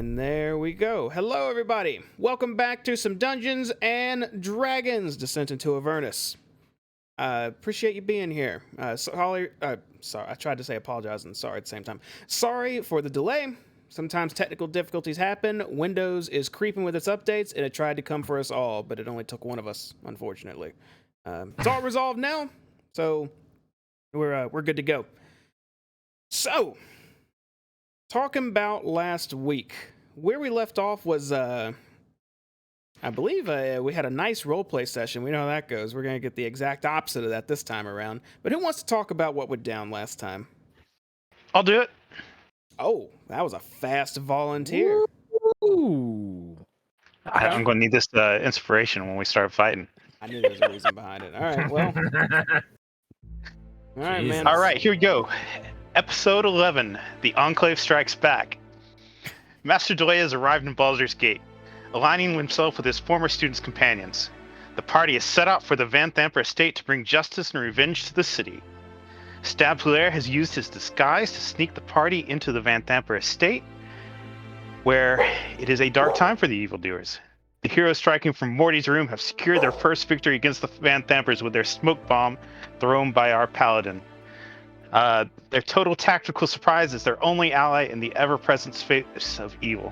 And there we go. Hello, everybody. Welcome back to some Dungeons and Dragons Descent into Avernus. Appreciate you being here. Sorry, I tried to say apologize and sorry at the same time. Sorry for the delay. Sometimes technical difficulties happen. Windows is creeping with its updates, and it tried to come for us all, but it only took one of us, unfortunately. It's all resolved now, so we're good to go. So, talking about last week, where we left off was, I believe we had a nice roleplay session. We know how that goes. We're going to get the exact opposite of that this time around. But who wants to talk about what went down last time? I'll do it. Oh, that was a fast volunteer. Ooh. I'm going to need this inspiration when we start fighting. I knew there was a reason behind it. All right, well. All right, man. All right, here we go. Episode 11, The Enclave Strikes Back. Master Delay has arrived in Baldur's Gate, aligning himself with his former students' companions. The party is set out for the Van Thamper estate to bring justice and revenge to the city. Stabulaire has used his disguise to sneak the party into the Van Thamper estate, where it is a dark time for the evildoers. The heroes striking from Morty's room have secured their first victory against the Van Thampers with their smoke bomb thrown by our paladin. Their total tactical surprise is their only ally in the ever-present face of evil.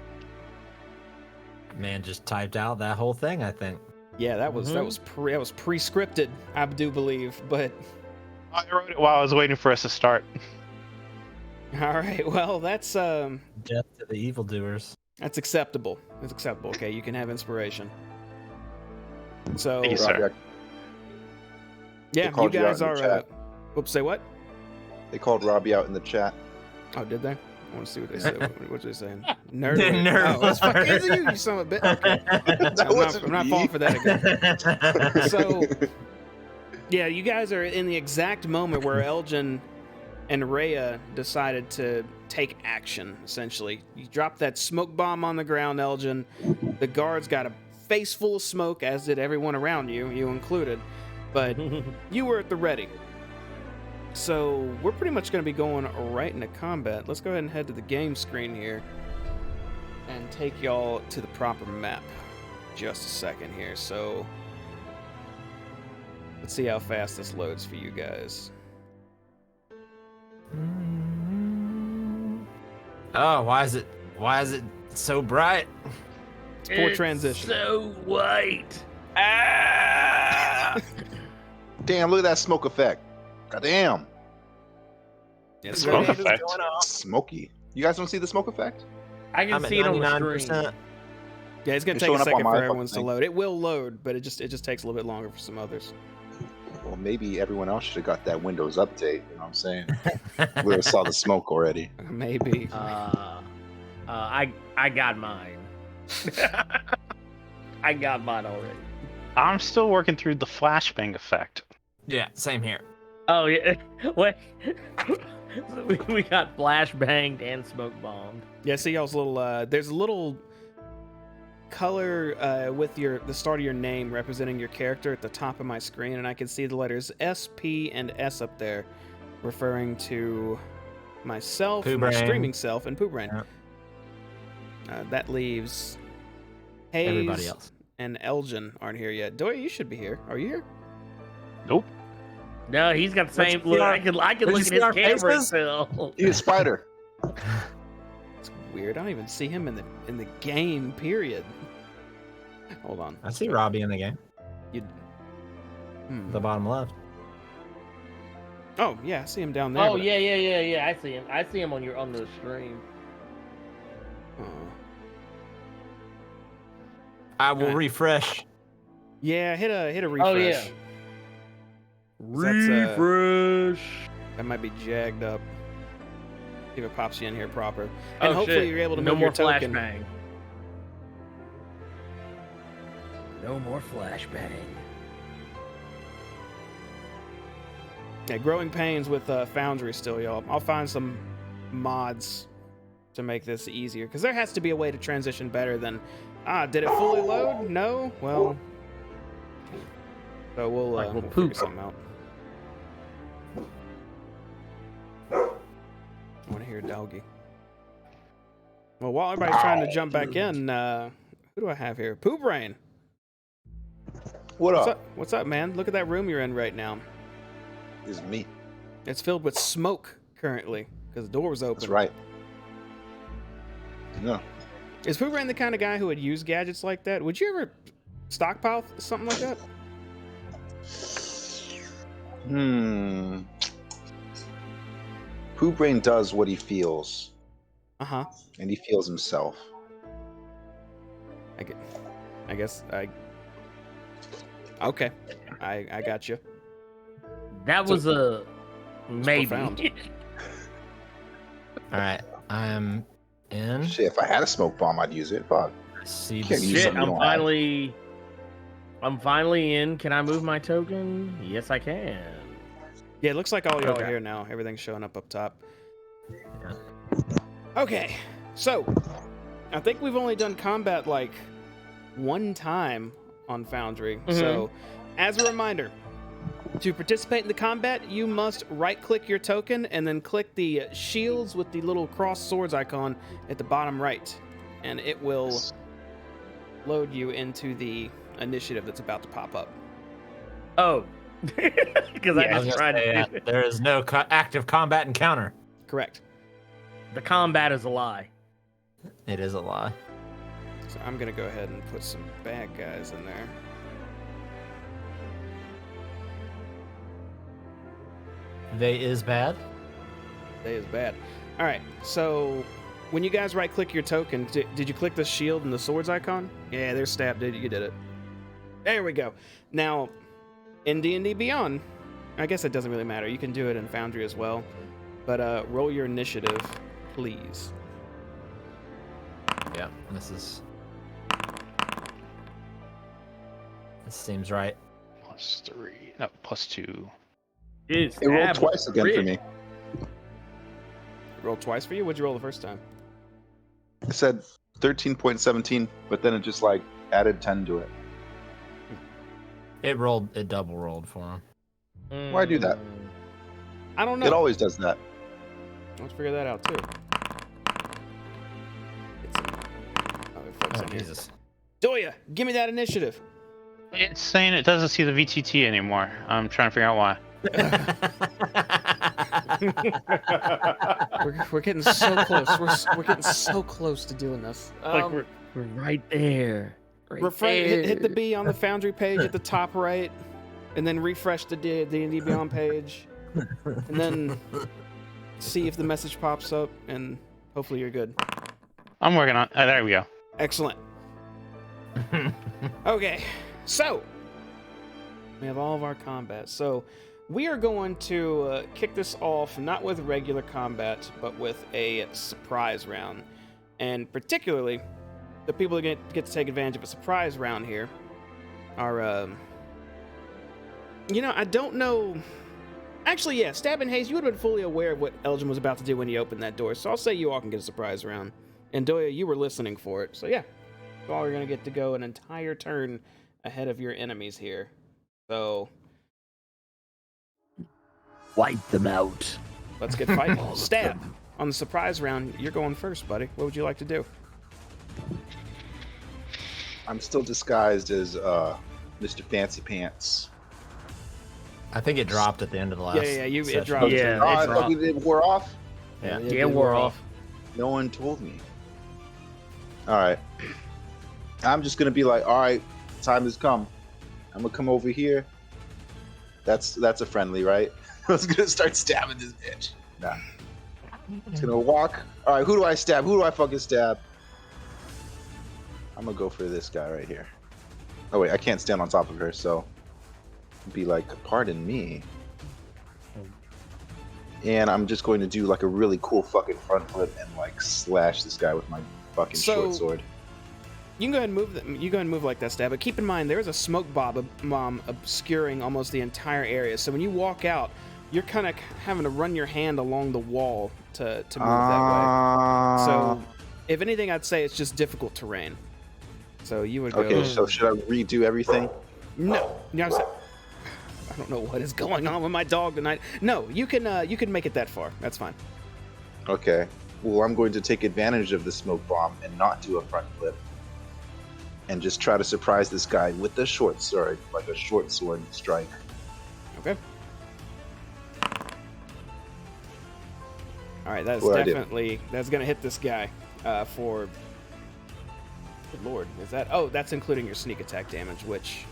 Man just typed out that whole thing, I think. Yeah, that was pre-scripted, I do believe, but I wrote it while I was waiting for us to start. all right, well, that's Death to the evildoers. that's acceptable. That's acceptable. Okay, you can have inspiration. So, Thank you, sir. yeah, you called you guys out in the are. chat. Oops, say what? They called Robbie out in the chat. Oh, did they? I want to see what they said. What are they saying? Nerd. Nerd. Oh, that's fucking you, you son of a bitch. Okay. I'm not falling for that again. So, yeah, you guys are in the exact moment where Elgin and Rhea decided to take action, essentially. You dropped that smoke bomb on the ground, Elgin. The guards got a face full of smoke, as did everyone around you, you included. But you were at the ready. So we're pretty much going to be going right into combat. Let's go ahead and head to the game screen here and take y'all to the proper map. Just a second here. So let's see how fast this loads for you guys. Oh, why is it so bright? It's poor transition. So white. Damn, look at that smoke effect. God damn. Yes, Smoke sir. effect. Smoky. You guys don't see the smoke effect? I can I'm at see it on the 99%. screen. Yeah, it's gonna It's take a showing up on second my for fucking everyone's to thing. load. It will load, but it just takes a little bit longer for some others. Well, maybe everyone else should have got that Windows update. You know what I'm saying? We would have saw the smoke already. Maybe. I got mine. I got mine already. I'm still working through the flashbang effect. Yeah, same here. Oh yeah. What? we got flashbanged and smoke bombed. Yeah, see y'all's little. There's a little color with the start of your name representing your character at the top of my screen, and I can see the letters S, P, and S up there, referring to myself, Pooh my Brain. streaming self, and Pooh Brain. Yep. That leaves Hayes Everybody else. and Elgin aren't here yet. Doy, you should be here. Are you here? Nope. No, he's got the Let's same see look. our- I can let's look at see his our camera faces. still. He's a spider. It's weird. I don't even see him in the game. Period. Hold on. I see Robbie in the game. You. The bottom left. Oh yeah, I see him down there. Oh but- yeah. I see him. I see him on the stream. Oh. I will Alright. refresh. Yeah, hit a refresh. Oh yeah. That's, Refresh. That might be jagged up. See if it pops you in here proper. And Oh, hopefully shit. you're able to no move more your token. flashbang. No more flashbang. Yeah, growing pains with Foundry still, y'all. I'll find some mods to make this easier, because there has to be a way to transition better than, did it fully load? No? Well, so we'll figure poop. something out. I want to hear doggy. Well, while everybody's trying to jump back in, who do I have here? Pooh Brain. What What's up? up? What's up, man? Look at that room you're in right now. Is me. It's filled with smoke currently because the door was open. That's right. No. Is Pooh Brain the kind of guy who would use gadgets like that? Would you ever stockpile something like that? Pooh Brain does what he feels, Uh-huh. and he feels himself. I guess I... Okay. I got you. That was a maybe. profound. All right, I'm in. Shit, if I had a smoke bomb, I'd use it. Fuck. See Can't the use Shit, something you don't have. I'm finally in. Can I move my token? Yes, I can. Yeah, it looks like all y'all Okay. are here now. Everything's showing up top. Yeah. Okay, so I think we've only done combat like one time on Foundry. So, as a reminder, to participate in the combat, you must right-click your token and then click the shields with the little cross swords icon at the bottom right, and it will load you into the initiative that's about to pop up. Oh, because I I was just gonna tried say, to do it. there is no active combat encounter. Correct. The combat is a lie. It is a lie. So I'm gonna go ahead and put some bad guys in there. They is bad. They is bad. All right, so when you guys right-click your token, did you click the shield and the swords icon? Yeah, there's stab. You did it. There we go. Now, in D&D Beyond, I guess it doesn't really matter. You can do it in Foundry as well. But roll your initiative, please. Yeah, this seems right. +3. No, +2. Jeez, It rolled stab twice again for crit. me. Roll twice for you? What'd you roll the first time? It said 13.17, but then it just like added 10 to it. It double rolled for him. Why do that? I don't know. It always does that. Let's figure that out, too. Get some other folks Oh in here. Jesus! Doya, give me that initiative. It's saying it doesn't see the VTT anymore. I'm trying to figure out why. We're getting so close. We're getting so close to doing this. Like we're right there. Right Refresh. Hit the there. B on the Foundry page at the top right, and then refresh the D&D Beyond page, and then see if the message pops up, and hopefully you're good. I'm working on. There we go. Excellent. Okay, so we have all of our combat. So we are going to kick this off not with regular combat, but with a surprise round. And particularly, the people who get to take advantage of a surprise round here are, I don't know. Actually, yeah, Stab and Haze, you would have been fully aware of what Elgin was about to do when he opened that door. So I'll say you all can get a surprise round. And Doya, you were listening for it. So yeah, you all are going to get to go an entire turn ahead of your enemies here. So Wipe them out. let's get fighting. Stab, on the surprise round, you're going first, buddy. What would you like to do? I'm still disguised as Mr. Fancy Pants. I think it dropped at the end of the last. Yeah, it session. dropped. Yeah, Oh, I it thought dropped. it wore off. Yeah. Yeah, we're off. No one told me. All right. I'm just gonna be like, all right, time has come. I'm gonna come over here. That's a friendly, right? I was gonna start stabbing this bitch. Nah. It's gonna walk. All right, who do I stab? Who do I fucking stab? I'm gonna go for this guy right here. Oh wait, I can't stand on top of her, so be like, pardon me. And I'm just going to do like a really cool fucking front flip and like slash this guy with my fucking short sword. You can go ahead and move. You go ahead and move like that, Stab. But keep in mind, there is a smoke bomb obscuring almost the entire area. So when you walk out, you're kind of having to run your hand along the wall to move that way. So, if anything, I'd say it's just difficult terrain. So you would go. Okay, so should I redo everything? No, I don't know what is going on with my dog tonight. No, you can make it that far. That's fine. Okay. Well, I'm going to take advantage of the smoke bomb and not do a front flip. And just try to surprise this guy with the short sword, like a short sword strike. Okay. All right, that's What'd I do? definitely that's gonna hit this guy. For good lord, is that? Oh, that's including your sneak attack damage, which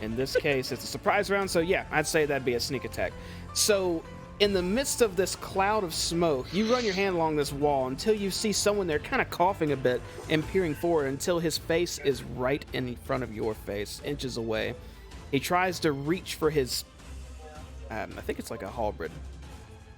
in this case it's a surprise round. So yeah, I'd say that'd be a sneak attack. So in the midst of this cloud of smoke, you run your hand along this wall until you see someone there kind of coughing a bit and peering forward until his face is right in front of your face, inches away. He tries to reach for his, I think it's like a halberd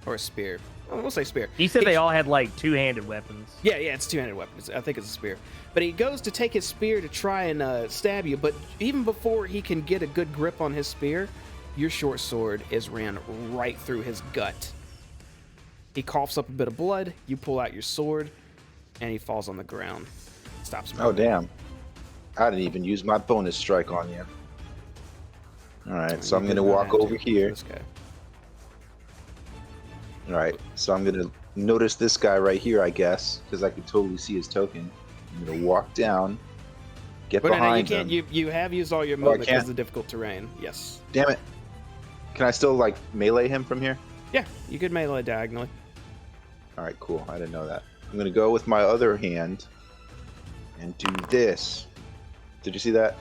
or a spear. Oh, we'll say spear. You said they all had like two-handed weapons. Yeah, it's two-handed weapons. I think it's a spear. But he goes to take his spear to try and stab you, but even before he can get a good grip on his spear, your short sword is ran right through his gut. He coughs up a bit of blood, you pull out your sword, and he falls on the ground. Stops moving. Oh, damn. I didn't even use my bonus strike on you. Alright, so I'm going to walk over here. This guy. Alright, so I'm going to notice this guy right here, I guess, because I could totally see his token. I'm going to walk down, get But no, behind you can't. him. You have used all your Oh, I movement because can't? of the difficult terrain. Yes. Damn it. Can I still, like, melee him from here? Yeah, you could melee diagonally. Alright, cool. I didn't know that. I'm going to go with my other hand and do this. Did you see that?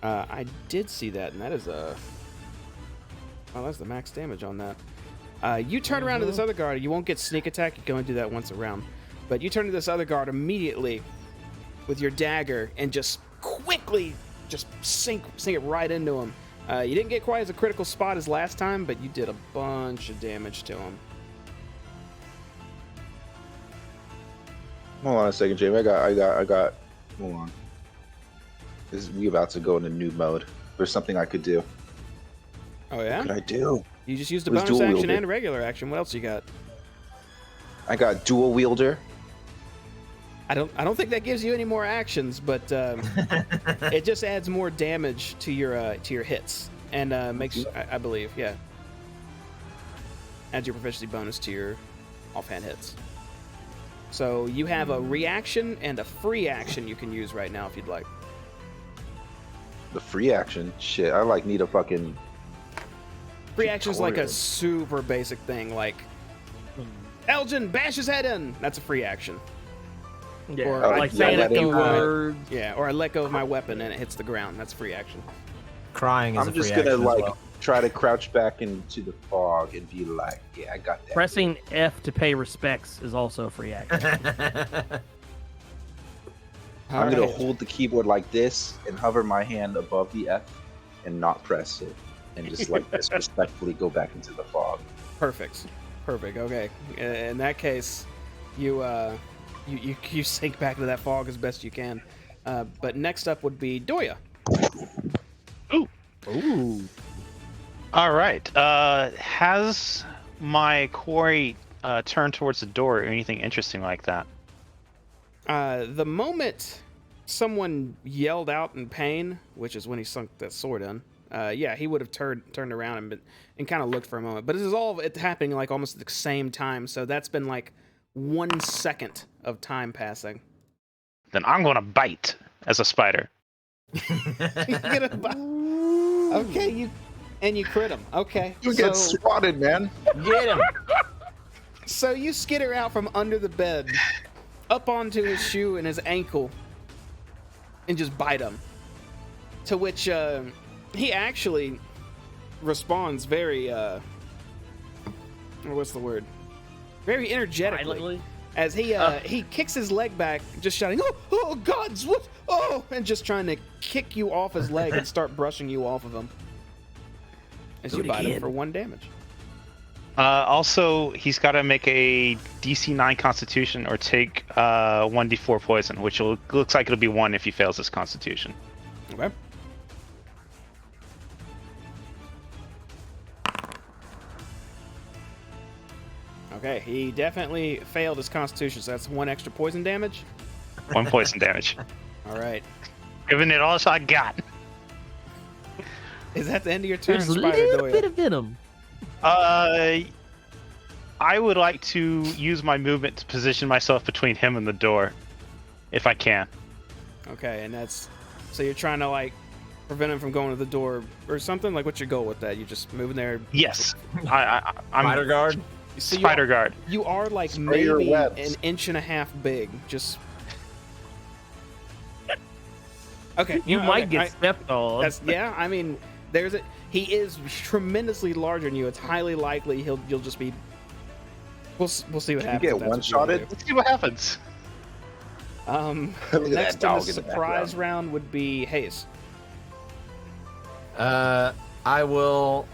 I did see that, and that is a. Oh, that's the max damage on that. You turn around to this other guard. You won't get sneak attack. You can only do that once a round. But you turn to this other guard immediately with your dagger and just quickly just sink it right into him. You didn't get quite as a critical spot as last time, but you did a bunch of damage to him. Hold on a second, Jamie. I got. Hold on. We about to go into noob mode. There's something I could do. Oh yeah? What could I do? You just used a It was bonus dual action wielder. and a regular action. What else you got? I got dual wielder. I don't think that gives you any more actions, but it just adds more damage to your hits and makes I believe adds your proficiency bonus to your offhand hits. So you have a reaction and a free action you can use right now if you'd like. The free action? Shit, I like need a fucking... Free action is like a tutorial. super basic thing, like Elgin, bash his head in. That's a free action. Yeah, Or like yeah, saying a that few ain't words. Yeah, or I let go of my weapon and it hits the ground. That's free action. Crying is I'm a free just gonna action like as well. try to crouch back into the fog and be like, yeah, I got that. Pressing F to pay respects is also a free action. I'm gonna Alright. hold the keyboard like this and hover my hand above the F and not press it, and just like disrespectfully go back into the fog. Perfect. Okay. In that case, you sink back into that fog as best you can. But next up would be Doya. Ooh. All right. Has my quarry turned towards the door or anything interesting like that? The moment someone yelled out in pain, which is when he sunk that sword in, he would have turned around and kind of looked for a moment. But this is all happening like almost at the same time, so that's been like 1 second of time passing. Then I'm gonna bite as a spider. Okay, you crit him. Okay, You get swatted, man. Get him. So you skitter out from under the bed, up onto his shoe and his ankle, and just bite him. To which he actually responds very, what's the word? Very energetically. Violently? As he kicks his leg back, just shouting, "Oh gods, what? Oh!" and just trying to kick you off his leg and start brushing you off of him. As you bite him for 1 damage. Also, he's got to make a DC 9 Constitution or take 1d4 poison, which looks like it'll be 1 if he fails his Constitution. Okay. Okay, he definitely failed his Constitution, so that's 1 extra poison damage. 1 poison damage. All right. Giving it all I got. Is that the end of your turn, There's a Spider little Doyle? bit of venom. I would like to use my movement to position myself between him and the door, if I can. Okay, and that's so you're trying to like prevent him from going to the door or something. Like, what's your goal with that? You just moving there? Yes, I'm Spider guard. So spider guard. You are like Spray your maybe webs. an inch and a half big. Just okay. You no, might okay, get stepped on. That's yeah. I mean, he is tremendously larger than you. It's highly likely you'll just be. We'll see what happens. get if that's what you one-shotted? wanna Let's see what happens. do. Look at Next that in dog the in the surprise background. round would be Hayes. I will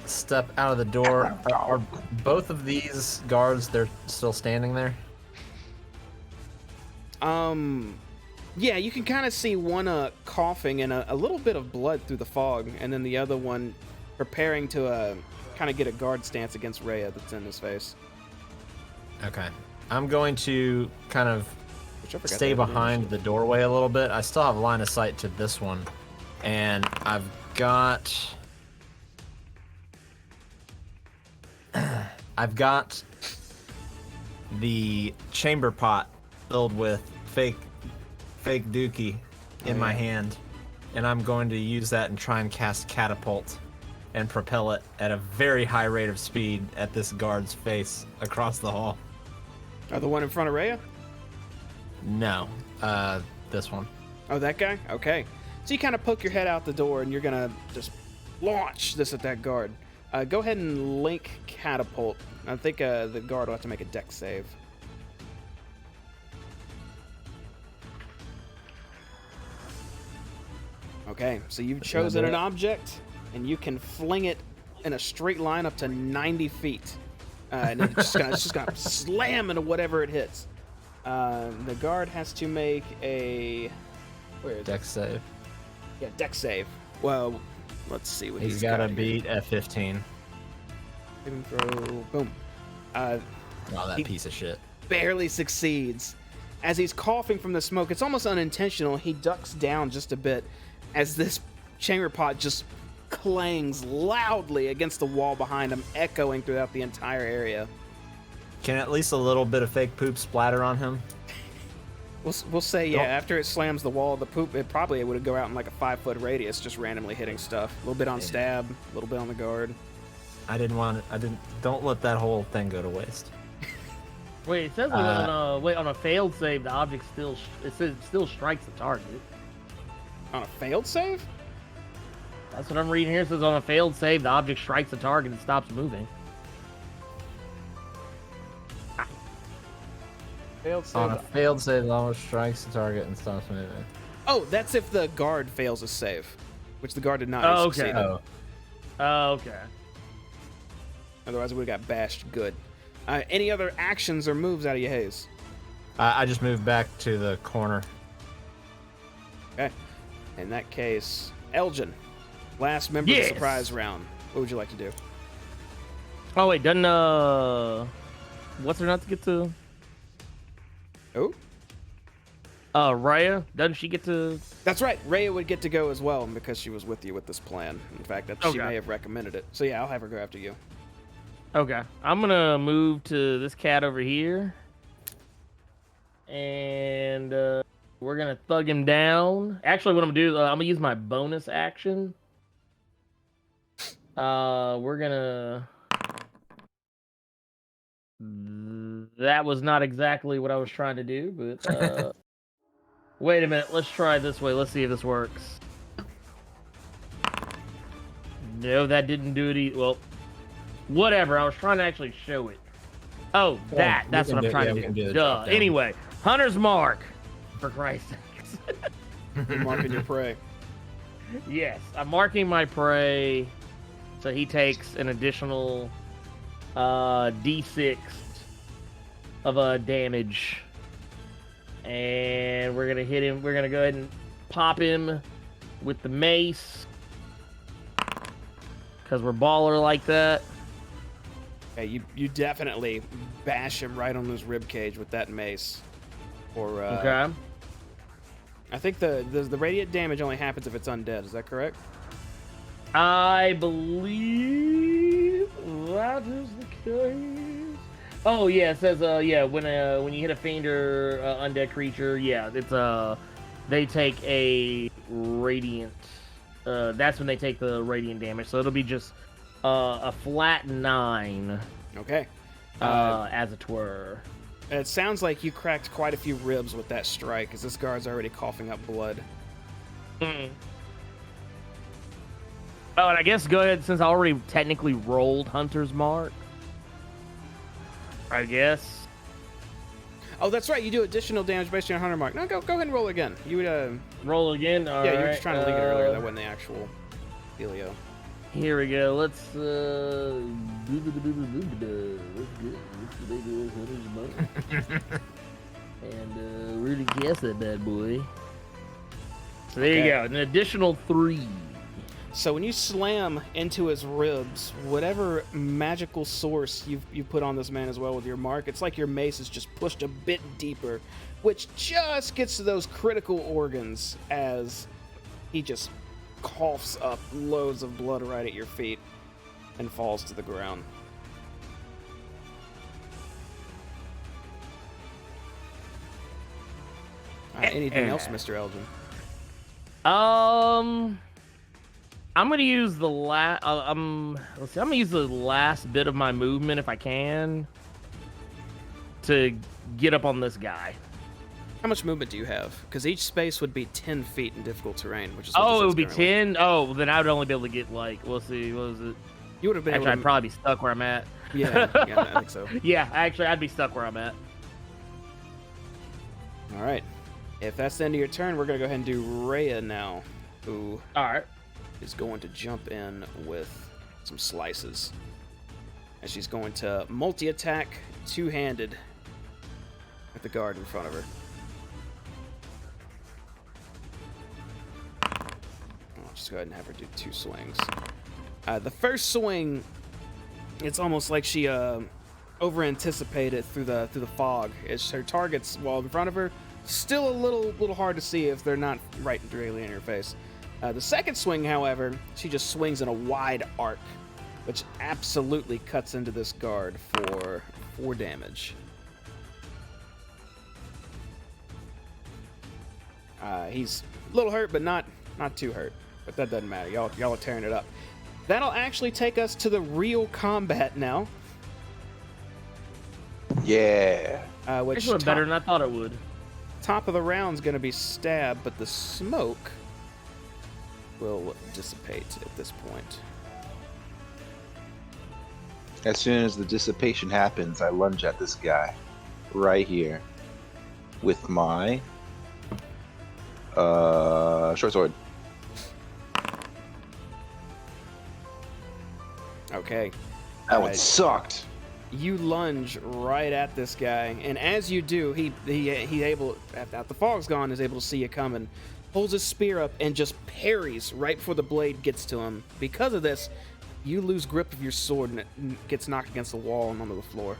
step out of the door. Are both of these guards? They're still standing there. Yeah, you can kind of see one coughing and a little bit of blood through the fog, and then the other one preparing to kind of get a guard stance against Rhea that's in his face. Okay. I'm going to kind of Which I forgot stay that was behind the doorway a little bit. I still have line of sight to this one, and I've got the chamber pot filled with fake dookie in my hand, and I'm going to use that and try and cast catapult and propel it at a very high rate of speed at this guard's face across the hall. Oh, the one in front of Rhea? No, this one. Oh, that guy? Okay. So you kind of poke your head out the door, and you're going to just launch this at that guard. Go ahead and link catapult. I think the guard will have to make a dex save. Okay, so you've chosen an object, and you can fling it in a straight line up to 90 feet. And it's just gonna slam into whatever it hits. The guard has to make a... Where is it? Dex save. Yeah, dex save. Well, let's see what He's got to here. beat at 15. Saving throw. Boom. Wow, that He- piece of shit. Barely succeeds. As he's coughing from the smoke, it's almost unintentional. He ducks down just a bit as this chamber pot just clangs loudly against the wall behind him, echoing throughout the entire area. Can at least a little bit of fake poop splatter on him? We'll say, yeah, Don't- after it slams the wall, the poop, it would go out in like a 5-foot radius, just randomly hitting stuff. A little bit on stab, a little bit on the guard. Don't let that whole thing go to waste. Wait, it says on a failed save, the object still strikes the target. On a failed save? That's what I'm reading here. It says on a failed save, the object strikes the target and stops moving. Failed save. On a failed save, it almost strikes the target and stops moving. Oh, that's if the guard fails a save, which the guard did not. Oh, He okay. succeeded. Oh, okay. Otherwise, we would have got bashed good. Any other actions or moves out of your haze? I just moved back to the corner. Okay. In that case, Elgin, last member of Yes. the surprise round. What would you like to do? Oh wait, doesn't what's her not to get to? Oh, Raya, doesn't she get to? that's right. Rhea would get to go as well because she was with you with this plan. In fact, she Okay. may have recommended it. So yeah, I'll have her go after you. Okay, I'm gonna move to this cat over here, and we're gonna thug him down. Actually, what I'm gonna do is I'm gonna use my bonus action. We're gonna. That was not exactly what I was trying to do, but wait a minute. Let's try it this way. Let's see if this works. No, that didn't do it. Well, whatever. I was trying to actually show it. Oh, Yeah, that's we what can I'm trying we to can do. the Duh. drop down. Anyway, Hunter's Mark. For Christ's sakes. You're marking your prey. Yes, I'm marking my prey, so he takes an additional d6 of damage, and we're gonna hit him. We're gonna go ahead and pop him with the mace, cause we're baller like that. Okay, you definitely bash him right on his rib cage with that mace. Or Okay. I think the radiant damage only happens if it's undead. Is that correct? I believe That is the case. Oh yeah, it says yeah, when you hit a fiend or undead creature, yeah, it's they take a radiant. That's when they take the radiant damage. So it'll be just a flat 9. Okay. As it were. It sounds like you cracked quite a few ribs with that strike, as this guard's already coughing up blood. Mm. Oh, and I guess go ahead, since I already technically rolled Hunter's Mark. I guess. Oh, that's right. You do additional damage based on your Hunter Mark. No, go ahead and roll again. You would Roll again? yeah, you were just trying to leak it earlier. That wasn't the actual dealio. Here we go. Let's and really guess that bad boy. So there you go. An additional 3. So when you slam into his ribs, whatever magical source you've put on this man as well with your mark, it's like your mace is just pushed a bit deeper, which just gets to those critical organs as he just coughs up loads of blood right at your feet and falls to the ground. Anything else, Mr. Elgin? I'm gonna use the last. Let's see. I'm gonna use the last bit of my movement if I can to get up on this guy. How much movement do you have? Because each space would be 10 feet in difficult terrain, which is it would be 10. Oh, then I would only be able to get like. We'll see. What was it? You would have been. Actually, I'd probably be stuck where I'm at. Yeah, I think so. Yeah, actually, I'd be stuck where I'm at. All right. If that's the end of your turn, we're gonna go ahead and do Rhea now, who All right. is going to jump in with some slices. And she's going to multi-attack two-handed with the guard in front of her. I'll just go ahead and have her do 2 swings. The first swing, it's almost like she over-anticipated through the fog. As her targets, while in front of her, still a little hard to see if they're not right directly in her face. The second swing, however, she just swings in a wide arc, which absolutely cuts into this guard for 4 damage. He's a little hurt, but not too hurt. But that doesn't matter. Y'all are tearing it up. That'll actually take us to the real combat now. Yeah. Which This went better than I thought it would. top of the round's going to be stab, but the smoke will dissipate at this point. As soon as the dissipation happens, I lunge at this guy right here with my short sword. Okay. That one sucked. You lunge right at this guy, and as you do, he able, after the fog's gone, is able to see you coming, pulls his spear up and just parries right before the blade gets to him. Because of this, you lose grip of your sword and it gets knocked against the wall and onto the floor.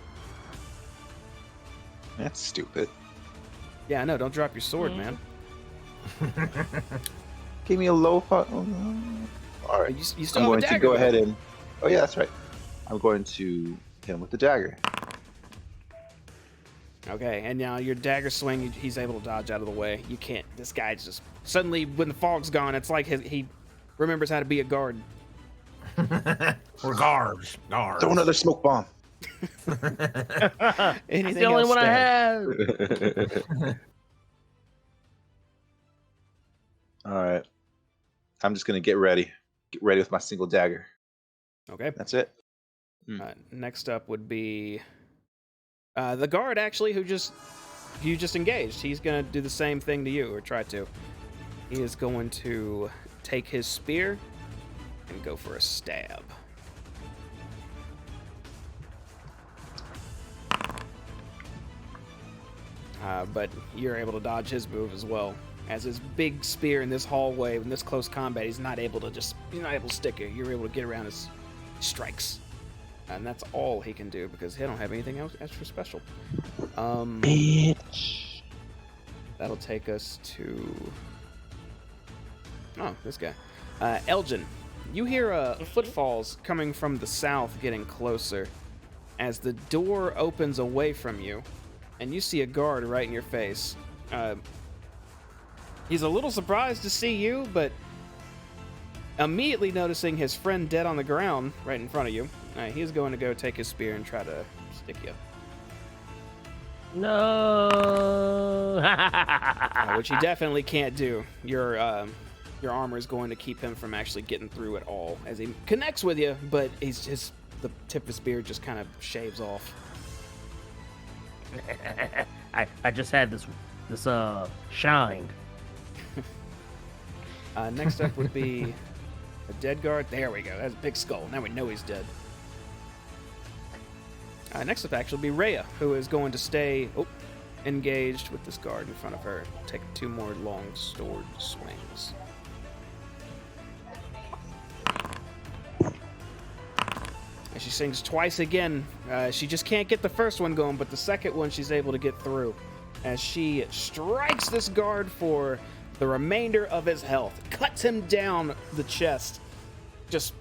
That's stupid. Yeah, I know. Don't drop your sword, man. Give me a low fight. Oh, no. All right. You still I'm have going a to dagger, go though. ahead and. Oh yeah, that's right. I'm going to hit him with the dagger. Okay, and now your dagger swing, he's able to dodge out of the way. You can't. This guy's just suddenly, when the fog's gone, it's like he remembers how to be a guard. Or guards. Throw another smoke bomb. Anything It's the only else, one I Stab? have. All right. I'm just gonna get ready. Get ready with my single dagger. Okay. That's it. Next up would be the guard, actually, who you just engaged. He's gonna do the same thing to you, or try to. He is going to take his spear and go for a stab. But you're able to dodge his move as well. As his big spear in this hallway, in this close combat, he's not able to stick it. You're able to get around his strikes. And that's all he can do because he don't have anything else extra special. Bitch. That'll take us to... Oh, this guy. Elgin, You hear footfalls coming from the south getting closer as the door opens away from you, and you see a guard right in your face. He's a little surprised to see you, but immediately noticing his friend dead on the ground right in front of you, he's going to go take his spear and try to stick you. No. Which he definitely can't do. Your armor is going to keep him from actually getting through at all, as he connects with you, but the tip of his spear just kind of shaves off. I just had this shined. Next up would be a dead guard. There we go. That's a big skull. Now we know he's dead. Next up actually will be Rhea, who is going to stay engaged with this guard in front of her. Take 2 more long sword swings. And she sings twice again. She just can't get the first one going, but the second one she's able to get through. As she strikes this guard for the remainder of his health. Cuts him down the chest. Just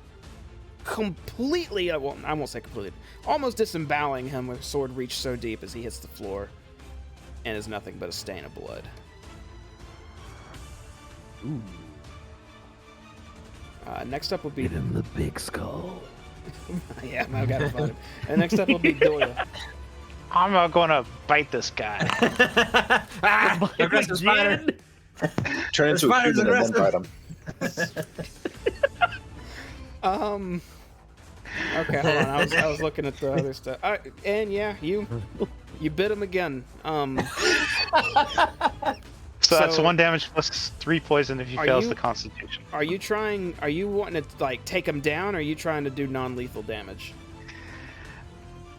completely, I won't say completely, almost disemboweling him with sword reach so deep as he hits the floor and is nothing but a stain of blood. Ooh. Next up will be... Get him the big skull. Yeah, I've got to find him. And next up will be Doya. I'm not gonna bite this guy. Aggressive spider. Turn into a human and then bite him. Okay, hold on. I was looking at the other stuff. And yeah, you bit him again. So that's 1 damage plus 3 poison if he fails you- the Constitution. Are you wanting to like take him down, or are you trying to do non-lethal damage?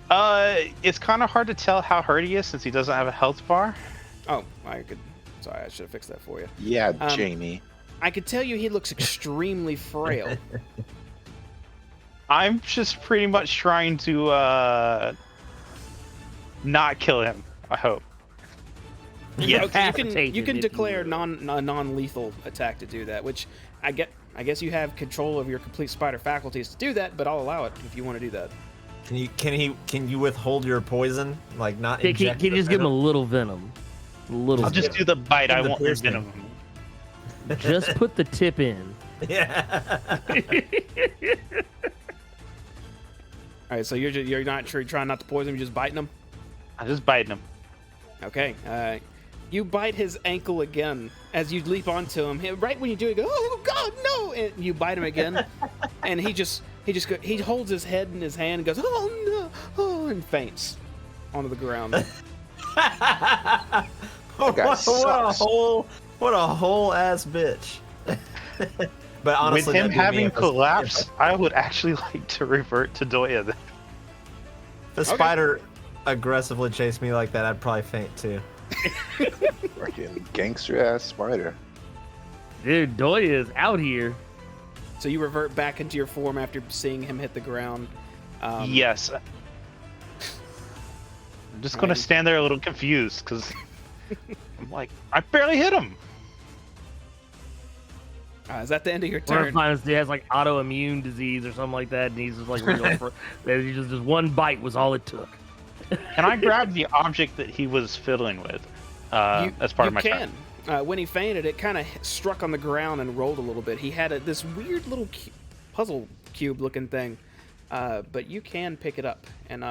It's kind of hard to tell how hurt he is since he doesn't have a health bar. Oh, sorry, I should have fixed that for you. Yeah, Jamie. I could tell you he looks extremely frail. I'm just pretty much trying to not kill him. I hope. Yeah, Okay, you can if declare you will. non-lethal attack to do that, which I guess you have control of your complete spider faculties to do that, but I'll allow it if you want to do that. Can you withhold your poison? Like not Can inject you the just give him a venom? little venom? A little. I'll just do the bite. I won't piercing. venom him. Just put the tip in. Yeah. All right, so you're not trying not to poison him, you're just biting him. I'm just biting him. Okay, you bite his ankle again as you leap onto him. Right when you do it, you go, "Oh God, no!" And you bite him again, and he holds his head in his hand and goes, "Oh no!" Oh, and faints onto the ground. That guy sucks. What a whole ass bitch. But honestly, With him that'd be me having if a- collapsed, I would actually like to revert to Doya. If the spider aggressively chased me like that, I'd probably faint too. Fucking gangster ass spider. Dude, Doya is out here. So you revert back into your form after seeing him hit the ground. Yes. I'm just gonna stand there a little confused because I'm like, I barely hit him. Is that the end of your One turn? finds he has like autoimmune disease or something like that, and he's just like just one bite was all it took. Can I grab the object that he was fiddling with as part of my turn? When he fainted, it kind of struck on the ground and rolled a little bit. He had this weird little puzzle cube looking thing, but you can pick it up. And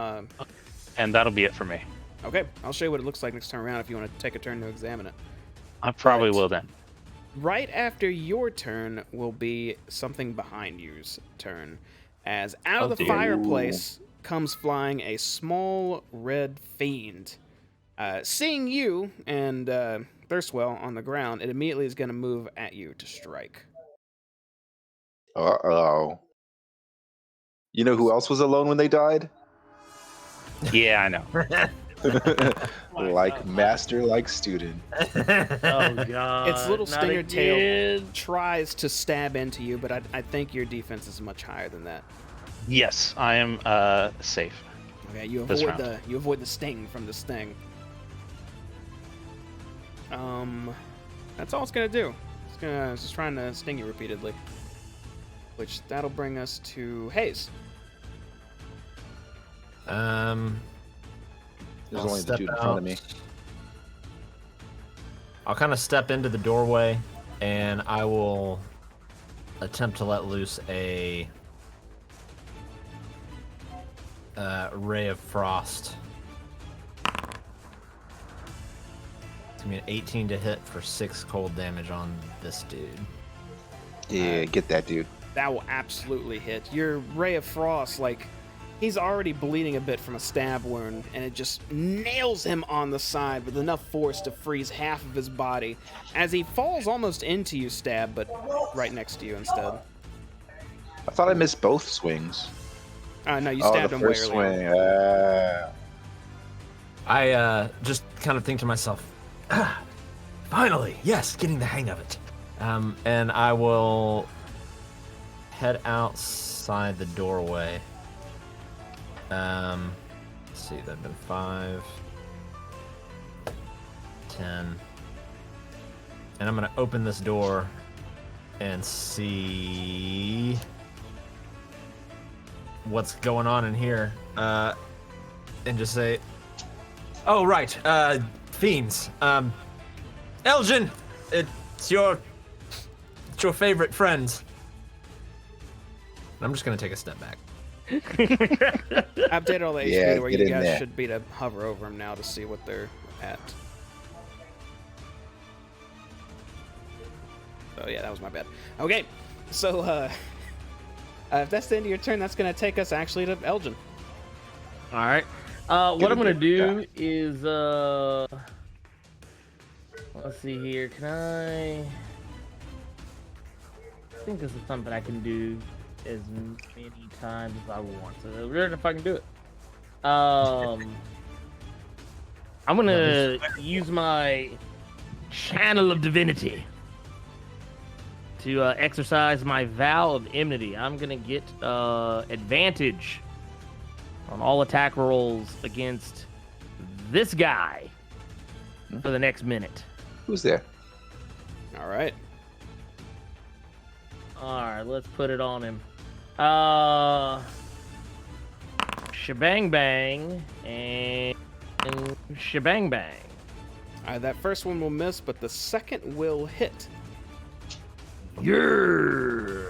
that'll be it for me. Okay, I'll show you what it looks like next time around if you want to take a turn to examine it. I probably Right. will then. Right after your turn will be something behind you's turn, as out of the dear. fireplace comes flying a small red fiend. Seeing you and Thurstwell on the ground, it immediately is going to move at you to strike. Uh-oh. You know who else was alone when they died? Yeah, I know. Like master, like student. Oh god! Its little not stinger tail again. tries to stab into you, but I think your defense is much higher than that. Yes, I am safe. Okay, you This avoid round. you avoid the sting from this thing. That's all it's gonna do. It's just trying to sting you repeatedly. which that'll bring us to Hayes. There's I'll only the step dude in front of out. me. I'll kind of step into the doorway, and I will attempt to let loose a ray of frost. It's gonna be an 18 to hit for 6 cold damage on this dude. Yeah, get that dude. That will absolutely hit. Your ray of frost, like, he's already bleeding a bit from a stab wound, and it just nails him on the side with enough force to freeze half of his body as he falls almost into you, Stab, but right next to you instead. I thought I missed both swings. No, you Oh, stabbed the him way first earlier. swing. I just kind of think to myself, finally, yes, getting the hang of it. And I will head outside the doorway. Let's see, that'd been 5, 10. And I'm gonna open this door and see what's going on in here. And just say, oh, right, fiends. Elgin, it's your favorite friend. I'm just gonna take a step back. I updated all the HP Yeah, to where get you in guys there. should be to hover over him now to see what they're at. Oh yeah, that was my bad. Okay, so if that's the end of your turn, that's gonna take us actually to Elgin. All right. What Get I'm a gonna big do guy. is let's see here. Can I think this is something I can do as many times as I want to. We're gonna fucking do it. I'm gonna use my channel of divinity to exercise my vow of enmity. I'm gonna get advantage on all attack rolls against this guy for the next minute. Who's there? All right. All right, let's put it on him. Shebang bang and shebang bang. That first one will miss, but the second will hit. Yeah.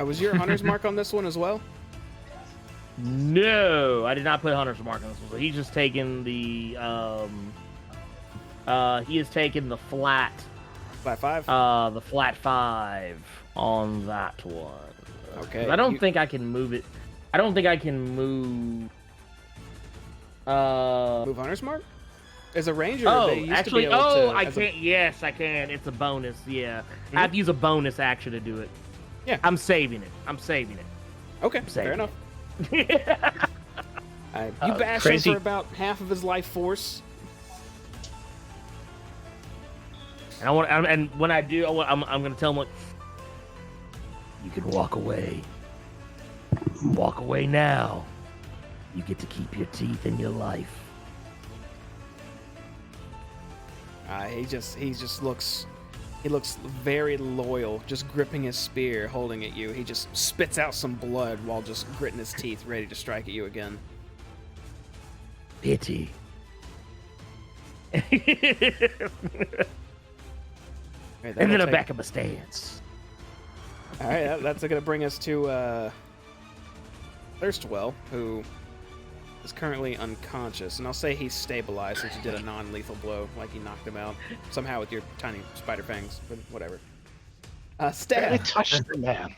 Was your hunter's mark on this one as well? No, I did not put Hunter's mark on this one. So he's just taking the he has taken the flat By 5? the flat 5 on that one. Okay. 'Cause I don't think I can move it. I don't think I can move Move hunter's mark? As a ranger, they used actually, to be able to... I as a- can't. Yes, I can. It's a bonus. Yeah, I have to use a bonus action to do it. Yeah. I'm saving it. Okay, saving fair enough. it. You bash crazy. him for about half of his life force. And I want, and when I do, I'm gonna tell him, like, you can walk away. Walk away now. You get to keep your teeth and your life. He just looks very loyal, just gripping his spear, holding at you. He just spits out some blood while just gritting his teeth, ready to strike at you again. Pity. Alright, And then that'll I'm take- back in my stance. All right, that's going to bring us to Thurstwell, who is currently unconscious, and I'll say he's stabilized since you did a non-lethal blow, like you knocked him out somehow with your tiny spider fangs, but whatever. Barely Stab. touched the man.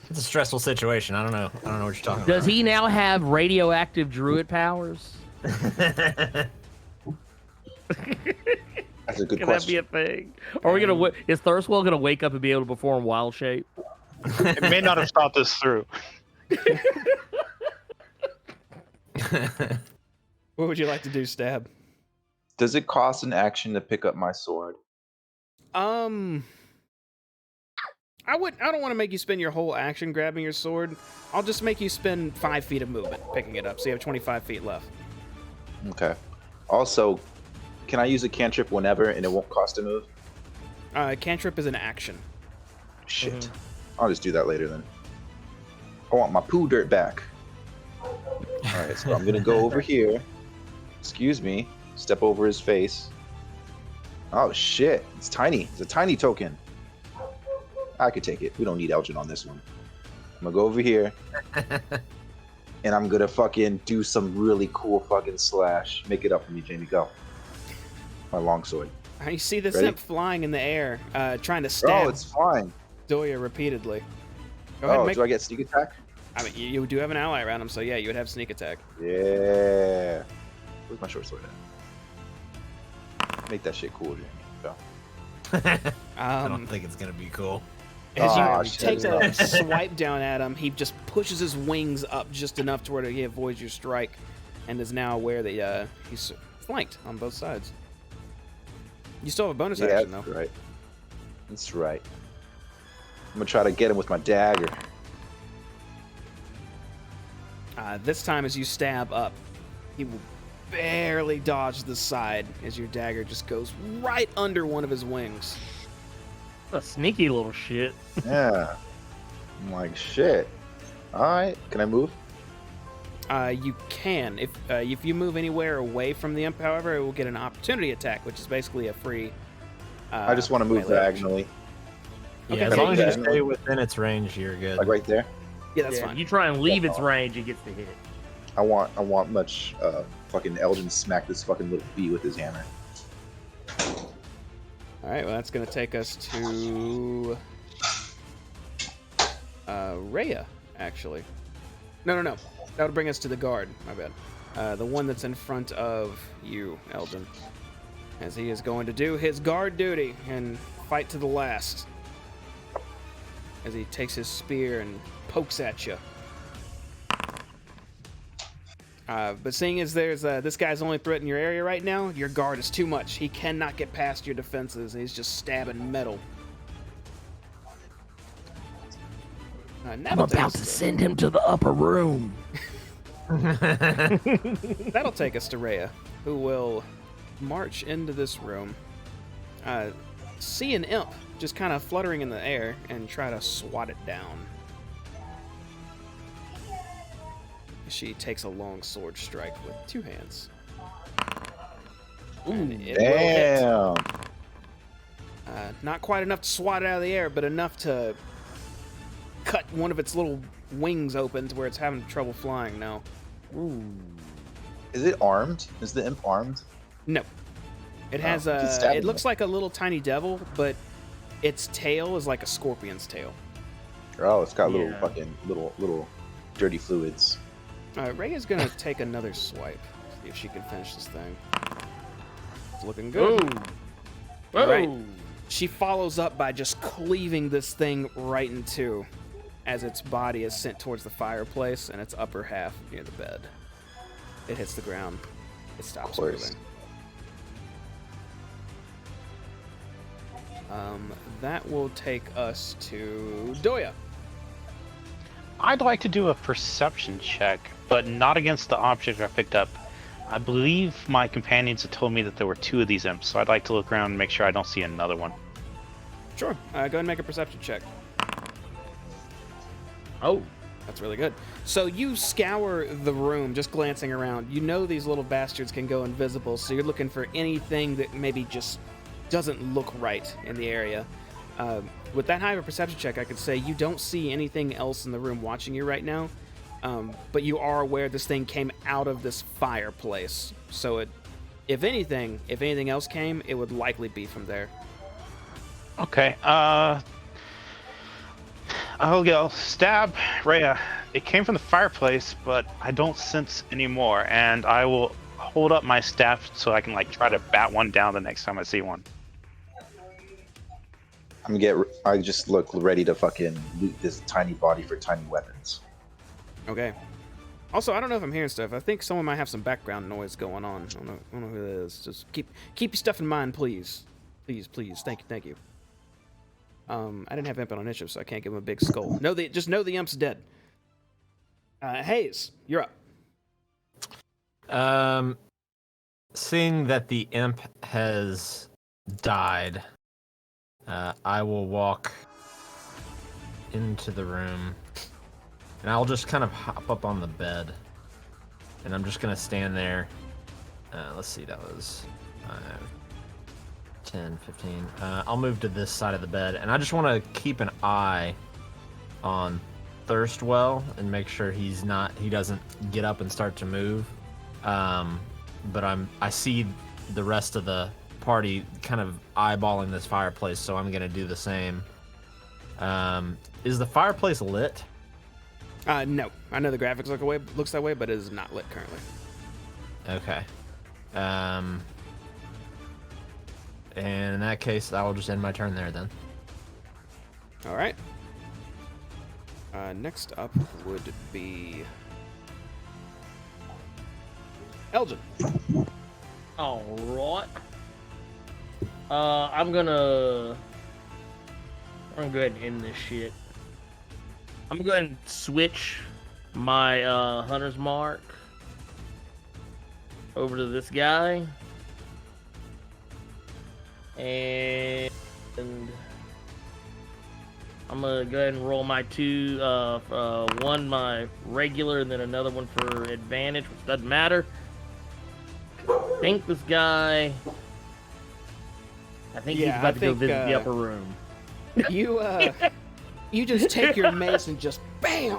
It's a stressful situation. I don't know what you're talking Does he now have radioactive druid powers? That's a good Can that be question. a thing? Are we gonna? Is Thurstwell gonna wake up and be able to perform wild shape? It may not have thought this through. What would you like to do, Stab? Does it cost an action to pick up my sword? I don't want to make you spend your whole action grabbing your sword. I'll just make you spend 5 feet of movement picking it up, so you have 25 feet left. Okay. Also, can I use a cantrip whenever and it won't cost a move? Cantrip is an action. Shit. I'll just do that later then. I want my poo dirt back. All right, so I'm gonna go over here. Excuse me. Step over his face. Oh shit! It's tiny. It's a tiny token. I could take it. We don't need Elgin on this one. I'm gonna go over here, and I'm gonna fucking do some really cool fucking slash. Make it up for me, Jamie. Go. My longsword. You see this Ready? imp flying in the air, trying to stab Oh, it's fine. Doya repeatedly. Go ahead and Oh, make... do I get sneak attack? I mean, you do have an ally around him, so yeah, you would have sneak attack. Yeah. Where's my short sword at? Make that shit cool, Jamie. Go. I don't think it's gonna be cool. As Aw, you shit. take a swipe down at him, he just pushes his wings up just enough to where he avoids your strike, and is now aware that he's flanked on both sides. You still have a bonus action, though. That's right. That's right. I'm gonna try to get him with my dagger. This time, as you stab up, he will barely dodge the side as your dagger just goes right under one of his wings. A sneaky little shit. Yeah. I'm like, shit. Alright, can I move? You can. If you move anywhere away from the imp, however, it will get an opportunity attack, which is basically a free... I just want to move melee action. diagonally. Yeah, Okay, as so long as you you just- stay within its range, you're good. Like right there. Yeah, that's Yeah, fine. you try and leave its range, it gets to hit. I want much fucking Elgin smack this fucking little bee with his hammer. Alright, well, that's going to take us to... Rhea, actually. No. That would bring us to the guard. My bad. The one that's in front of you, Elgin. As he is going to do his guard duty and fight to the last. As he takes his spear and pokes at you. But seeing as there's this guy's only threat in your area right now, your guard is too much. He cannot get past your defenses, and he's just stabbing metal. I'm about to send him to the upper room. That'll take us to Rhea, who will march into this room, see an imp just kind of fluttering in the air, and try to swat it down. She takes a long sword strike with two hands. And it will hit. Damn. Not quite enough to swat it out of the air, but enough to cut one of its little wings open to where it's having trouble flying now. Ooh. Is it armed? Is the imp armed? No. It has it's stabbing it looks it. like a little tiny devil, but its tail is like a scorpion's tail. Oh, it's got little Yeah. fucking little dirty fluids. Ray is gonna take another swipe. See if she can finish this thing. It's looking good. Ooh. Right. Ooh. She follows up by just cleaving this thing right in two, as its body is sent towards the fireplace and its upper half near the bed. It hits the ground. It stops Of course. moving. That will take us to Doya. I'd like to do a perception check, but not against the object I picked up. I believe my companions had told me that there were two of these imps, so I'd like to look around and make sure I don't see another one. Sure. Go ahead and make a perception check. Oh. That's really good. So you scour the room, just glancing around. You know these little bastards can go invisible, so you're looking for anything that maybe just doesn't look right in the area. With that high of a perception check, I could say you don't see anything else in the room watching you right now, but you are aware this thing came out of this fireplace. So if anything else came, it would likely be from there. Okay, I'll go stab Rhea. It came from the fireplace, but I don't sense any more, and I will hold up my staff so I can try to bat one down the next time I see one. I just look ready to fucking loot this tiny body for tiny weapons. Okay. Also, I don't know if I'm hearing stuff. I think someone might have some background noise going on. I don't know who that is. Just keep your stuff in mind, please. Please. Thank you. I didn't have imp on initiative, so I can't give him a big skull. Just know the imp's dead. Hayes, you're up. Seeing that the imp has died, I will walk into the room And I'll just kind of hop up on the bed. And I'm just going to stand there. Let's see, that was 10, 15. I'll move to this side of the bed. And I just want to keep an eye on Thurstwell and make sure he doesn't get up and start to move. But I see the rest of the party kind of eyeballing this fireplace, so I'm going to do the same. Is the fireplace lit? No. I know the graphics looks that way, but it is not lit currently. Okay. And in that case, I will just end my turn there then. All right. Next up would be Elgin. All right. I'm gonna go ahead and end this shit. I'm gonna go ahead and switch my hunter's mark over to this guy, and I'm gonna go ahead and roll my two. One my regular, and then another one for advantage, which doesn't matter. I think this guy. I think he's about to go visit the upper room. You just take your mace and just bam,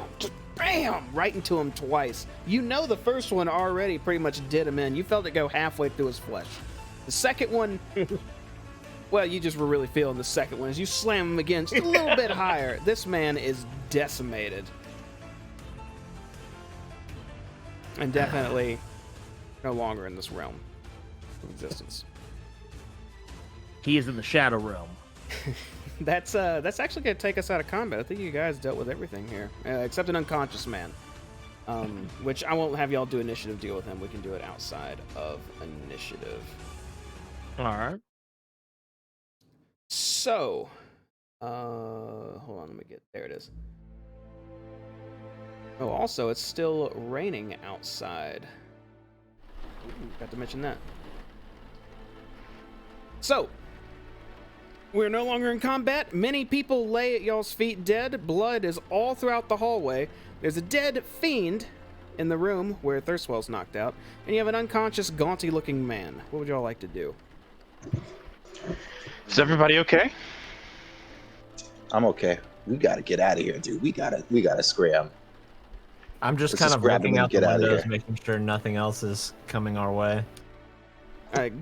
right into him twice. You know the first one already pretty much did him in. You felt it go halfway through his flesh. The second one, well, you just were really feeling the second one as you slam him again just a little bit higher. This man is decimated. And definitely no longer in this realm of existence. He is in the shadow realm. That's actually gonna take us out of combat. I think you guys dealt with everything here, except an unconscious man. Which I won't have y'all do initiative deal with him. We can do it outside of initiative. All right. So, hold on, let me get there. It is. Oh, also, it's still raining outside. Ooh, got to mention that. So, we're no longer in combat. Many people lay at y'all's feet dead. Blood is all throughout the hallway. There's a dead fiend in the room where Thurstwell's knocked out. And you have an unconscious, gaunty-looking man. What would y'all like to do? Is everybody okay? I'm okay. We gotta get out of here, dude. We gotta scram. I'm just Let's kind just of grab looking him out and the get outta windows, here. making sure nothing else is coming our way.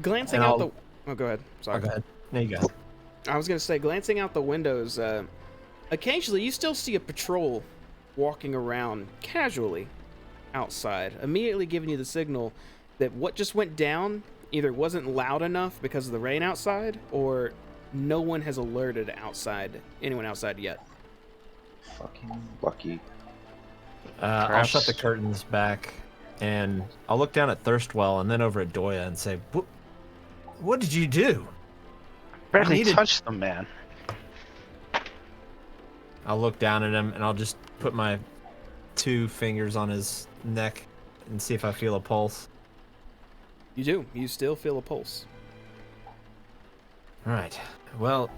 Glancing And out I'll- the... Oh, go ahead. Sorry. Oh, go ahead. There you go. I was going to say, glancing out the windows, occasionally you still see a patrol walking around casually outside, immediately giving you the signal that what just went down either wasn't loud enough because of the rain outside, or no one has alerted anyone outside yet. Fucking lucky. I'll shut the curtains back, and I'll look down at Thurstwell and then over at Doya and say, What did you do? Barely touched them, man. I'll look down at him, and I'll just put my 2 fingers on his neck and see if I feel a pulse. You do. You still feel a pulse. All right. Well,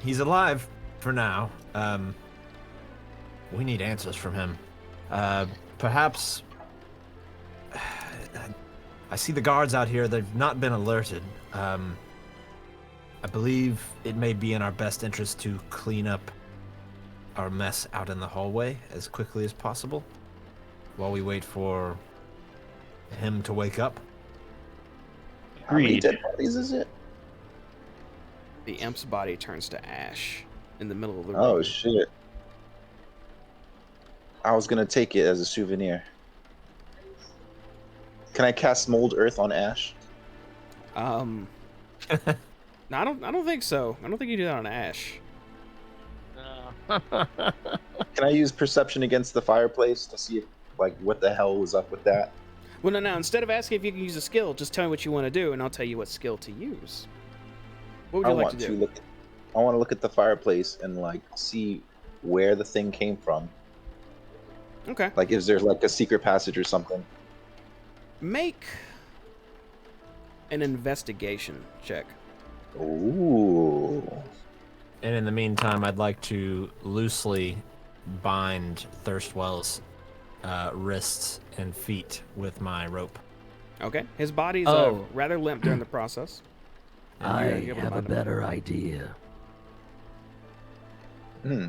he's alive for now. We need answers from him. Perhaps... I see the guards out here. They've not been alerted. I believe it may be in our best interest to clean up our mess out in the hallway as quickly as possible while we wait for him to wake up. How many Agreed. dead bodies is it? The imp's body turns to ash in the middle of the room. Oh shit. I was gonna take it as a souvenir. Can I cast Mold Earth on Ash? No, I don't think so. I don't think you do that on ash. Can I use Perception against the fireplace to see if, like, what the hell was up with that? Well, no. Instead of asking if you can use a skill, just tell me what you want to do, and I'll tell you what skill to use. What would you like to do? I want to look at the fireplace and like see where the thing came from. Okay. Like, is there like a secret passage or something? Make an investigation check. Ooh. And in the meantime, I'd like to loosely bind Thurstwell's wrists and feet with my rope. Okay. His body's rather limp during the process. I have a better idea. Hmm.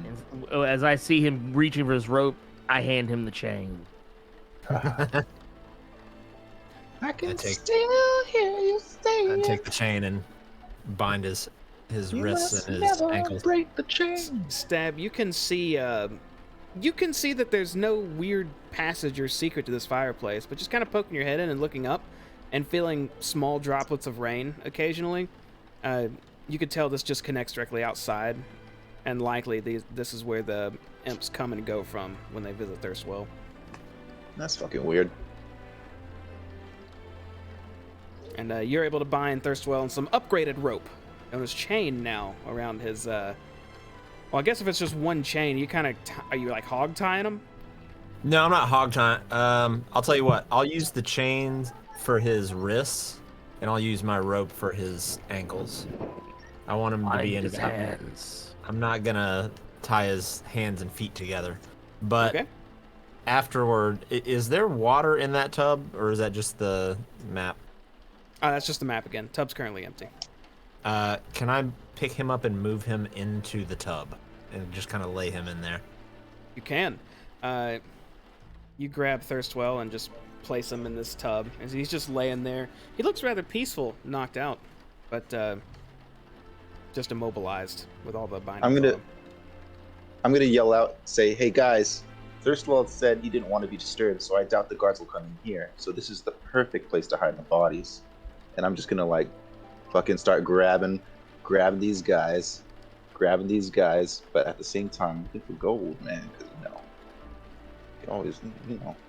As I see him reaching for his rope, I hand him the chain. I can take- still hear you say I take it. the chain and bind his You wrists must and his never ankles. break the chain. Stab, you can see that there's no weird passage or secret to this fireplace, but just kind of poking your head in and looking up and feeling small droplets of rain occasionally, you could tell this just connects directly outside, and likely this is where the imps come and go from when they visit Thurstwell. That's fucking weird. And you're able to bind Thurstwell in some upgraded rope, known as chain now, around his, well, I guess if it's just one chain, you kind of, are you like hog tying him? No, I'm not hog tying. I'll tell you what. I'll use the chain for his wrists, and I'll use my rope for his ankles. I want him to be in his hands. I'm not gonna tie his hands and feet together. But Okay. afterward, is there water in that tub, or is that just the map? That's just the map again. Tub's currently empty. Can I pick him up and move him into the tub and just kind of lay him in there? You can. You grab Thurstwell and just place him in this tub. As he's just laying there. He looks rather peaceful, knocked out, but just immobilized with all the binding. I'm gonna yell out, say, "Hey guys, Thurstwell said he didn't want to be disturbed, so I doubt the guards will come in here. So this is the perfect place to hide the bodies." And I'm just gonna like fucking start grabbing these guys, but at the same time looking for gold, man, because you always,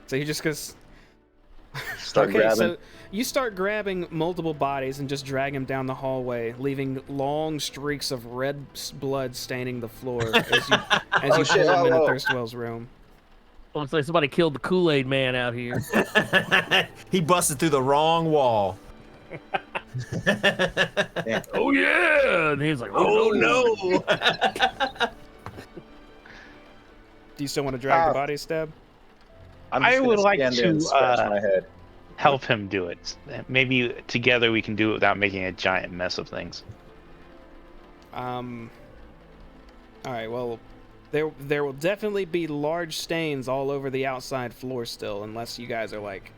So he just goes. start Okay, grabbing. so you start grabbing multiple bodies and just drag him down the hallway, leaving long streaks of red blood staining the floor as you Oh, shit, pull him into oh. Thurstwell's room. Looks like somebody killed the Kool-Aid man out here. He busted through the wrong wall. Oh yeah! And he's like, Oh no! Do you still want to drag the Ah. body, Stab? I'm just I gonna would like stand there and to, scratch my head. Help him do it. Maybe together we can do it without making a giant mess of things. All right. Well, there will definitely be large stains all over the outside floor still, unless you guys are like,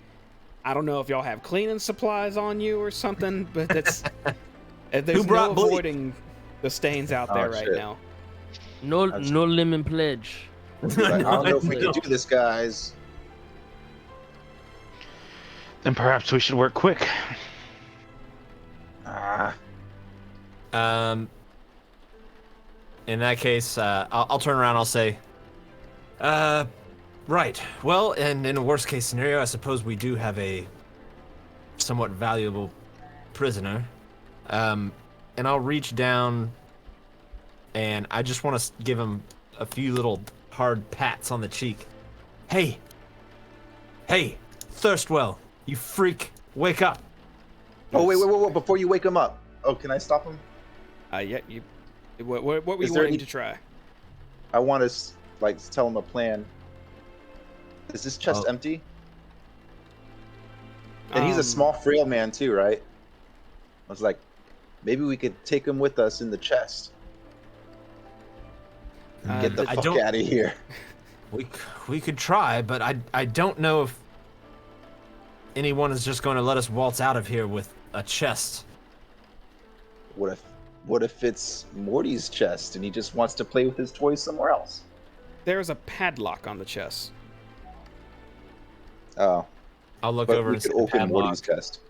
I don't know if y'all have cleaning supplies on you or something, but that's there's brought no bleach? avoiding the stains out there right shit. now. no That's- lemon pledge. Like, I don't know if we can do this, guys. Then perhaps we should work quick. Ah, In that case, I'll turn around. I'll say, right. Well, and in a worst case scenario, I suppose we do have a somewhat valuable prisoner. And I'll reach down, and I just want to give him a few little hard pats on the cheek. Hey, Thurstwell, you freak, wake up! oh wait, before you wake him up. Oh, can I stop him? Yeah. You. What were Is you there wanting any- to try? I want to like tell him a plan. Is this chest Oh. empty? And he's a Um, small, frail man too, right? I was like, maybe we could take him with us in the chest. Get the I fuck don't- out of here. We could try, but I don't know if anyone is just going to let us waltz out of here with a chest. What if it's Morty's chest and he just wants to play with his toys somewhere else? There's a padlock on the chest. Oh, I'll look but over we and see could the open padlock. Morty's chest.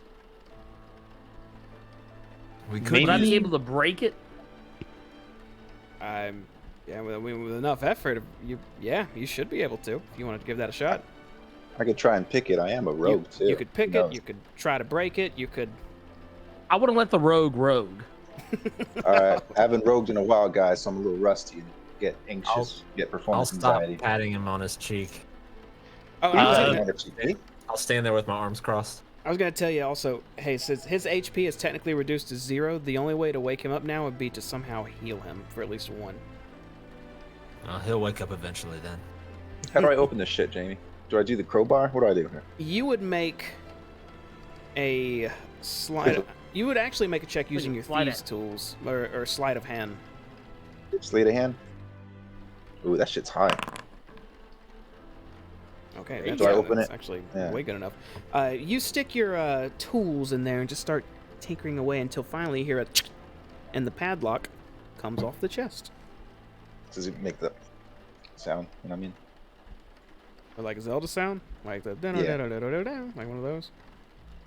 We could Would I use- be able to break it? Yeah, with enough effort, you should be able to. If you want to give that a shot. I could try and pick it. I am a rogue too. You could pick Who it. knows? You could try to break it. You could. I wouldn't let the rogue. All right, I haven't rogued in a while, guys, so I'm a little rusty and get anxious, get I'll performance stop anxiety. patting him on his cheek. Oh, You I was have gonna- another cheek. I'll stand there with my arms crossed. I was gonna tell you also. Hey, since his HP is technically reduced to 0, the only way to wake him up now would be to somehow heal him for at least 1. He'll wake up eventually then. How do I open this shit, Jamie? Do I do the crowbar? What do I do here? You would make a slide. You would actually make a check using your Sleight of- thieves' tools or sleight of hand. Sleight of hand? Ooh, that shit's high. Okay, Okay, that's, do I open that's it? actually Yeah. way good enough. You stick your tools in there and just start tinkering away until finally you hear a and the padlock comes off the chest. Does it make the sound? You know what I mean? Or like a Zelda sound? Like the Yeah. like one of those?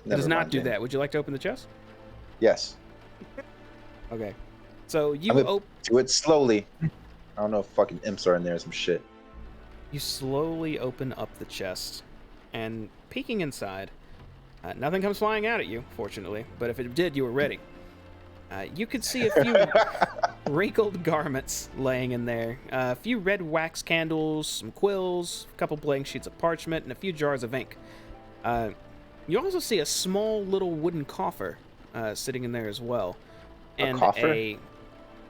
It Never does not mind, do Jamie. that. Would you like to open the chest? Yes. Okay. So you I'm gonna do it slowly. I don't know if fucking imps are in there or some shit. You slowly open up the chest, and peeking inside, nothing comes flying out at you, fortunately, but if it did, you were ready. You could see a few wrinkled garments laying in there, a few red wax candles, some quills, a couple blank sheets of parchment, and a few jars of ink. You also see a small little wooden coffer sitting in there as well. And coffer?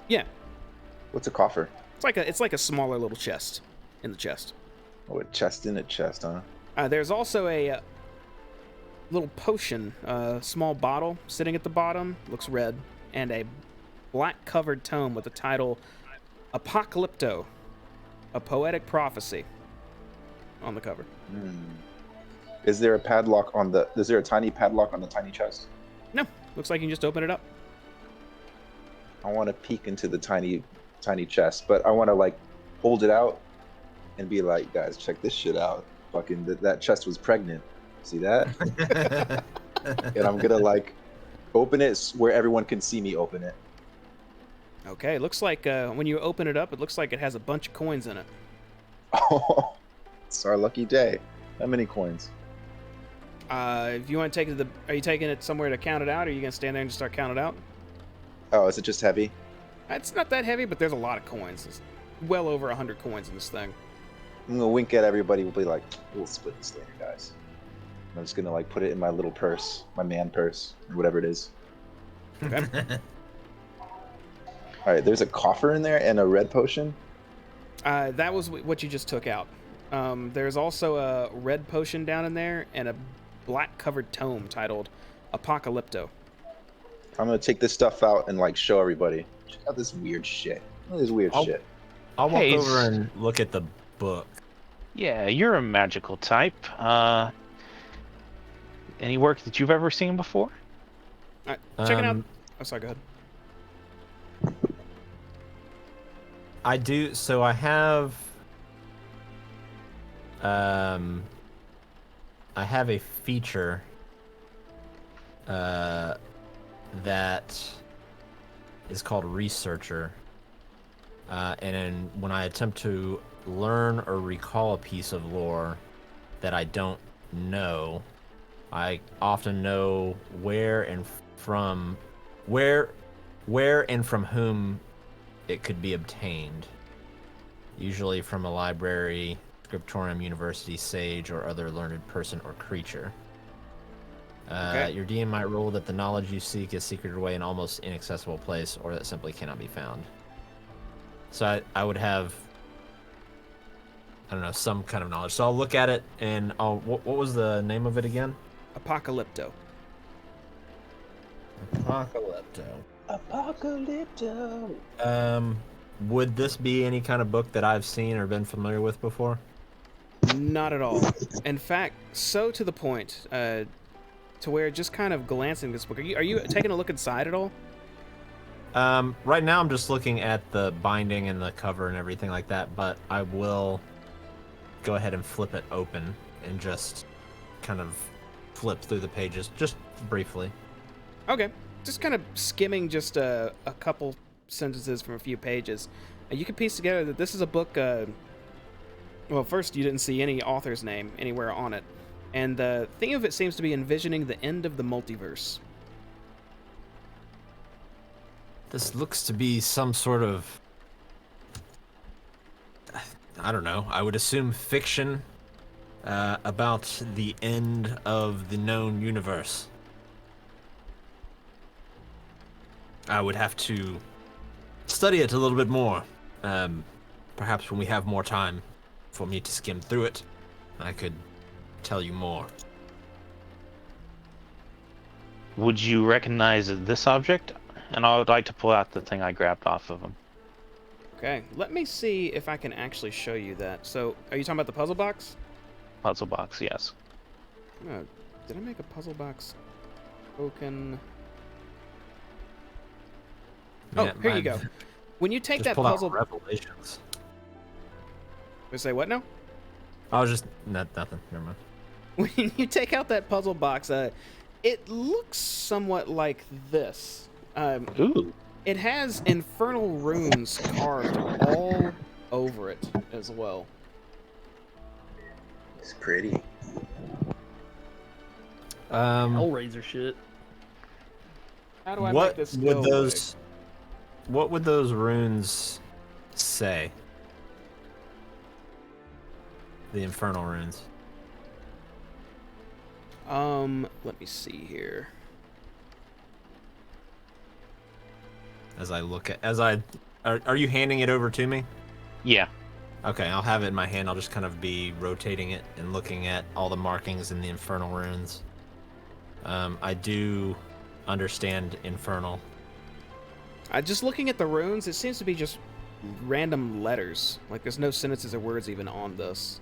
Yeah, What's a coffer? it's like a smaller little chest in the chest. Oh, a chest in a chest, huh? There's also a little potion, small bottle sitting at the bottom, looks red, and a black covered tome with the title Apocalypto, a poetic prophecy on the cover. Is there a padlock on the? Is there a tiny padlock on the tiny chest? No, looks like you can just open it up. I want to peek into the tiny chest, but I want to like hold it out and be like, guys, check this shit out. Fucking that chest was pregnant. See that? And I'm gonna like open it where everyone can see me open it. Okay, looks like when you open it up, it looks like it has a bunch of coins in it. Oh, it's our lucky day. How many coins? If you want to take it to are you taking it somewhere to count it out, or are you gonna stand there and just start counting it out? Oh, is it just heavy? It's not that heavy, but there's a lot of coins. There's well over 100 coins in this thing. I'm gonna wink at everybody. We'll be like, we'll split this later, guys. I'm just gonna like put it in my little purse, my man purse, or whatever it is. Okay. All right, there's a coffer in there and a red potion. That was what you just took out. There's also a red potion down in there and a black covered tome titled Apocalypto. I'm gonna take this stuff out and like show everybody. Check out this weird shit. Look at this weird shit. I'll walk Hey, over and look at the book. Yeah, you're a magical type. Any work that you've ever seen before? Check it out. Um, Oh, sorry, go ahead. I do. So I have. I have a feature. That is called Researcher. And when I attempt to learn or recall a piece of lore that I don't know, I often know where and from whom it could be obtained. Usually from a library, scriptorium, university, sage, or other learned person or creature. Okay. Your DM might rule that the knowledge you seek is secreted away in almost inaccessible place, or that simply cannot be found. So I would have, I don't know, some kind of knowledge. So I'll look at it, and what was the name of it again? Apocalypto. Apocalypto. Would this be any kind of book that I've seen or been familiar with before? Not at all. In fact, so to the point, to where just kind of glancing this book. Are you taking a look inside at all? Right now I'm just looking at the binding and the cover and everything like that, but I will go ahead and flip it open and just kind of flip through the pages just briefly. Okay. Just kind of skimming just a couple sentences from a few pages. You can piece together that this is a book. Well, first, you didn't see any author's name anywhere on it. And the theme of it seems to be envisioning the end of the multiverse. This looks to be some sort of, I don't know, I would assume fiction about the end of the known universe. I would have to study it a little bit more. perhaps when we have more time for me to skim through it, I could tell you more. Would you recognize this object? And I would like to pull out the thing I grabbed off of him. Okay, let me see if I can actually show you that. So, are you talking about the puzzle box? Puzzle box, yes. Oh, did I make a puzzle box token? Oh, Yeah, here you I go. When you take just that pulled out puzzle... Revelations. We say what now? I was just nothing. Never mind. When you take out that puzzle box, it looks somewhat like this. Ooh. It has infernal runes carved all over it as well. It's pretty. Hellraiser shit. How do I make What this would go those? What would those runes say? The infernal runes. Let me see here. Are you handing it over to me? Yeah. Okay, I'll have it in my hand. I'll just kind of be rotating it and looking at all the markings in the infernal runes. I do understand infernal. Just looking at the runes, it seems to be just random letters. Like there's no sentences or words even on this.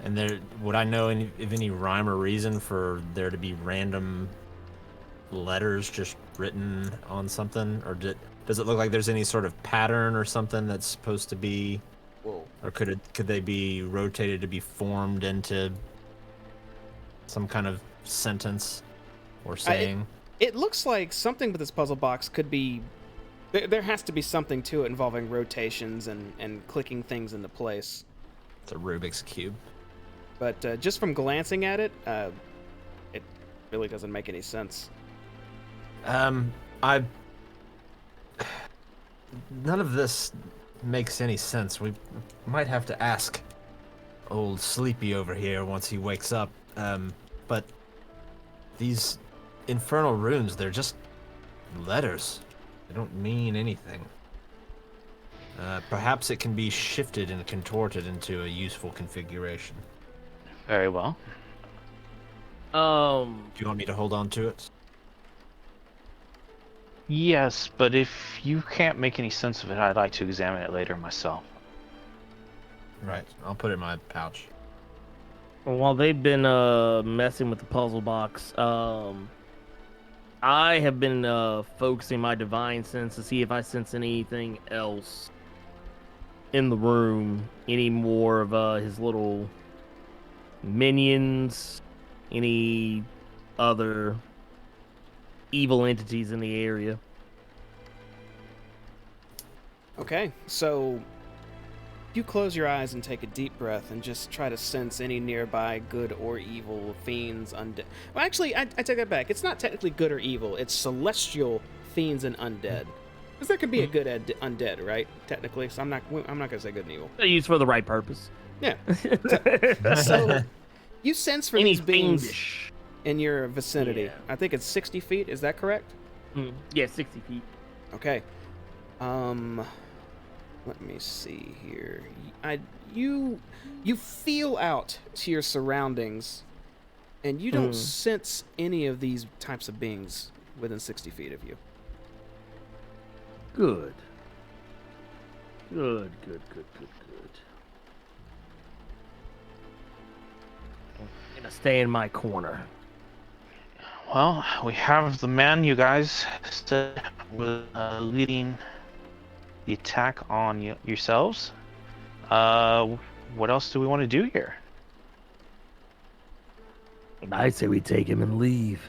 And would I know of any rhyme or reason for there to be random letters just written on something, or does it look like there's any sort of pattern or something that's supposed to be? Whoa. Or could they be rotated to be formed into some kind of sentence or saying? It looks like something with this puzzle box could be... There has to be something to it involving rotations and clicking things into place. It's a Rubik's Cube. But just from glancing at it, it really doesn't make any sense. None of this makes any sense. We might have to ask old Sleepy over here once he wakes up. But these infernal runes, they're just letters. They don't mean anything. Perhaps it can be shifted and contorted into a useful configuration. Very well. Do you want me to hold on to it? Yes, but if you can't make any sense of it, I'd like to examine it later myself. Right. I'll put it in my pouch. While they've been messing with the puzzle box, I have been focusing my divine sense to see if I sense anything else in the room, any more of his little minions, any other evil entities in the area. Okay, so you close your eyes and take a deep breath and just try to sense any nearby good or evil fiends, undead. Well, actually, I take that back. It's not technically good or evil. It's celestial fiends and undead. Because there can be a good undead, right? Technically, so I'm not gonna say good and evil. They're used for the right purpose. Yeah. So you sense for Any these beings fiendish. in your vicinity. Yeah. I think it's 60 feet. Is that correct? Yeah, 60 feet. Okay. Let me see here. You feel out to your surroundings, and you don't sense any of these types of beings within 60 feet of you. Good. Good. I'm gonna stay in my corner. Well, we have the man you guys said was leading the attack on yourselves. What else do we want to do here? I say we take him and leave.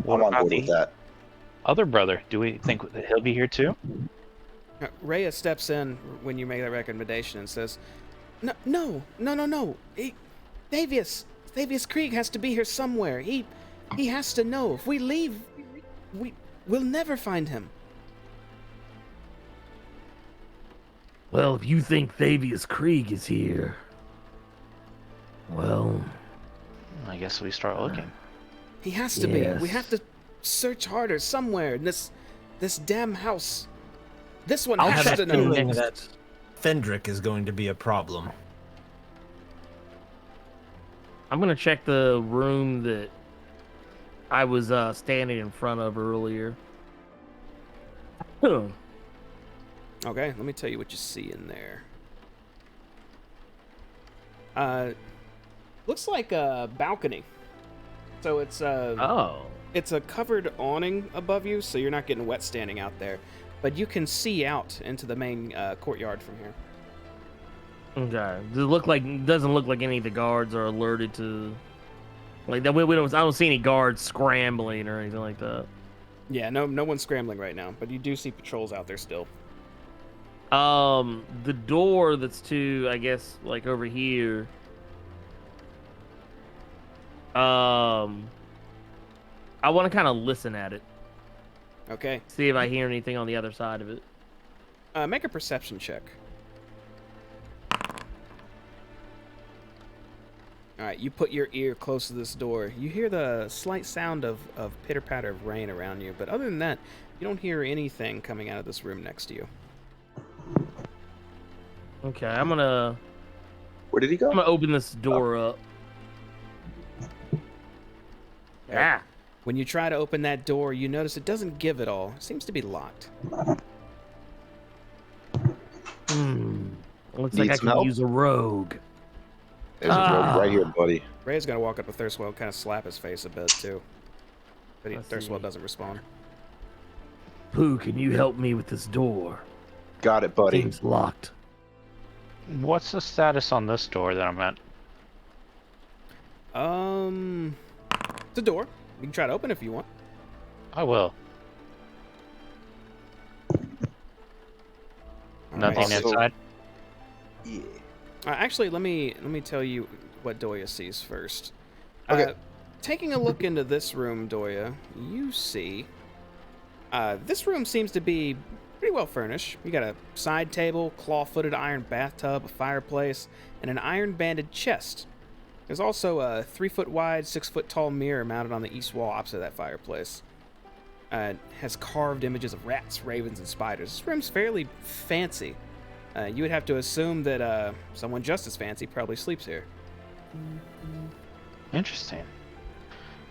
What I'm on about board with that. other brother? Do we think that he'll be here too? Rhea steps in when you make that recommendation and says, No. Thavius Krieg has to be here somewhere. He has to know. If we leave, we'll never find him. Well, if you think Thavius Krieg is here, well, I guess we start looking. He has to be. We Yes. have to search harder somewhere. This damn house. This one I'll has have to a know. feeling that Fendrick is going to be a problem. I'm gonna check the room that I was standing in front of earlier. Okay, let me tell you what you see in there. Looks like a balcony. So it's Oh. it's a covered awning above you, so you're not getting wet standing out there. But you can see out into the main courtyard from here. Okay. Doesn't look like any of the guards are alerted to like that. I don't see any guards scrambling or anything like that. Yeah, no one's scrambling right now, but you do see patrols out there still. The door that's to, I guess, like over here. I want to kind of listen at it, Okay. see if I hear anything on the other side of it. Make a perception check. Alright, you put your ear close to this door. You hear the slight sound of pitter-patter of rain around you, but other than that, you don't hear anything coming out of this room next to you. Okay, I'm gonna Where did he go? open this door up. Yeah. When you try to open that door, you notice it doesn't give at all. It seems to be locked. Looks Need like I some can help? use a rogue. There's a rope right here, buddy. Ray's gonna walk up to Thurstwell and kind of slap his face a bit, too. But Let's Thurstwell see. doesn't respond. Pooh, can you help me with this door? Got it, buddy. Seems locked. What's the status on this door that I'm at? It's a door. You can try to open it if you want. I will. Nothing Alright, so- inside. Yeah. Actually, let me tell you what Doya sees first. Okay. Taking a look into this room, Doya, you see this room seems to be pretty well furnished. You got a side table, claw-footed iron bathtub, a fireplace, and an iron-banded chest. There's also a 3-foot wide, 6-foot tall mirror mounted on the east wall opposite that fireplace. It has carved images of rats, ravens, and spiders. This room's fairly fancy. You would have to assume that someone just as fancy probably sleeps here. Interesting.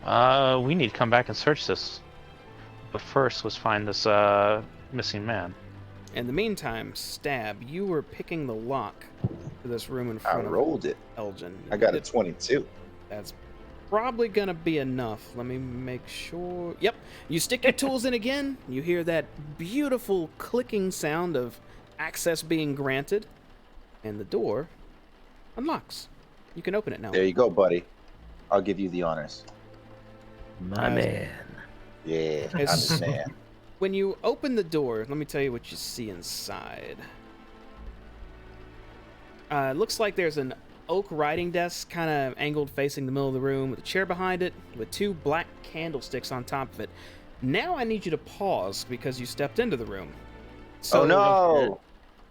We need to come back and search this. But first, let's find this missing man. In the meantime, Stab, you were picking the lock to this room in I front of rolled it. Elgin. I got You a did- 22. That's probably gonna be enough. Let me make sure. Yep. You stick your tools in again. You hear that beautiful clicking sound of access being granted, and the door unlocks. You can open it now. There you go, buddy. I'll give you the honors. My man. Yeah, I'm It's- his man. When you open the door, let me tell you what you see inside. It looks like there's an oak writing desk kind of angled facing the middle of the room with a chair behind it with 2 black candlesticks on top of it. Now I need you to pause because you stepped into the room. So Oh no!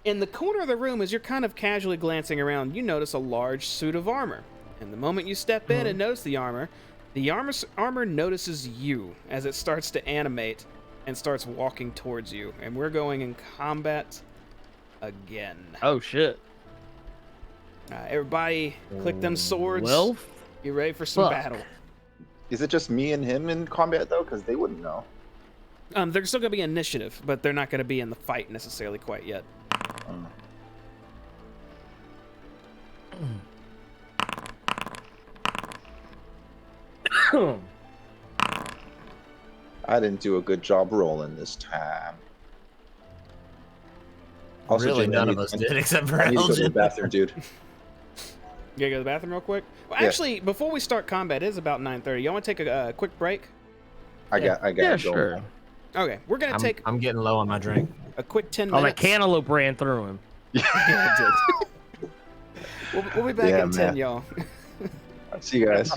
in the corner of the room, as you're kind of casually glancing around, you notice a large suit of armor. And the moment you step in and notice the armor notices you as it starts to animate and starts walking towards you. And we're going in combat again. Oh shit. Everybody, click them swords. Well, Get ready for some fuck. battle. Is it just me and him in combat though? Because they wouldn't know. They're still going to be initiative, but they're not going to be in the fight necessarily quite yet. I didn't do a good job rolling this time. Really, Jim, none I of need- us did except for I need to go to the Elgin. bathroom, dude. You gotta go to the bathroom real quick? Well, Yeah. actually, before we start combat, it is about 9:30. Y'all want to take a quick break? I got yeah, to go. sure. Okay, we're going to take I'm getting low on my drink. a quick 10 Oh, minutes. that cantaloupe ran through him. Yeah, it did. We'll be back Yeah, in 10, man. y'all. See you guys.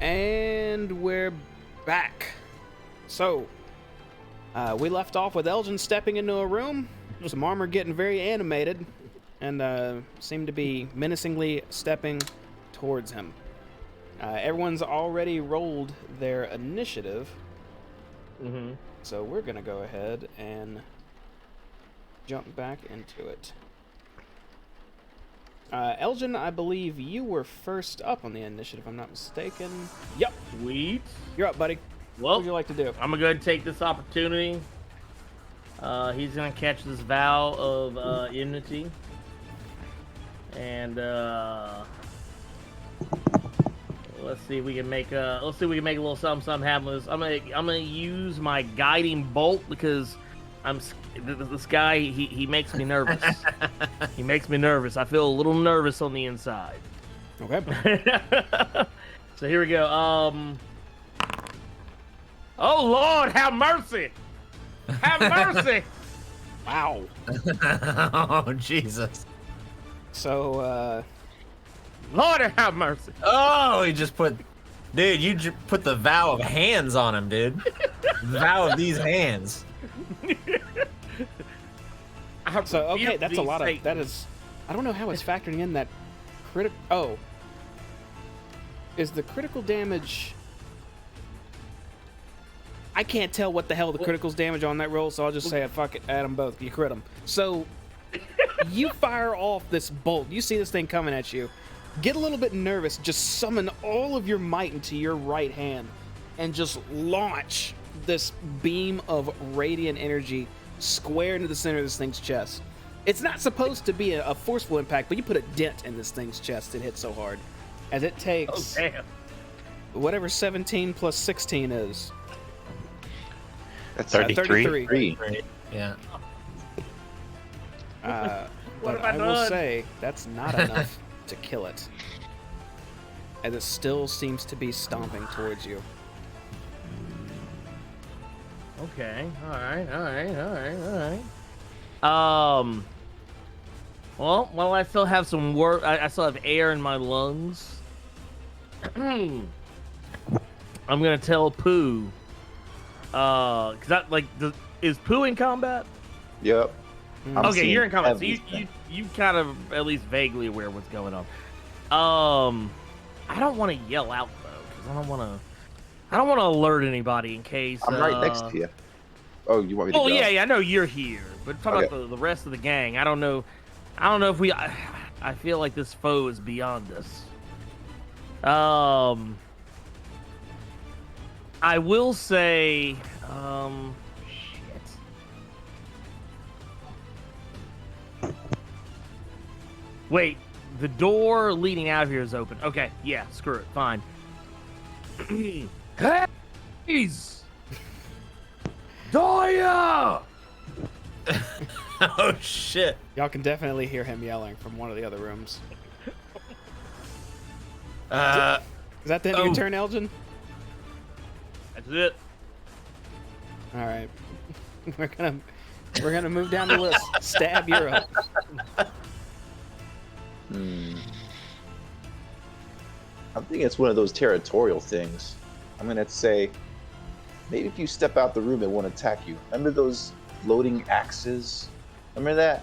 And we're back. So, we left off with Elgin stepping into a room, some armor getting very animated, and seemed to be menacingly stepping towards him. Everyone's already rolled their initiative, so we're going to go ahead and jump back into it. Elgin, I believe you were first up on the initiative, if I'm not mistaken. Yep. Sweet. You're up, buddy. Well, What would you like to do? I'm gonna go ahead and take this opportunity. He's gonna catch this vow of enmity, and let's see if we can make a little something happen with this. I'm gonna use my guiding bolt because this guy he makes me nervous. He makes me nervous. I feel a little nervous on the inside. Okay. So here we go. Oh Lord, have mercy! Have mercy! Wow. Oh, Jesus. So, Lord, have mercy! Oh, he just put... Dude, you put the vow of hands on him, dude. The vow of these hands. So okay, that's a lot of... That is... I don't know how it's factoring in that critical... Oh. Is the critical damage... I can't tell what the hell the critical's damage on that roll, so I'll just say, fuck it, add them both. You crit them. So, you fire off this bolt. You see this thing coming at you. Get a little bit nervous. Just summon all of your might into your right hand and just launch this beam of radiant energy square into the center of this thing's chest. It's not supposed to be a forceful impact, but you put a dent in this thing's chest. It hits so hard. As it takes whatever 17 plus 16 is. That's 33. Yeah. But I will say that's not enough to kill it, as it still seems to be stomping towards you. Okay. All right. Well, while I still have some work, I still have air in my lungs. I'm gonna tell Pooh. Cause that is Pooh in combat? Yep. Okay, you're in combat, so everything. you kind of at least vaguely aware of what's going on. I don't want to yell out though, cause I don't want to alert anybody in case. I'm right next to you. Oh, you want me to go? Oh yeah, I know you're here, but talk about the rest of the gang. I don't know if we. I feel like this foe is beyond us. I will say, shit. Wait, the door leading out of here is open. Okay, yeah, screw it, fine. Please! Daya! Oh, shit. Y'all can definitely hear him yelling from one of the other rooms. Is that the end of your turn, Elgin? That's it. All right. We're gonna move down the list. Stab, you're up. I'm thinking it's one of those territorial things. I'm gonna say, maybe if you step out the room, it won't attack you. Remember those floating axes? Remember that?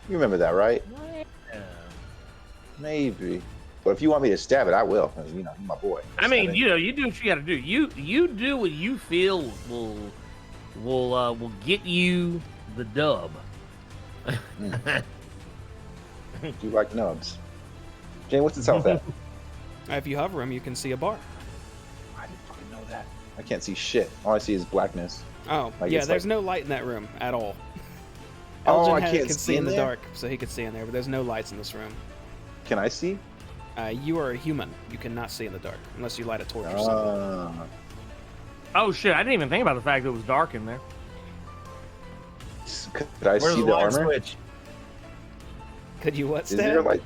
You remember that, right? Yeah. Maybe. But if you want me to stab it, I will. You know, you're my boy. I mean, you do what you got to do. You do what you feel will get you the dub. You like nubs. Jane, what's its health at? If you hover him, you can see a bar. I didn't fucking know that. I can't see shit. All I see is blackness. Oh, Like, yeah, it's there's like- no light in that room at all. Oh, Elgin I can't can see see in the there? dark, so he could see in there, but there's no lights in this room. Can I see? You are a human. You cannot see in the dark unless you light a torch or something. Oh shit! I didn't even think about the fact that it was dark in there. Could I Where's see the the light armor? switch? Could you what, Is there a Stab? light?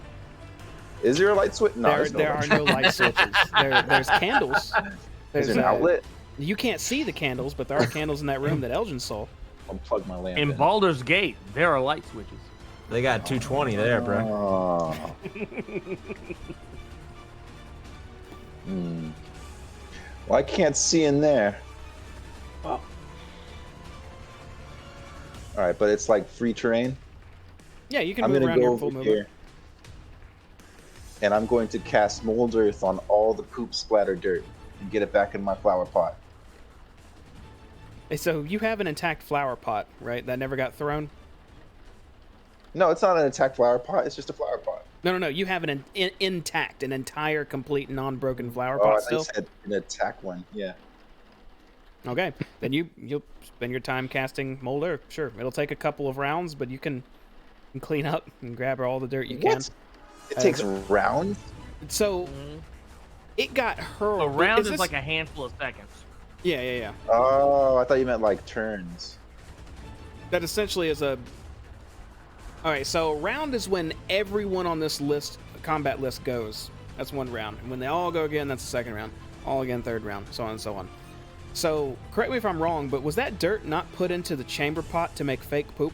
Is there a light switch? No, There are no light switches. There's candles. Is there an outlet? You can't see the candles, but there are candles in that room that Elgin saw. I'll plug my lamp In Baldur's Gate, there are light switches. They got 220 there, bro. Oh. Well, I can't see in there. Oh. All right, but it's like free terrain. Yeah, you can I'm move gonna around go your over full movement. here, and I'm going to cast mold earth on all the poop splatter dirt and get it back in my flower pot. Hey, so you have an intact flower pot, right? That never got thrown? No, it's not an attack flower pot. It's just a flower pot. No. You have an intact, an entire, complete, non-broken flower Oh, pot I still? said an attack one. Yeah. Okay, then you'll spend your time casting mold earth. Sure, it'll take a couple of rounds, but you can clean up and grab all the dirt you can. What? It takes rounds? So it got hurled. A round is this... like a handful of seconds. Yeah. Oh, I thought you meant like turns. That essentially is a. All right, so a round is when everyone on this list, combat list, goes. That's one round. And when they all go again, that's the second round. All again, third round, so on and so on. So, correct me if I'm wrong, but was that dirt not put into the chamber pot to make fake poop?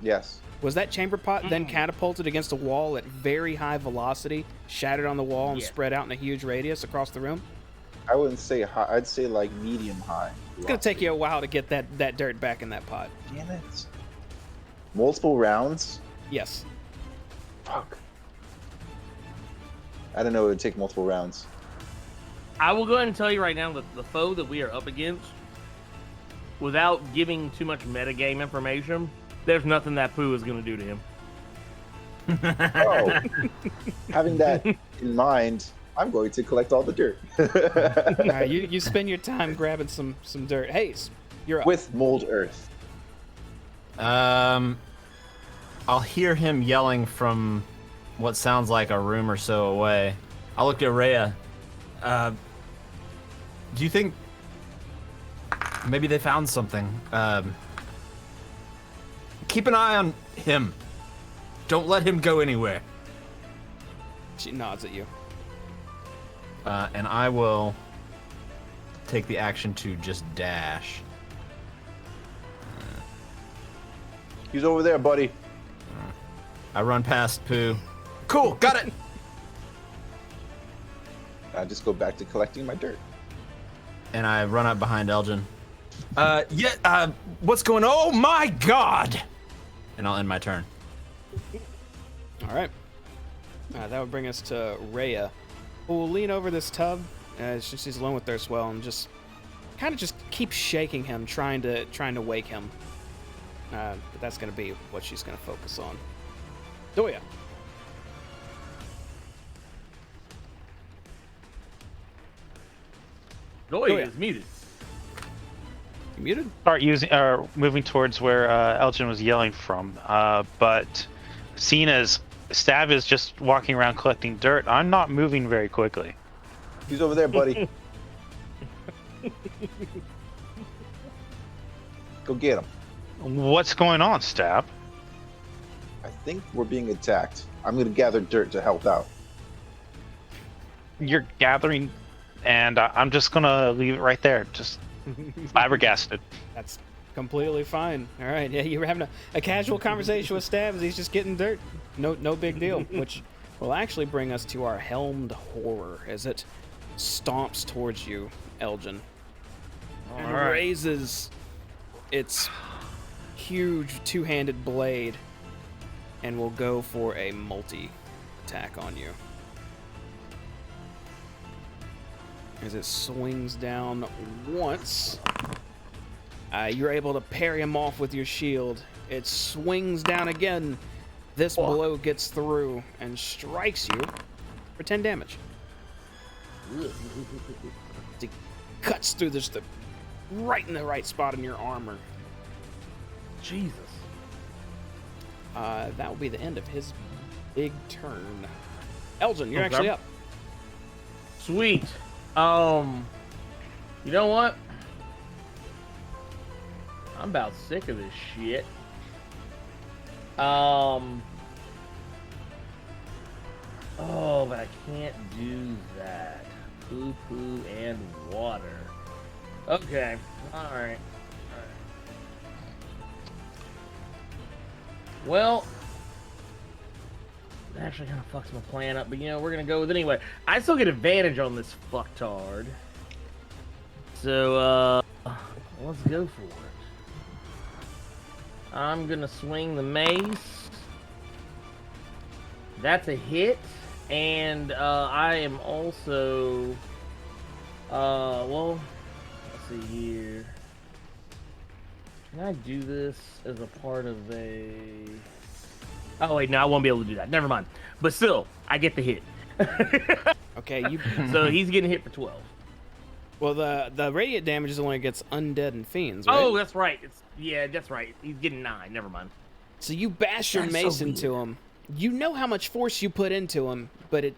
Yes. Was that chamber pot then catapulted against a wall at very high velocity, shattered on the wall, and spread out in a huge radius across the room? I wouldn't say high. I'd say like medium high. It's going to take you a while to get that dirt back in that pot. Damn it. Multiple rounds? Yes. Fuck. I didn't know it would take multiple rounds. I will go ahead and tell you right now that the foe that we are up against, without giving too much metagame information, there's nothing that poo is going to do to him. Oh. Having that in mind, I'm going to collect all the dirt. All right, you spend your time grabbing some dirt. Hayes, you're up. With mold earth. I'll hear him yelling from what sounds like a room or so away. I'll look at Rhea. Do you think maybe they found something? Keep an eye on him. Don't let him go anywhere. She nods at you. And I will take the action to just dash. He's over there, buddy. I run past Pooh. Cool, got it. I just go back to collecting my dirt. And I run up behind Elgin. What's going on? Oh my god! And I'll end my turn. All right. That would bring us to Rhea, who will lean over this tub. She's alone with Thurstwell and just keep shaking him, trying to wake him. But that's going to be what she's going to focus on. Doya. Doya is muted. You muted? Start moving towards where Elgin was yelling from. But seeing as Stav is just walking around collecting dirt, I'm not moving very quickly. He's over there, buddy. Go get him. What's going on, Stav? I think we're being attacked. I'm going to gather dirt to help out. You're gathering, and I'm just gonna leave it right there. Just flabbergasted. That's completely fine. All right. Yeah, you were having a casual conversation with Stav as he's just getting dirt. No big deal. Which will actually bring us to our helmed horror as it stomps towards you, Elgin, and raises its huge two-handed blade and will go for a multi-attack on you. As it swings down once, you're able to parry him off with your shield. It swings down again. This blow gets through and strikes you for 10 damage. It cuts through right in the right spot in your armor. Jesus. That will be the end of his big turn. Elgin, you're actually up. Sweet. You know what? I'm about sick of this shit. Oh, but I can't do that. Poo and water. Okay. Alright. Well, that actually kind of fucks my plan up, but you know, we're gonna go with it anyway. I still get advantage on this fucktard. So, let's go for it. I'm gonna swing the mace. That's a hit, and I am also, well, let's see here. Can I do this as a part of a? Oh wait, no, I won't be able to do that. Never mind. But still, I get the hit. Okay, you. So he's getting hit for 12. Well, the radiant damage is only against undead and fiends, right? Oh, that's right. That's right. He's getting 9. Never mind. So you bash your That's mace so into him. You know how much force you put into him, but it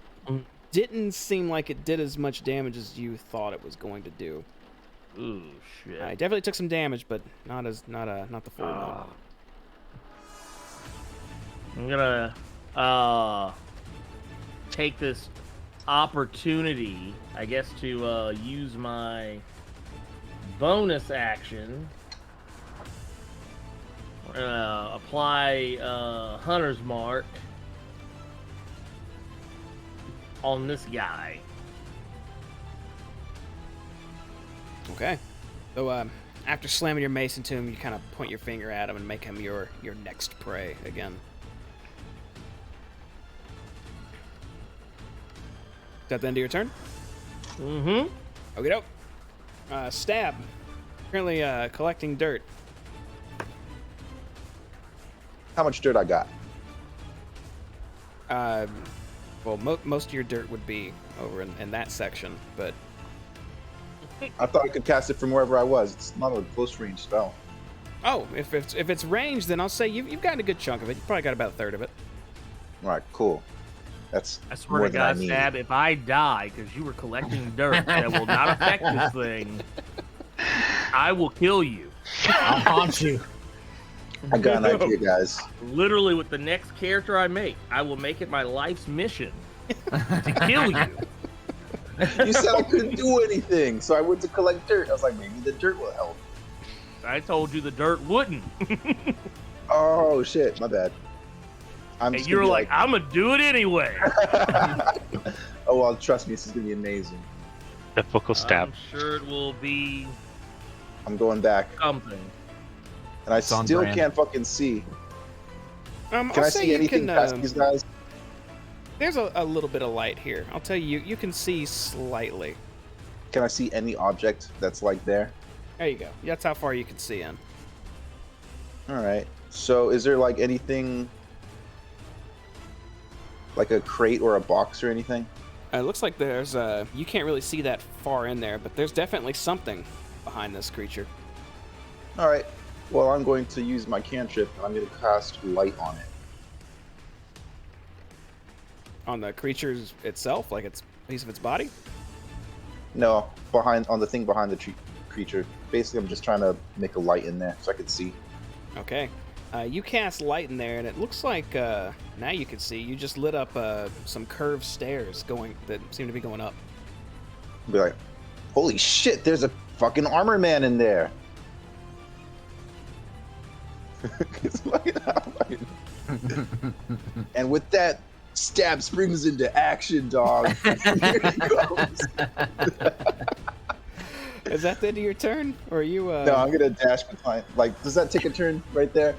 didn't seem like it did as much damage as you thought it was going to do. Ooh, shit. I definitely took some damage, but not the full amount. I'm gonna take this opportunity, I guess, to use my bonus action. Apply Hunter's Mark on this guy. Okay. So after slamming your mace into him, you kind of point your finger at him and make him your next prey again. Is that the end of your turn? Mm-hmm. Okie doke. Stab. Currently collecting dirt. How much dirt I got? Well, most of your dirt would be over in that section, but I thought I could cast it from wherever I was. It's not a close range spell. oh, if it's ranged, then I'll say you've gotten a good chunk of it. You probably got about a third of it. All right, cool. That's I swear more to than I God, need. Stab, if I die because you were collecting dirt that will not affect this thing, I will kill you. I'll haunt you. I got an idea, guys. Literally, with the next character I make, I will make it my life's mission to kill you. You said I couldn't do anything, so I went to collect dirt. I was like, maybe the dirt will help. I told you the dirt wouldn't. Oh shit, my bad. I'm And just you were gonna be like, I'm going to do it anyway. oh well, trust me, this is gonna be amazing. Typical stab. I'm sure it will be I'm going back, something. and I It's on still brand. can't fucking see. Can I'll I say see you anything can, past these guys? There's a little bit of light here. I'll tell you, you can see slightly. Can I see any object that's like there? There you go. That's how far you can see in. All right. So is there like anything, like a crate or a box or anything? It looks like there's you can't really see that far in there, but there's definitely something behind this creature. All right. Well, I'm going to use my cantrip, and I'm going to cast light on it. On the creature itself, like it's a piece of its body. No, on the thing behind the creature. Basically, I'm just trying to make a light in there so I can see. Okay. You cast light in there, and it looks like now you can see. You just lit up some curved stairs that seem to be going up. Be like, holy shit! There's a fucking armor man in there. It's like, and with that, Stab springs into action, dog. Here he goes. Is that the end of your turn, or are you? No, I'm gonna dash behind. Like, does that take a turn right there?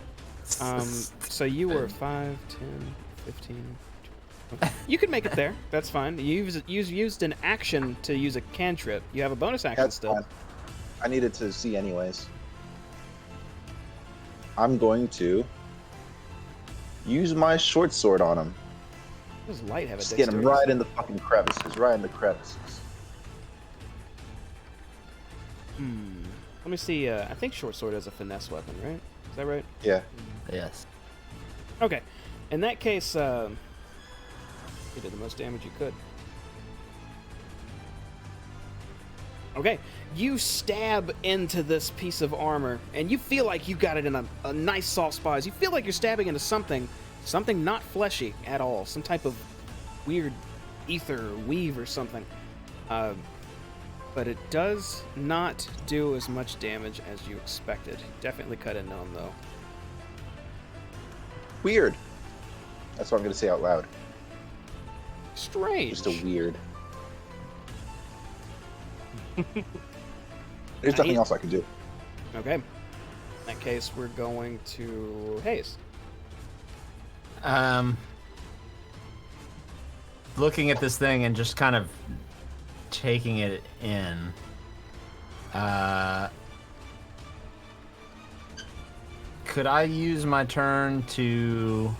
So you were 5, 10, 15. You can make it there. That's fine. You've used an action to use a cantrip. You have a bonus action That's still. fine. I needed to see anyways. I'm going to use my short sword on him. Does light have a Just get him dexterity? right in the fucking crevices, right in the crevices. Let me see. I think short sword is a finesse weapon, right? Is that right? Yeah. Yes. Okay. In that case, you did the most damage you could. Okay. You stab into this piece of armor, and you feel like you got it in a nice soft spot. You feel like you're stabbing into something not fleshy at all. Some type of weird ether or weave or something. But it does not do as much damage as you expected. Definitely cut into him, though. Weird. That's what I'm going to say out loud. Strange. Just a weird. There's nothing else I can do. Okay. In that case, we're going to Hayes. Looking at this thing and just kind of taking it in. Could I use my turn to...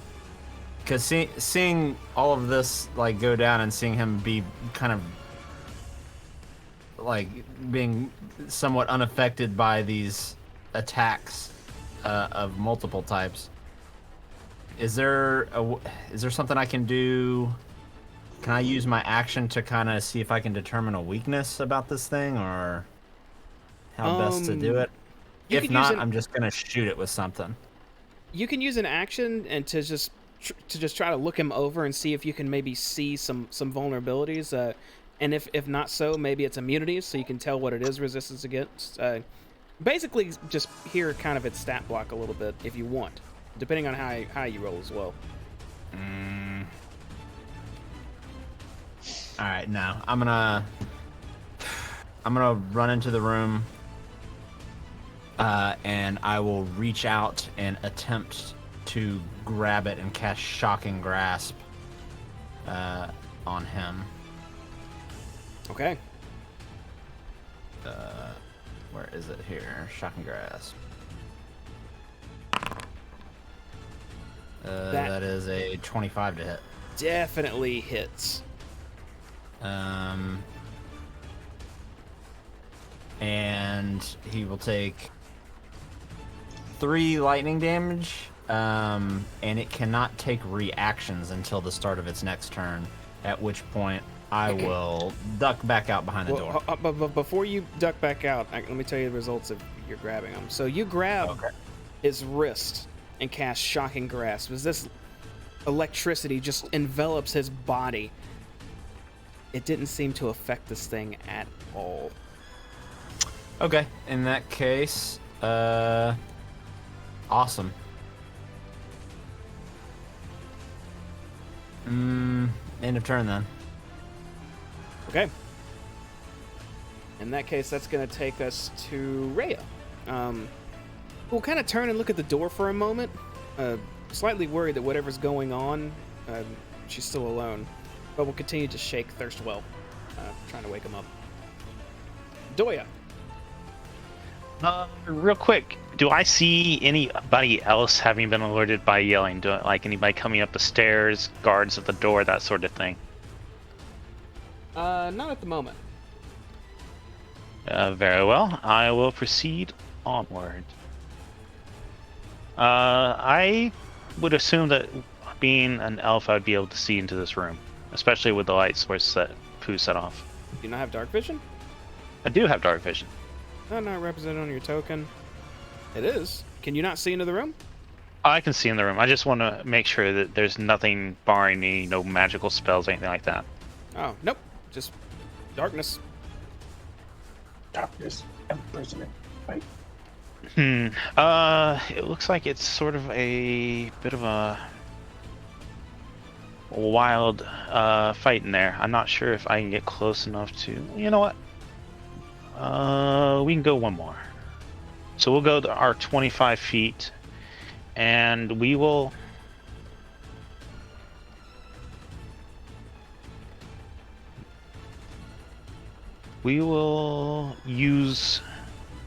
Because seeing all of this like go down and seeing him be kind of like being somewhat unaffected by these attacks of multiple types, is there something I can do? Can I use my action to kind of see if I can determine a weakness about this thing, or how best to do it? If not, I'm just gonna shoot it with something. You can use an action and to just try to look him over and see if you can maybe see some vulnerabilities. And if not so, maybe it's immunities, so you can tell what it is resistance against. Basically, just hear kind of its stat block a little bit if you want, depending on how you roll as well. All right, no, I'm gonna run into the room, and I will reach out and attempt to grab it and cast Shocking Grasp on him. Okay. Where is it here? Shocking Grasp. That is a 25 to hit. Definitely hits. And he will take 3 lightning damage, and it cannot take reactions until the start of its next turn, at which point I will duck back out behind the door. But before you duck back out, let me tell you the results of your grabbing him. So you grab his wrist and cast Shocking Grasp. As this electricity just envelops his body, it didn't seem to affect this thing at all. Okay, in that case, awesome. End of turn then. Okay. In that case, that's going to take us to Rhea. We'll kind of turn and look at the door for a moment. Slightly worried that whatever's going on, she's still alone. But we'll continue to shake Thurstwell, trying to wake him up. Doya. Real quick, do I see anybody else having been alerted by yelling? Like anybody coming up the stairs, guards at the door, that sort of thing? Not at the moment. Very well. I will proceed onward. I would assume that being an elf, I'd be able to see into this room, especially with the light source that Pooh set off. Do you not have dark vision? I do have dark vision. Not represented on your token. It is. Can you not see into the room? I can see in the room. I just want to make sure that there's nothing barring me, no magical spells, anything like that. Oh, nope. Just darkness. Darkness, imprisonment, right? It looks like it's sort of a bit of a wild fight in there. I'm not sure if I can get close enough to... You know what? We can go one more. So we'll go to our 25 feet, and we will... use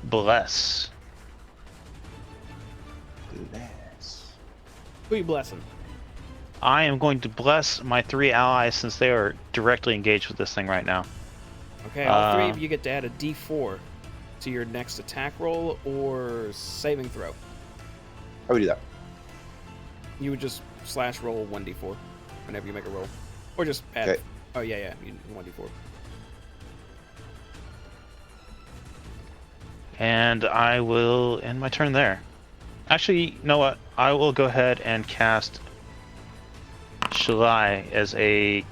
Bless. Who are you blessing? I am going to bless my 3 allies since they are directly engaged with this thing right now. Okay, all 3 of you get to add a d4 to your next attack roll or saving throw. How do we do that? You would just slash roll 1d4 whenever you make a roll. Or just add... Okay. Oh, yeah, 1d4. And I will end my turn there. Actually, you know what? I will go ahead and cast Shalai as a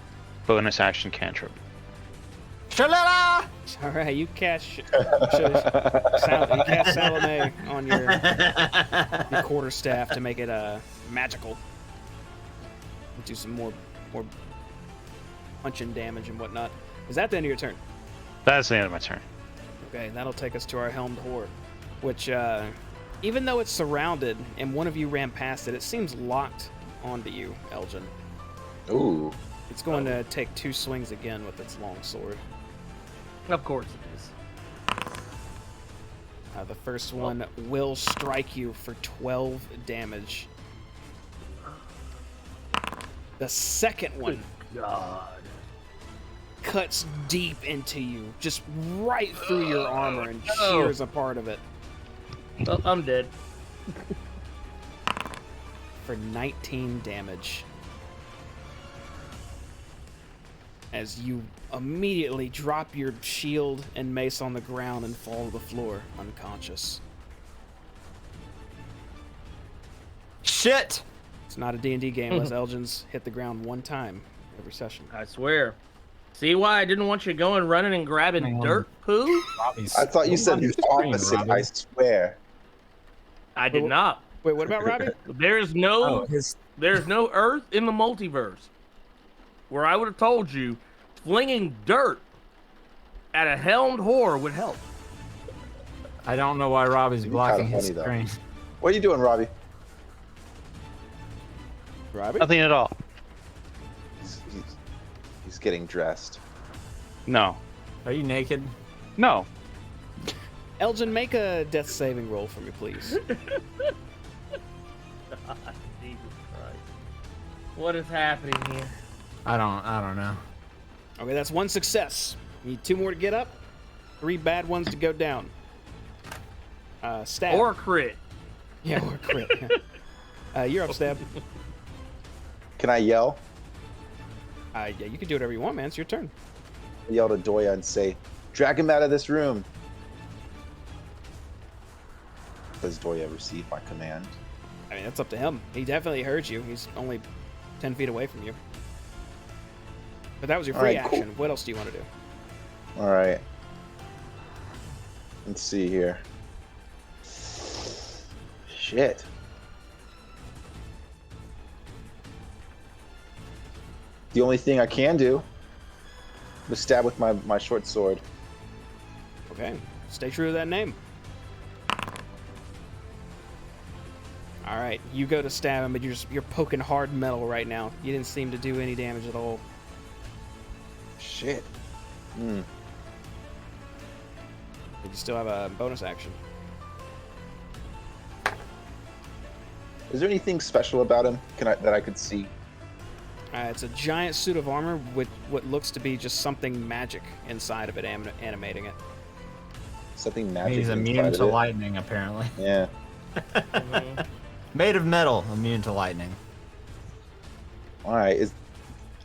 bonus action cantrip. Shalala! Alright, you cast Salome on your quarterstaff to make it magical. Do some more punching damage and whatnot. Is that the end of your turn? That's the end of my turn. Okay, that'll take us to our helmed horde, which, even though it's surrounded and one of you ran past it, it seems locked onto you, Elgin. Ooh. It's going to take 2 swings again with its long sword. Of course it is. The first one will strike you for 12 damage. The second one God. cuts deep into you, just right through your armor and shears a part of it Oh, I'm dead. for 19 damage. As you immediately drop your shield and mace on the ground and fall to the floor, unconscious. Shit! It's not a D&D game unless Elgin's hit the ground 1 time every session. I swear. See why I didn't want you going running and grabbing Hang on. dirt poo? Robbie's I thought you said on the your screen, opposite. Robbie. I swear. I did not. Wait, what about Robbie? There's no his there's no Earth in the multiverse where I would have told you flinging dirt at a helmed whore would help. I don't know why Robbie's You're blocking kinda his funny, though. screen. What are you doing, Robbie? Robbie? Nothing at all. He's getting dressed. No. Are you naked? No. Elgin, make a death saving roll for me, please. Jesus Christ. What is happening here? I don't know. Okay, that's 1 success. You need 2 more to get up, 3 bad ones to go down. Stab. Or a crit. Yeah, or crit. Yeah. You're up, Stab. Can I yell? Yeah, you can do whatever you want, man. It's your turn. Yell to Doya and say, "Drag him out of this room." Does Doya receive my command? I mean, that's up to him. He definitely heard you. He's only 10 feet away from you. But that was your free Alright, cool. action. What else do you want to do? All right. Let's see here. Shit. The only thing I can do is stab with my short sword. Okay, stay true to that name. All right, you go to stab him, but you're poking hard metal right now. You didn't seem to do any damage at all. Shit. But you still have a bonus action. Is there anything special about him that I could see? It's a giant suit of armor with what looks to be just something magic inside of it, animating it. Something magic. He's immune inside to of it? lightning, apparently. Yeah. Made of metal, immune to lightning. All right.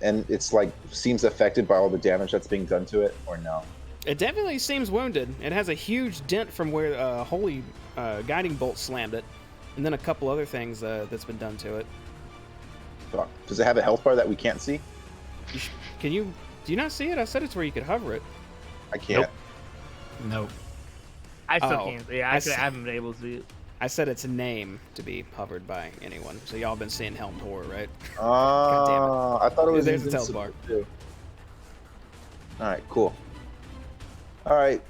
And it's like seems affected by all the damage that's being done to it, or no? It definitely seems wounded. It has a huge dent from where a holy guiding bolt slammed it, and then a couple other things that's been done to it. Fuck. Does it have a health bar that we can't see? Do you not see it? I said it's where you could hover it. I can't. Nope. I still Oh, can't. Yeah, I I see. haven't been able to see it. I said its name to be hovered by anyone. So y'all been seeing Helmed Horror, right? Oh, I thought it was There's its health invincible, bar. too. All right, cool. All right.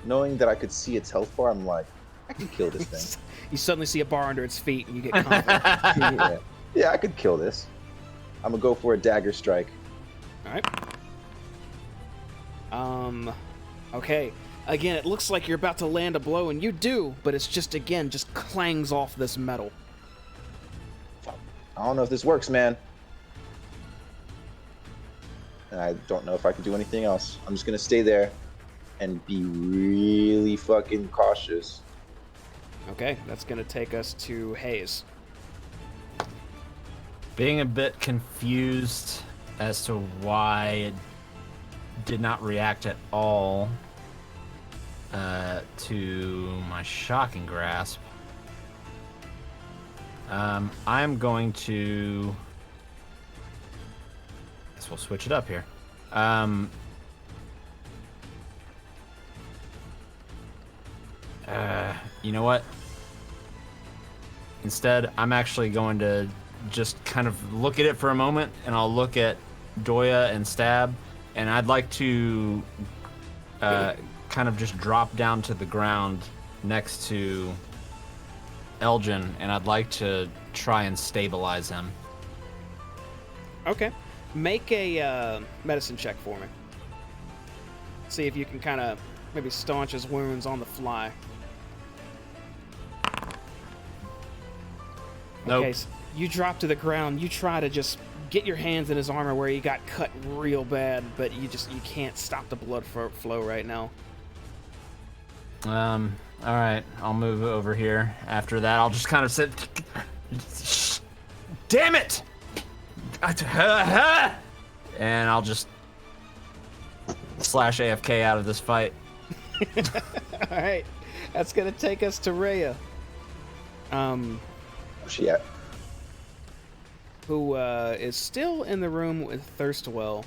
Knowing that I could see its health bar, I'm like, I can kill this thing. You suddenly see a bar under its feet, and you get confident. Yeah, I could kill this. I'm gonna go for a dagger strike. All right. Okay. Again, it looks like you're about to land a blow, and you do, but it's just clangs off this metal. I don't know if this works, man. And I don't know if I can do anything else. I'm just gonna stay there and be really fucking cautious. Okay, that's gonna take us to Hayes. Being a bit confused as to why it did not react at all to my shocking grasp, I'm going to. Guess we'll switch it up here. You know what? Instead, I'm actually going to just kind of look at it for a moment, and I'll look at Doya and Stab, and I'd like to kind of just drop down to the ground next to Elgin, and I'd like to try and stabilize him. Okay. Make a medicine check for me. See if you can kind of maybe staunch his wounds on the fly. Nope. Okay, so you drop to the ground. You try to just get your hands in his armor where he got cut real bad, but you can't stop the blood flow right now. All right, I'll move over here. After that, I'll just kind of sit. Damn it! And I'll just slash AFK out of this fight. All right, that's gonna take us to Rhea. Where's she at? Who is still in the room with Thurstwell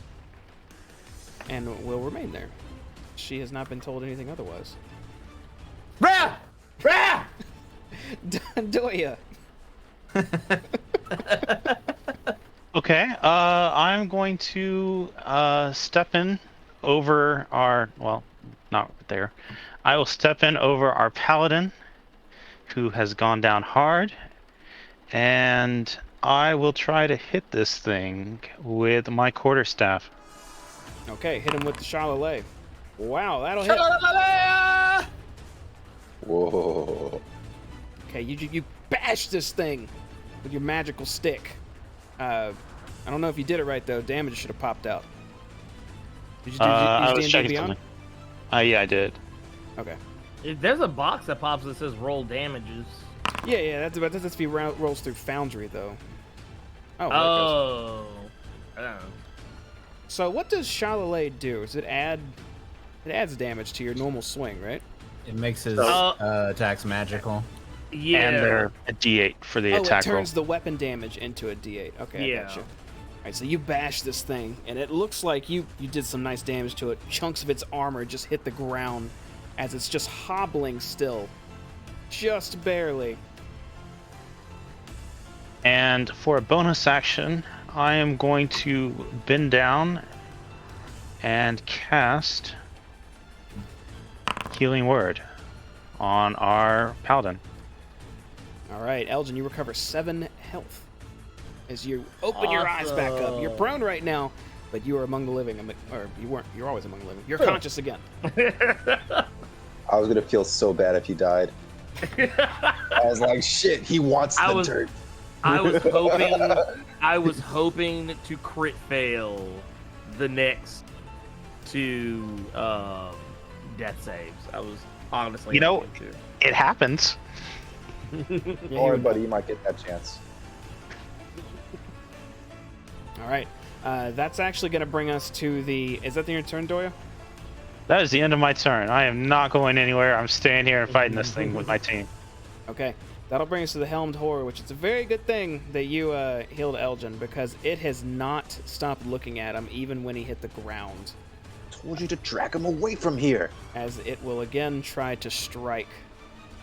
and will remain there. She has not been told anything otherwise. Rah! Rah! Doya. Okay, I'm going to step in over our, well, not there. I will step in over our paladin, who has gone down hard, and I will try to hit this thing with my quarterstaff. Okay, hit him with the Shalalet. Wow, that'll hit. Whoa. Okay, you bash this thing with your magical stick. I don't know if you did it right though. Damage should have popped out. Did you use I was D&D checking Beyond? something. Yeah, I did. Okay. If there's a box that pops that says roll damages. Yeah, that's about to be rolls through Foundry though. Oh. Oh. Oh. So what does Shalalet do? Does it add? It adds damage to your normal swing, right? It makes his So- attacks magical. Yeah. And they're a D8 for the Oh, attack it roll. turns the weapon damage into a D8. Okay, Yeah. I gotcha. All right, so you bash this thing, and it looks like you did some nice damage to it. Chunks of its armor just hit the ground as it's just hobbling still, just barely. And for a bonus action, I am going to bend down and cast Healing Word on our paladin. All right, Elgin, you recover 7 health as you open your eyes back up. You're prone right now, but you are among the living. Or you weren't. You're always among the living. You're conscious again. I was gonna feel so bad if he died. I was like, shit, he wants the dirt. I was hoping to crit fail the next 2 death saves. I was honestly hoping to. It happens. Don't worry, buddy, you might get that chance. All right, that's actually going to bring us to the. Is that your turn, Doya? That is the end of my turn. I am not going anywhere. I'm staying here and fighting this thing with my team. Okay, that'll bring us to the Helmed Horror, which is a very good thing that you healed Elgin because it has not stopped looking at him even when he hit the ground. Told you to drag him away from here. As it will again try to strike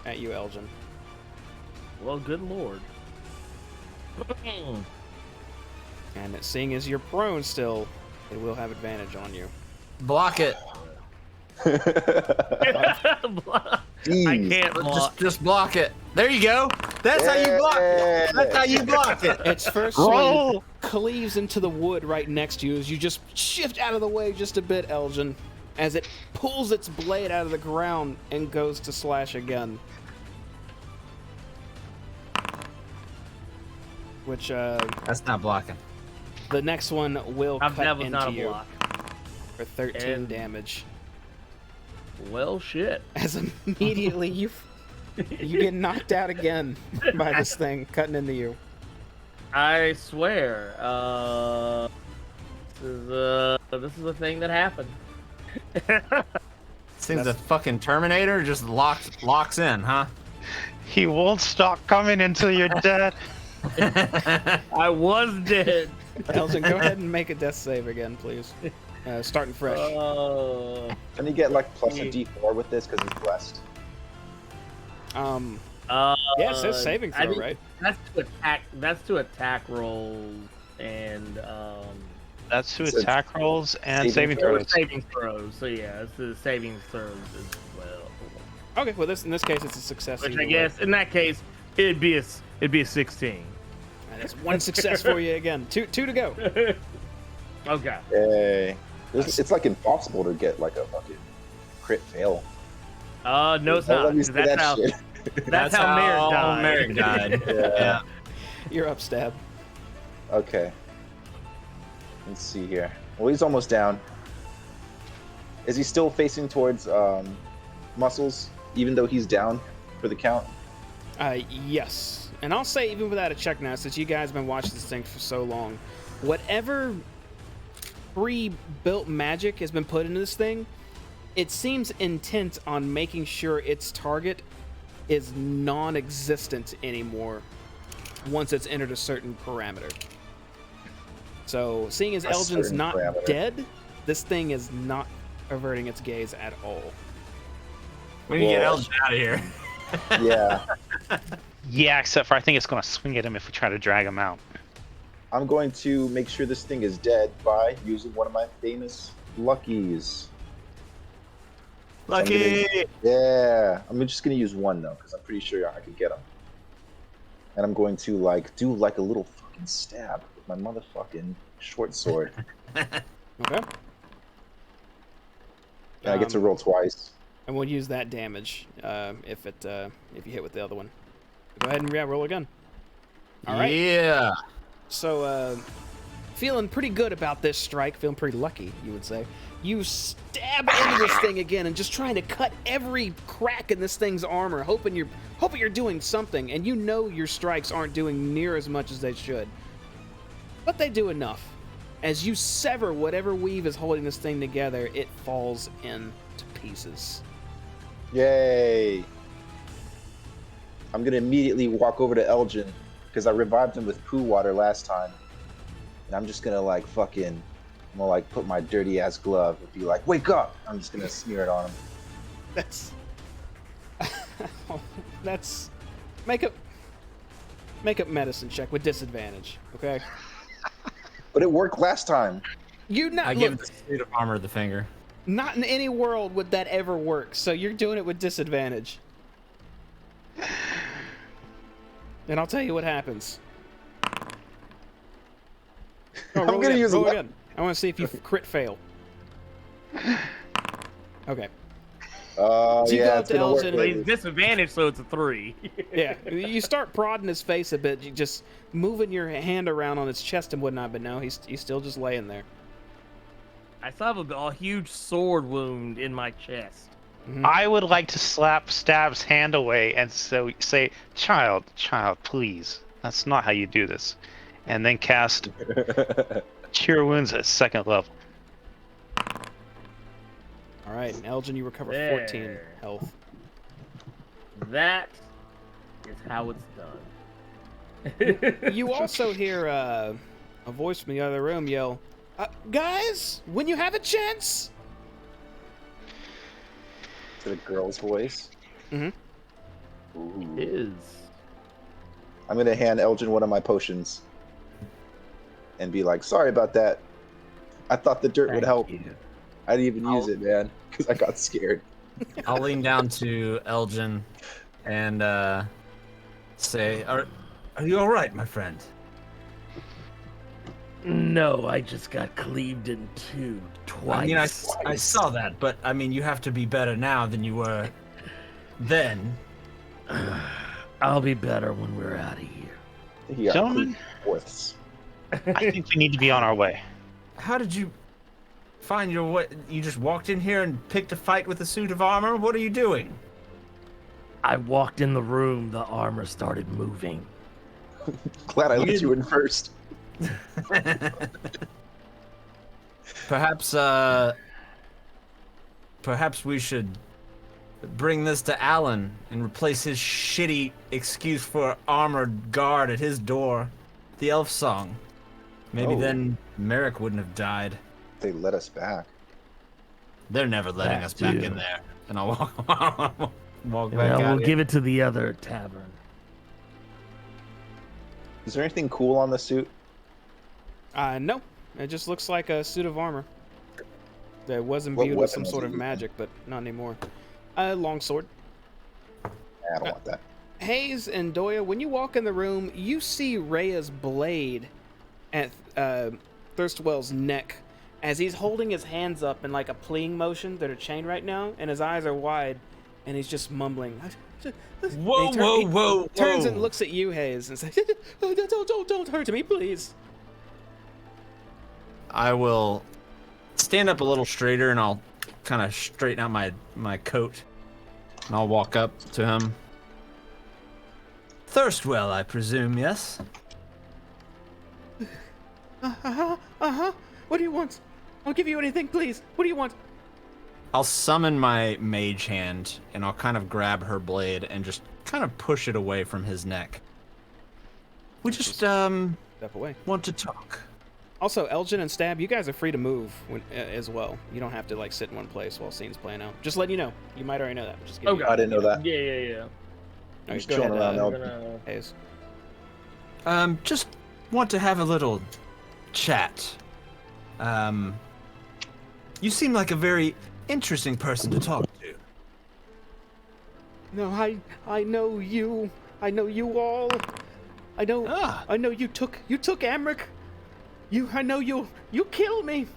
at you, Elgin. Well, good lord. And seeing as you're prone still, it will have advantage on you. Block it. I can't block. Just block it. There you go. That's how you block it. That's how you block it. Its first swing cleaves into the wood right next to you as you just shift out of the way just a bit, Elgin, as it pulls its blade out of the ground and goes to slash again. Which, That's not blocking. the next one will cut That was into not a you block. for 13 And- damage. Well, shit. As immediately you get knocked out again by this thing cutting into you. I swear. This is a thing that happened. This thing's a fucking Terminator, just locks in, huh? He won't stop coming until you're dead. I was dead. Elgin, go ahead and make a death save again, please. Starting fresh. Can he get like plus a D4 with this because he's blessed? Yeah, it says saving throw, right? That's to attack. That's to attack rolls and That's who It says attack rolls and saving saving There were throws. saving throws, so yeah, it's the saving throws as well. Okay, well, in this case, it's a success. Which either I way. guess in that case it'd be a 16. And that's one success for you again. Two to go. Okay. Yay. It's like impossible to get like a fucking crit fail. No, it's Don't let not. me 'Cause say That's that how. shit. That's how Merrick died. Merrick died. Yeah. You're up, Stab. Okay. Let's see here. Well, he's almost down. Is he still facing towards muscles, even though he's down for the count? Yes. And I'll say, even without a check now, since you guys have been watching this thing for so long, whatever pre-built magic has been put into this thing, it seems intent on making sure its target is non-existent anymore once it's entered a certain parameter. So, seeing as A Elgin's certain not parameter. dead, this thing is not averting its gaze at all. We need to get Well- Elgin out of here. Yeah. Yeah, except for I think it's going to swing at him if we try to drag him out. I'm going to make sure this thing is dead by using one of my famous luckies. Lucky. Yeah. I'm just going to use one, though, because I'm pretty sure I could get him. And I'm going to, like, do, like, a little fucking stab with my motherfucking short sword. Okay? And I get to roll twice. And we'll use that damage if you hit with the other one. Go ahead and roll again. All right. Yeah. So, feeling pretty good about this strike, feeling pretty lucky, you would say. You stab into this thing again and just trying to cut every crack in this thing's armor, hoping you're doing something, and you know your strikes aren't doing near as much as they should. But they do enough. As you sever whatever weave is holding this thing together, it falls into pieces. Yay! I'm gonna immediately walk over to Elgin because I revived him with poo water last time, and I'm just gonna like fucking, I'm gonna like put my dirty ass glove and be like, "Wake up!" I'm just gonna smear it on him. That's make up medicine check with disadvantage. Okay. But it worked last time. You not I look, give the suit of armor the finger. not in any world would that ever work. So you're doing it with disadvantage. And I'll tell you what happens. Oh, I'm gonna use a roll luck- again. I want to see if you crit fail. Okay. Oh So you go yeah, up it's to gonna work. Elgin, But he's baby. disadvantaged, so it's a 3. Yeah. You start prodding his face a bit, you just moving your hand around on his chest and whatnot, but no, he's still just laying there. I still have a huge sword wound in my chest. I would like to slap Stab's hand away and say, child, please. That's not how you do this. And then cast Cure Wounds at 2nd level. All right, and Elgin, you recover 14 There. health. That is how it's done. You also hear a voice from the other room yell, "Guys, when you have a chance." To the girl's voice. Mhm. Ooh. Is. I'm gonna hand Elgin one of my potions and be like, "Sorry about that. I thought the dirt would help. I didn't even use it, man, because I got scared." I'll lean down to Elgin and say, "Are you all right, my friend?" No, I just got cleaved in two twice. I mean, I saw that, but I mean, you have to be better now than you were then. I'll be better when we're out of here. He got Gentlemen? fourths. I think we need to be on our way. How did you find your way? You just walked in here and picked a fight with a suit of armor? What are you doing? I walked in the room, the armor started moving. Glad I let didn't- you in first. Perhaps we should bring this to Alan and replace his shitty excuse for armored guard at his door. The elf song. Maybe Oh. then Merrick wouldn't have died. They let us back. They're never letting That us back too. in there. And I'll walk back Well, out. we'll give it to the other tavern. Is there anything cool on the suit? No. It just looks like a suit of armor that was What imbued with weapon some was sort he of using? magic, but not anymore. A longsword. I don't want that. Hayes and Doya, when you walk in the room, you see Rhea's blade at Thurstwell's neck as he's holding his hands up in like a pleading motion that are chained right now, and his eyes are wide, and he's just mumbling. Whoa, whoa, Turns and looks at you, Hayes, and says, "Oh, don't hurt me, please." I will stand up a little straighter, and I'll kind of straighten out my coat, and I'll walk up to him. Thurstwell, I presume, yes? What do you want? I'll give you anything, please. What do you want? I'll summon my mage hand, and I'll kind of grab her blade and just kind of push it away from his neck. We just, Step away. want to talk. Also, Elgin and Stab, you guys are free to move as well. You don't have to like sit in one place while scene's playing out. Just letting you know. You might already know that. Just give Okay. I didn't know that. Yeah. All Just right, go chilling ahead, around I'm now. gonna- Hayes. Just want to have a little chat. You seem like a very interesting person to talk to. No, I know you. I know you all. I know. Ah. I know you took Amric. I know you killed me.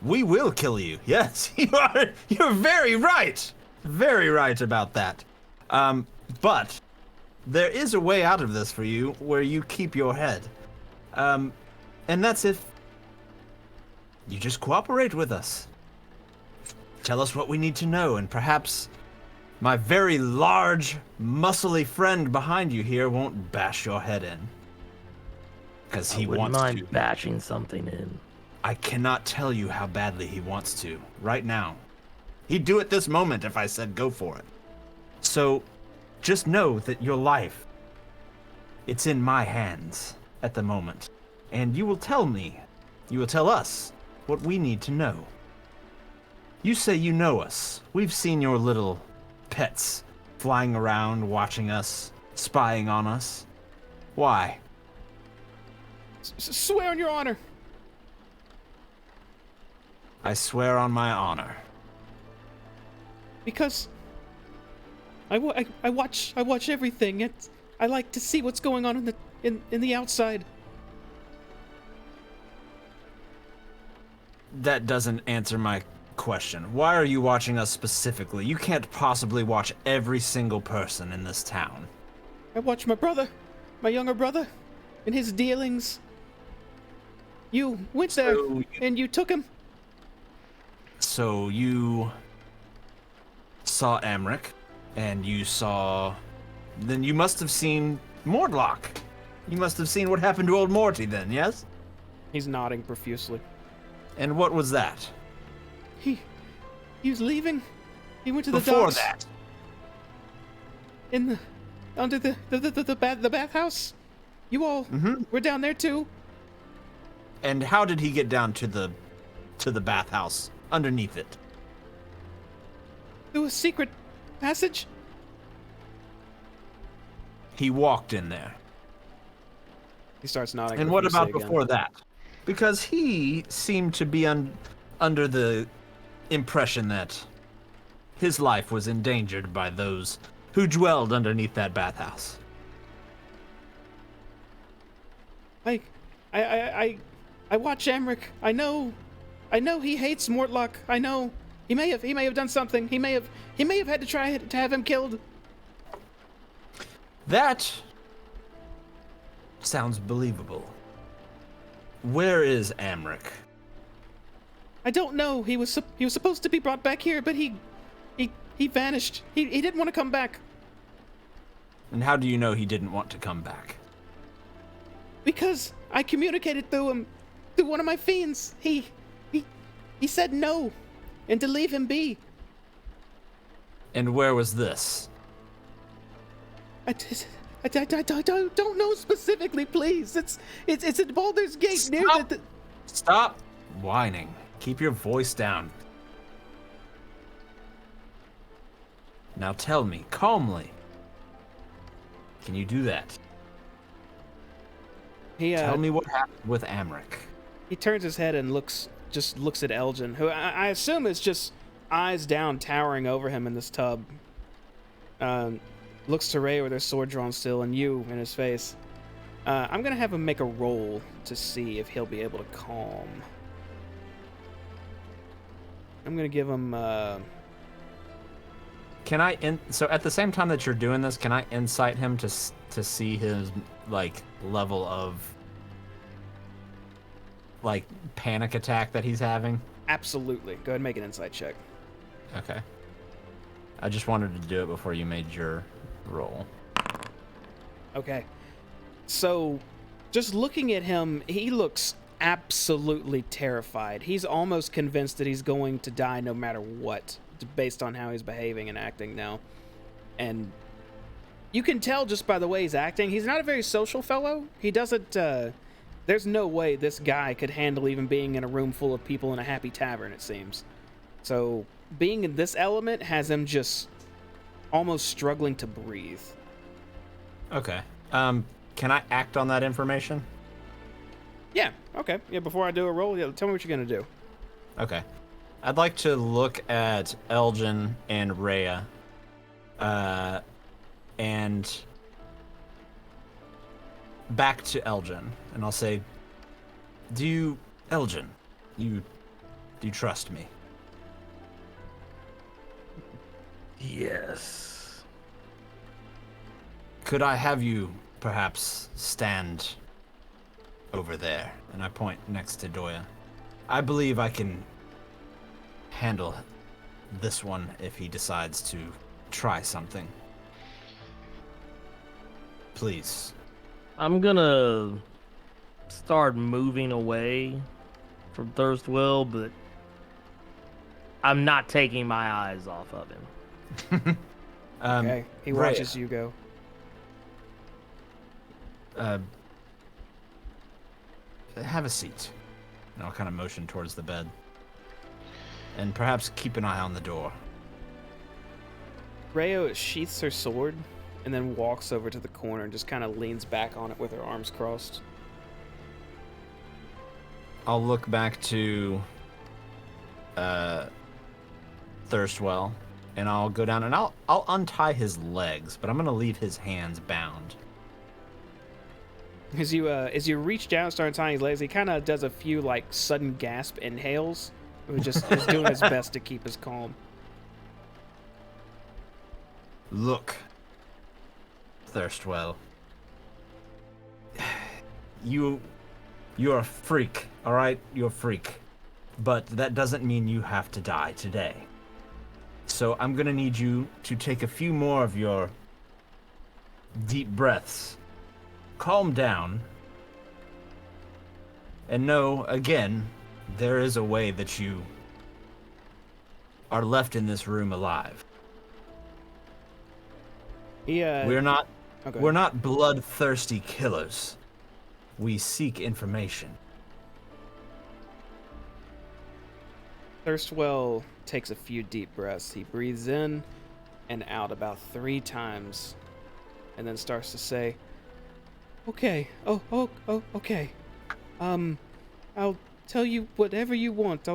We will kill you. Yes, you're very right. Very right about that. But there is a way out of this for you where you keep your head. And that's if you just cooperate with us. Tell us what we need to know, and perhaps my very large, muscly friend behind you here won't bash your head in. Because he I wouldn't wants mind to. bashing something in. I cannot tell you how badly he wants to, right now. He'd do it this moment if I said go for it. So, just know that your life, it's in my hands at the moment. And you will tell us what we need to know. You say you know us. We've seen your little pets flying around, watching us, spying on us. Why? Swear on your honor. I swear on my honor. Because I watch everything. I like to see what's going on in the outside. That doesn't answer my question. Why are you watching us specifically? You can't possibly watch every single person in this town. I watch my brother, my younger brother, and his dealings. You went there and you took him. So you saw Amric, and then you must have seen Mordlock. You must have seen what happened to old Morty then, yes? He's nodding profusely. And what was that? He was leaving. He went to the Before docks. that? Under the bathhouse. You all were down there too. And how did he get down to the bathhouse underneath it? Through a secret passage. He walked in there. He starts nodding. And what about profusely again. before that? Because he seemed to be under the impression that his life was endangered by those who dwelled underneath that bathhouse. I watch Amric. I know he hates Mortlock. I know he may have done something. He may have had to try to have him killed. That sounds believable. Where is Amric? I don't know. He was supposed to be brought back here, but he vanished. He didn't want to come back And how do you know he didn't want to come back? because I communicated through him, through one of my fiends. He said no, and to leave him be. And where was this? I don't know specifically, please. It's at Baldur's Gate near Stop. the. Stop whining. Keep your voice down. Now tell me, calmly. Can you do that? He Tell me what happened with Amric. he turns his head and looks at Elgin, who I assume is just eyes down, towering over him in this tub. Looks to Ray with her sword drawn still, and you in his face. I'm gonna have him make a roll to see if he'll be able to calm. I'm gonna give him. Can I? So at the same time that you're doing this, can I insight him to see his like level of like panic attack that he's having? Absolutely. Go ahead and make an insight check. Okay. I just wanted to do it before you made your roll. Okay. So, just looking at him, he looks absolutely terrified. He's almost convinced that he's going to die no matter what, based on how he's behaving and acting now. And you can tell just by the way he's acting, he's not a very social fellow. He doesn't, there's no way this guy could handle even being in a room full of people in a happy tavern, it seems. So, being in this element has him just almost struggling to breathe. Okay. Can I act on that information? Yeah, okay. Yeah, before I do a roll, tell me what you're gonna do. Okay. I'd like to look at Elgin and Rhea. And back to Elgin, and I'll say, Elgin, do you trust me? Yes. Could I have you perhaps stand over there? And I point next to Doya. I believe I can handle this one if he decides to try something. Please. I'm gonna start moving away from Thurstwell, but I'm not taking my eyes off of him. Okay, he Rhea, watches you go. Have a seat. And I'll kind of motion towards the bed. And perhaps keep an eye on the door. Rhea sheaths her sword and then walks over to the corner and just kind of leans back on it with her arms crossed. I'll look back to Thurstwell, and I'll go down and I'll untie his legs, but I'm gonna leave his hands bound. As you reach down and start untying his legs, he kind of does a few like sudden gasp inhales. He just is doing his best to keep his calm. Look, Thurstwell. You're a freak, all right? You're a freak. But that doesn't mean you have to die today. So I'm gonna need you to take a few more of your deep breaths. Calm down. And know, again, there is a way that you are left in this room alive. We're not bloodthirsty killers. We seek information. Thurstwell takes a few deep breaths. He breathes in and out about 3 times and then starts to say, okay, okay. I'll tell you whatever you want.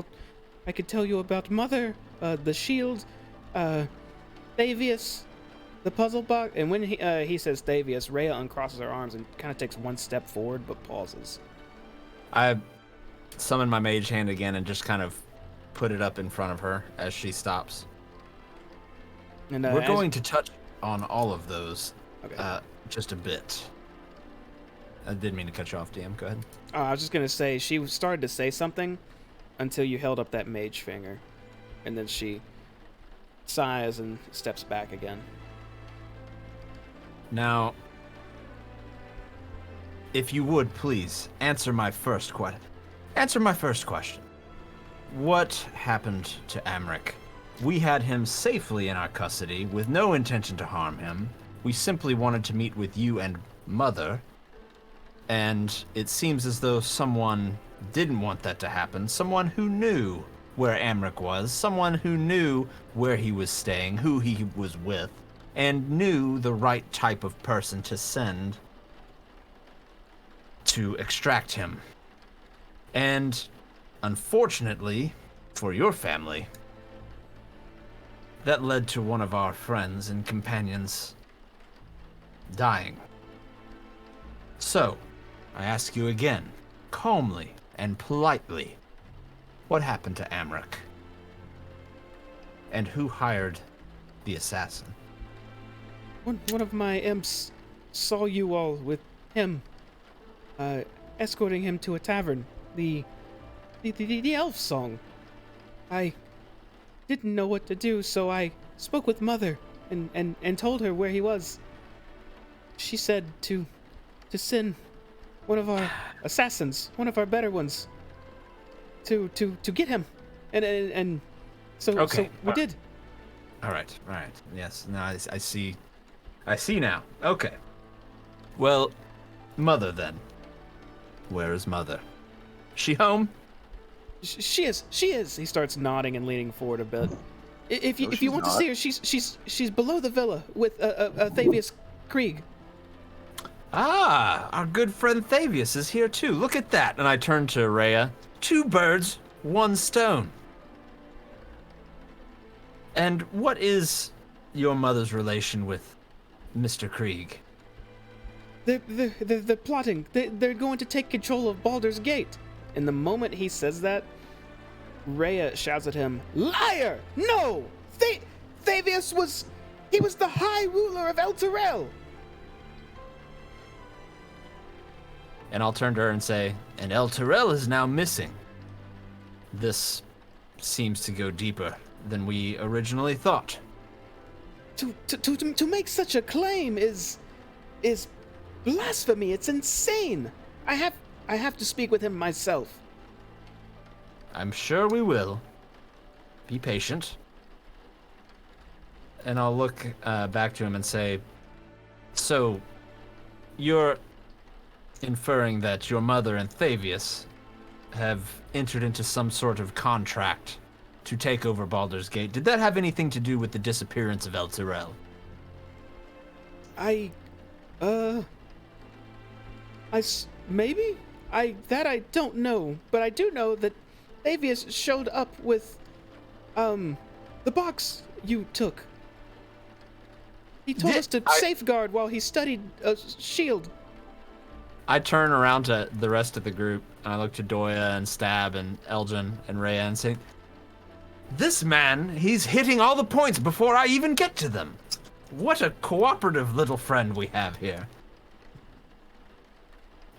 I could tell you about Mother, the shield, Thavius, the puzzle box. And when he says Thavius, Rhea uncrosses her arms and kind of takes one step forward but pauses. I summon my mage hand again and just kind of put it up in front of her as she stops. And we're going to touch on all of those okay. Just a bit. I didn't mean to cut you off, DM. Go ahead. I was just going to say, she started to say something until you held up that mage finger. And then she sighs and steps back again. Now, if you would, please, answer my first question. What happened to Amric? We had him safely in our custody with no intention to harm him. We simply wanted to meet with you and Mother. And it seems as though someone didn't want that to happen. Someone who knew where Amric was. Someone who knew where he was staying, who he was with, and knew the right type of person to send to extract him. And unfortunately, for your family, that led to one of our friends and companions dying. So, I ask you again, calmly and politely, what happened to Amric? And who hired the assassin? One of my imps saw you all with him, escorting him to a tavern. The elf song. I didn't know what to do, so I spoke with Mother and told her where he was. She said to send one of our assassins, one of our better ones, to get him, and so we did. All right. Yes, now I see. I see now. Okay. Well, Mother then. Where is Mother? She home? She is. He starts nodding and leaning forward a bit. If you she's want to not. see her, she's below the villa with Thavius Krieg. Ah, our good friend Thavius is here too. Look at that. And I turn to Rhea. 2 birds, 1 stone. And what is your mother's relation with Mr. Krieg? They're plotting. They're going to take control of Baldur's Gate. And the moment he says that, Rhea shouts at him, "Liar! No! Thavius was the High Ruler of El Terrell!" And I'll turn to her and say, and El Terrell is now missing. This seems to go deeper than we originally thought. To make such a claim is blasphemy. It's insane. I have to speak with him myself. I'm sure we will. Be patient. And I'll look back to him and say, so, you're inferring that your mother and Thavius have entered into some sort of contract to take over Baldur's Gate. Did that have anything to do with the disappearance of El Terrell? Maybe? I don't know, but I do know that Thavius showed up with, the box you took. He told us to safeguard while he studied a shield. I turn around to the rest of the group, and I look to Doya and Stab and Elgin and Rhea and say, this man, he's hitting all the points before I even get to them. What a cooperative little friend we have here.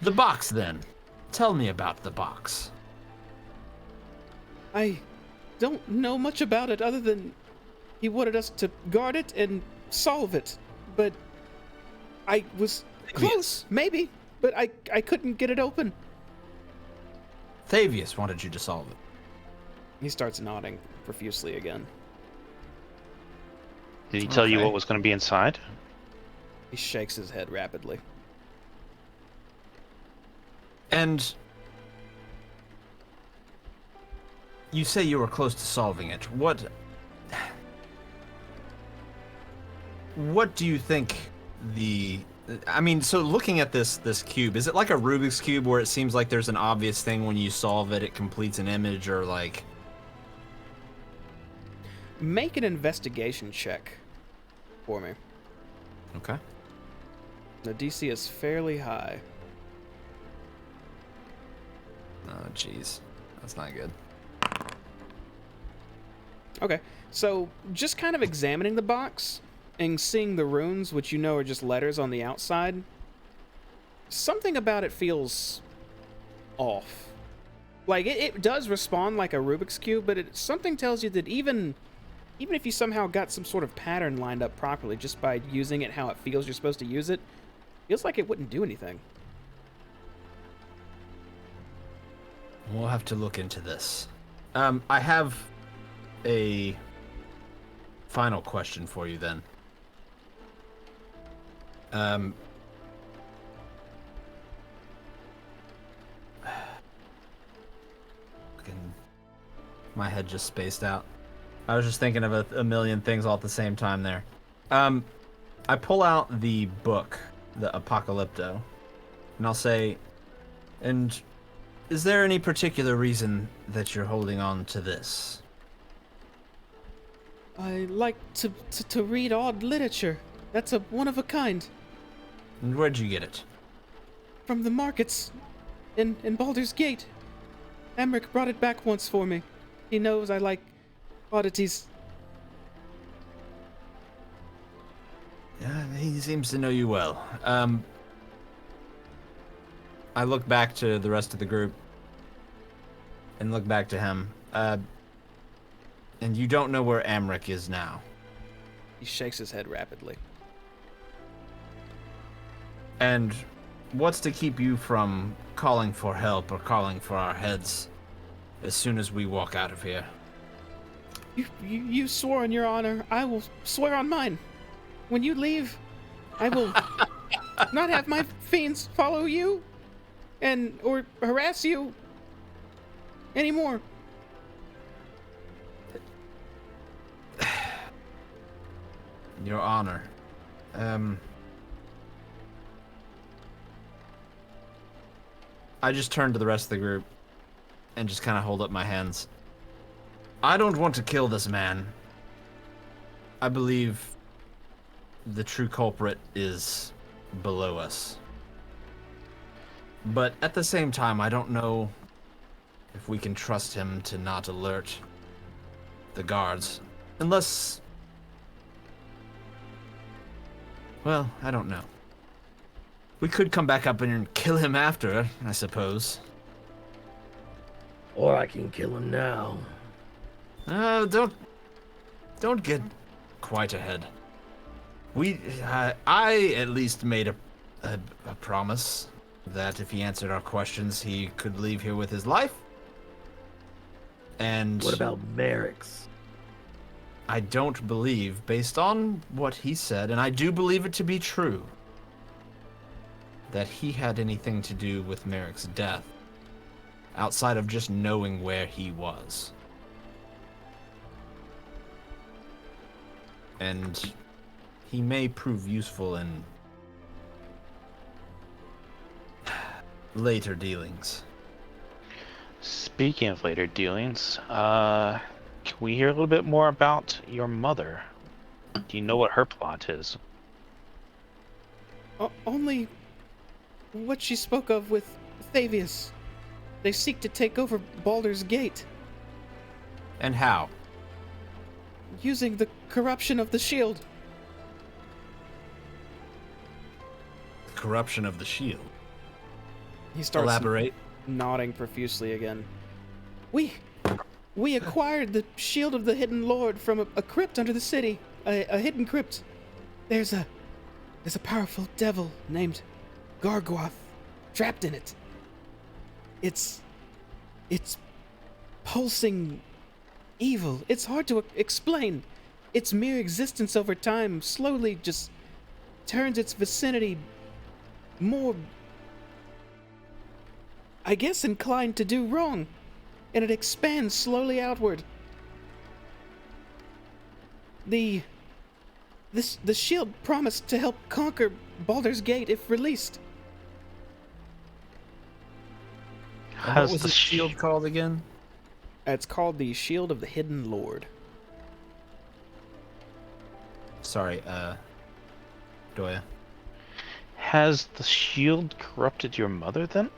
The box, then. Tell me about the box. I don't know much about it other than he wanted us to guard it and solve it. But I was close, maybe, but I couldn't get it open. Thavius wanted you to solve it. He starts nodding profusely again. Did he tell you Okay. what was going to be inside? He shakes his head rapidly. And you say you were close to solving it. What do you think so looking at this cube, is it like a Rubik's Cube where it seems like there's an obvious thing when you solve it, it completes an image, or like... Make an investigation check for me. Okay. The DC is fairly high. Oh, jeez. That's not good. Okay, so just kind of examining the box and seeing the runes, which you know are just letters on the outside, something about it feels off. Like, it does respond like a Rubik's Cube, but something tells you that even if you somehow got some sort of pattern lined up properly just by using it how it feels you're supposed to use it, feels like it wouldn't do anything. We'll have to look into this. I have a final question for you then. My head just spaced out. I was just thinking of a million things all at the same time there. I pull out the book, the Apocalypto, and I'll say, And is there any particular reason that you're holding on to this? I like to read odd literature. That's a one of a kind. And where'd you get it? From the markets in Baldur's Gate. Emmerich brought it back once for me. He knows I like oddities. Yeah, he seems to know you well. I look back to the rest of the group and look back to him. And you don't know where Amric is now. He shakes his head rapidly. And what's to keep you from calling for help or calling for our heads as soon as we walk out of here? You swore on your honor. I will swear on mine. When you leave, I will not have my fiends follow you or harass you anymore. Your honor. I just turn to the rest of the group and just kind of hold up my hands. I don't want to kill this man. I believe the true culprit is below us. But at the same time, I don't know if we can trust him to not alert the guards. Unless... well, I don't know. We could come back up and kill him after, I suppose. Or I can kill him now. Don't get quite ahead. I at least made a promise that if he answered our questions, he could leave here with his life. And What about Merrick's? I don't believe, based on what he said, and I do believe it to be true, that he had anything to do with Merrick's death, outside of just knowing where he was. And he may prove useful in later dealings. Speaking of later dealings, can we hear a little bit more about your mother? Do you know what her plot is? Only what she spoke of with Thavius. They seek to take over Baldur's Gate, And how? using the corruption of the shield. Corruption of the shield. He starts Elaborate. nodding profusely again. We acquired the shield of the hidden lord from a crypt under the city, a hidden crypt. There's a powerful devil named Gargoth trapped in it. It's pulsing evil. It's hard to explain. Its mere existence over time slowly just turns its vicinity more, I guess, inclined to do wrong, and it expands slowly outward. The shield promised to help conquer Baldur's Gate if released. And what was the shield called again? It's called the Shield of the Hidden Lord. Sorry, Doya. Has the shield corrupted your mother then?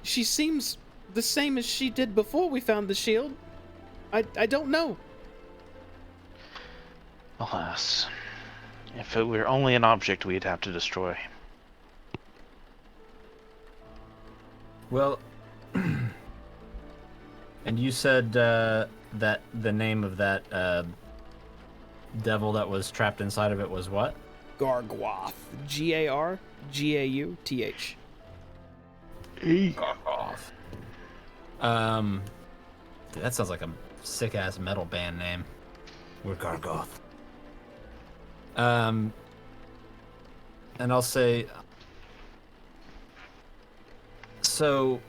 She seems the same as she did before we found the shield. I don't know. Alas, if it were only an object we'd have to destroy. Well, and you said that the name of that devil that was trapped inside of it was what? Gargoth. Gargauth. Gargoth. Dude, that sounds like a sick-ass metal band name. We're Gargoth. And I'll say... So...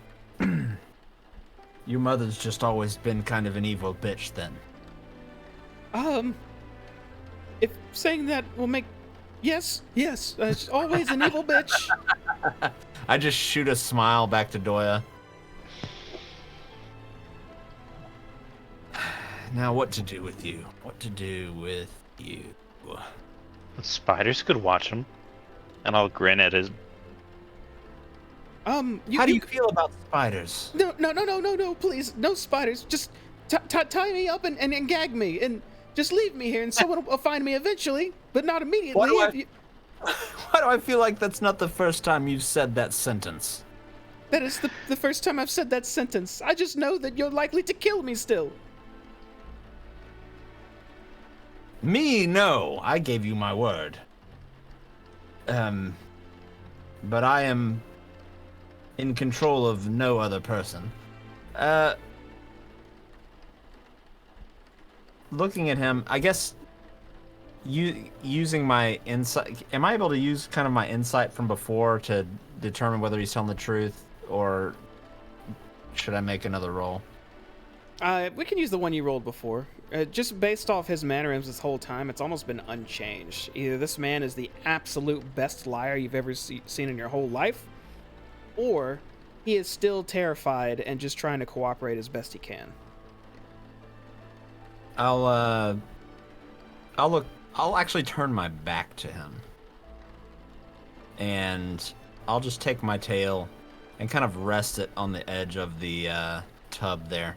your mother's just always been kind of an evil bitch, then? If saying that will make Yes, always an evil bitch. I just shoot a smile back to Doya. Now, what to do with you? What to do with you? Spiders could watch him, and I'll grin at his. How do you feel about spiders? No, please, no spiders. Just tie me up and gag me, and just leave me here, and someone will find me eventually, but not immediately. Why do I feel like that's not the first time you've said that sentence? That is the first time I've said that sentence. I just know that you're likely to kill me still. Me? No. I gave you my word. But I am in control of no other person. Looking at him, I guess using my insight, am I able to use kind of my insight from before to determine whether he's telling the truth, or should I make another roll? We can use the one you rolled before. Just based off his mannerisms this whole time, it's almost been unchanged. Either this man is the absolute best liar you've ever seen in your whole life, or he is still terrified and just trying to cooperate as best he can. I'll actually turn my back to him. And I'll just take my tail and kind of rest it on the edge of the tub there.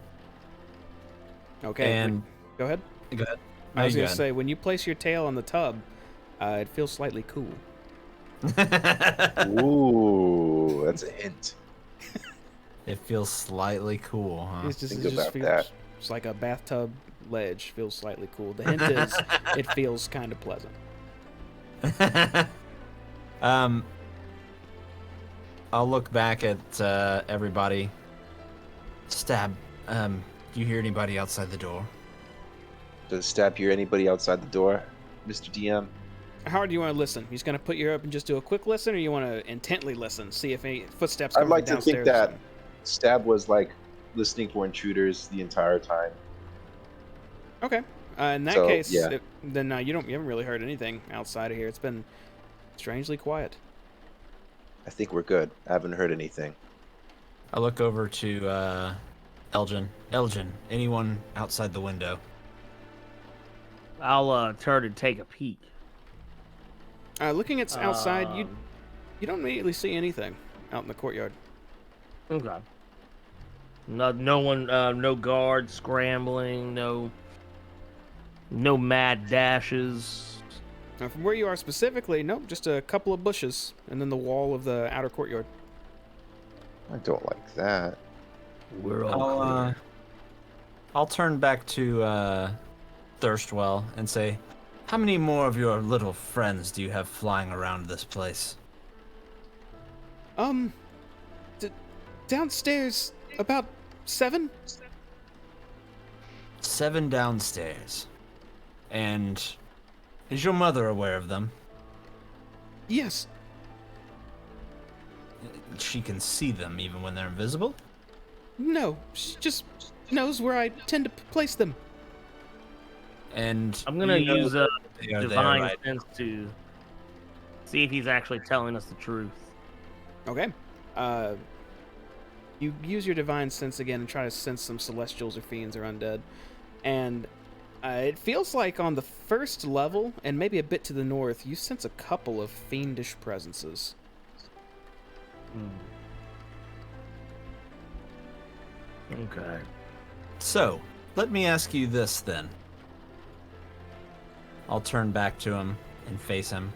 Okay, and go ahead. Go ahead. I was going to say, when you place your tail on the tub, it feels slightly cool. Ooh, that's a hint. It feels slightly cool, huh? Think about that. It's like a bathtub ledge. Feels slightly cool. The hint is, it feels kind of pleasant. I'll look back at everybody. Stab. Do you hear anybody outside the door? Does Stab hear anybody outside the door, Mr. DM? How hard do you want to listen? He's going to put you up and just do a quick listen, or you want to intently listen, see if any footsteps come I'd like to downstairs? think that Stab was like listening for intruders the entire time. Okay. In that case, then you haven't really heard anything outside of here. It's been strangely quiet. I think we're good. I haven't heard anything. I look over to Elgin. Elgin, anyone outside the window? I'll turn and take a peek. Looking at outside, you don't immediately see anything out in the courtyard. Okay. No one, no guards scrambling, no mad dashes. From where you are specifically, nope, just a couple of bushes and then the wall of the outer courtyard. I don't like that. We're all clear. I'll turn back to Thurstwell and say, how many more of your little friends do you have flying around this place? Downstairs, about 7. 7 downstairs. And is your mother aware of them? Yes. She can see them even when they're invisible? No, she just knows where I tend to place them. And I'm gonna use a they are there, divine right? sense to see if he's actually telling us the truth. Okay. You use your divine sense again and try to sense some celestials or fiends or undead. And it feels like on the first level, and maybe a bit to the north, you sense a couple of fiendish presences. Okay. So, let me ask you this then. I'll turn back to him and face him.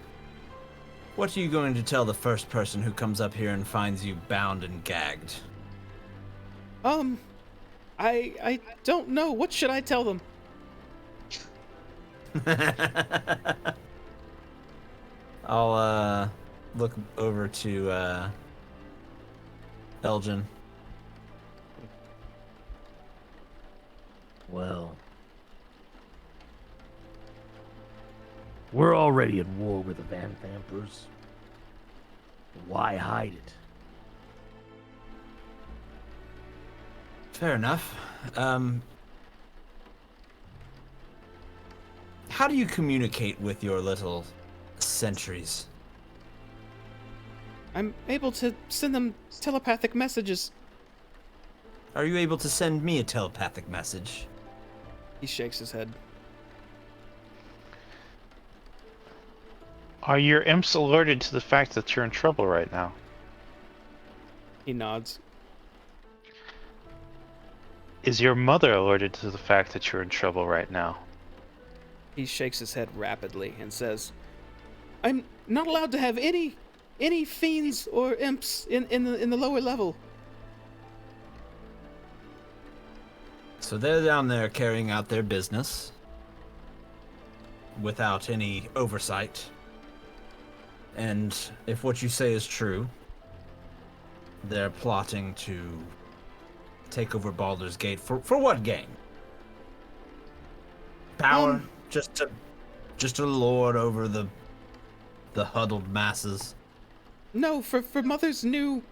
What are you going to tell the first person who comes up here and finds you bound and gagged? I don't know. What should I tell them? I'll look over to Elgin. Well, we're already at war with the vampires. Why hide it? Fair enough. How do you communicate with your little Sentries. I'm able to send them telepathic messages. Are you able to send me a telepathic message? He shakes his head. Are your imps alerted to the fact that you're in trouble right now? He nods. Is your mother alerted to the fact that you're in trouble right now? He shakes his head rapidly and says, I'm not allowed to have any fiends or imps in the lower level. So they're down there carrying out their business without any oversight. And if what you say is true, they're plotting to take over Baldur's Gate for what gain? Power? Just to lord over the huddled masses. No, for Mother's new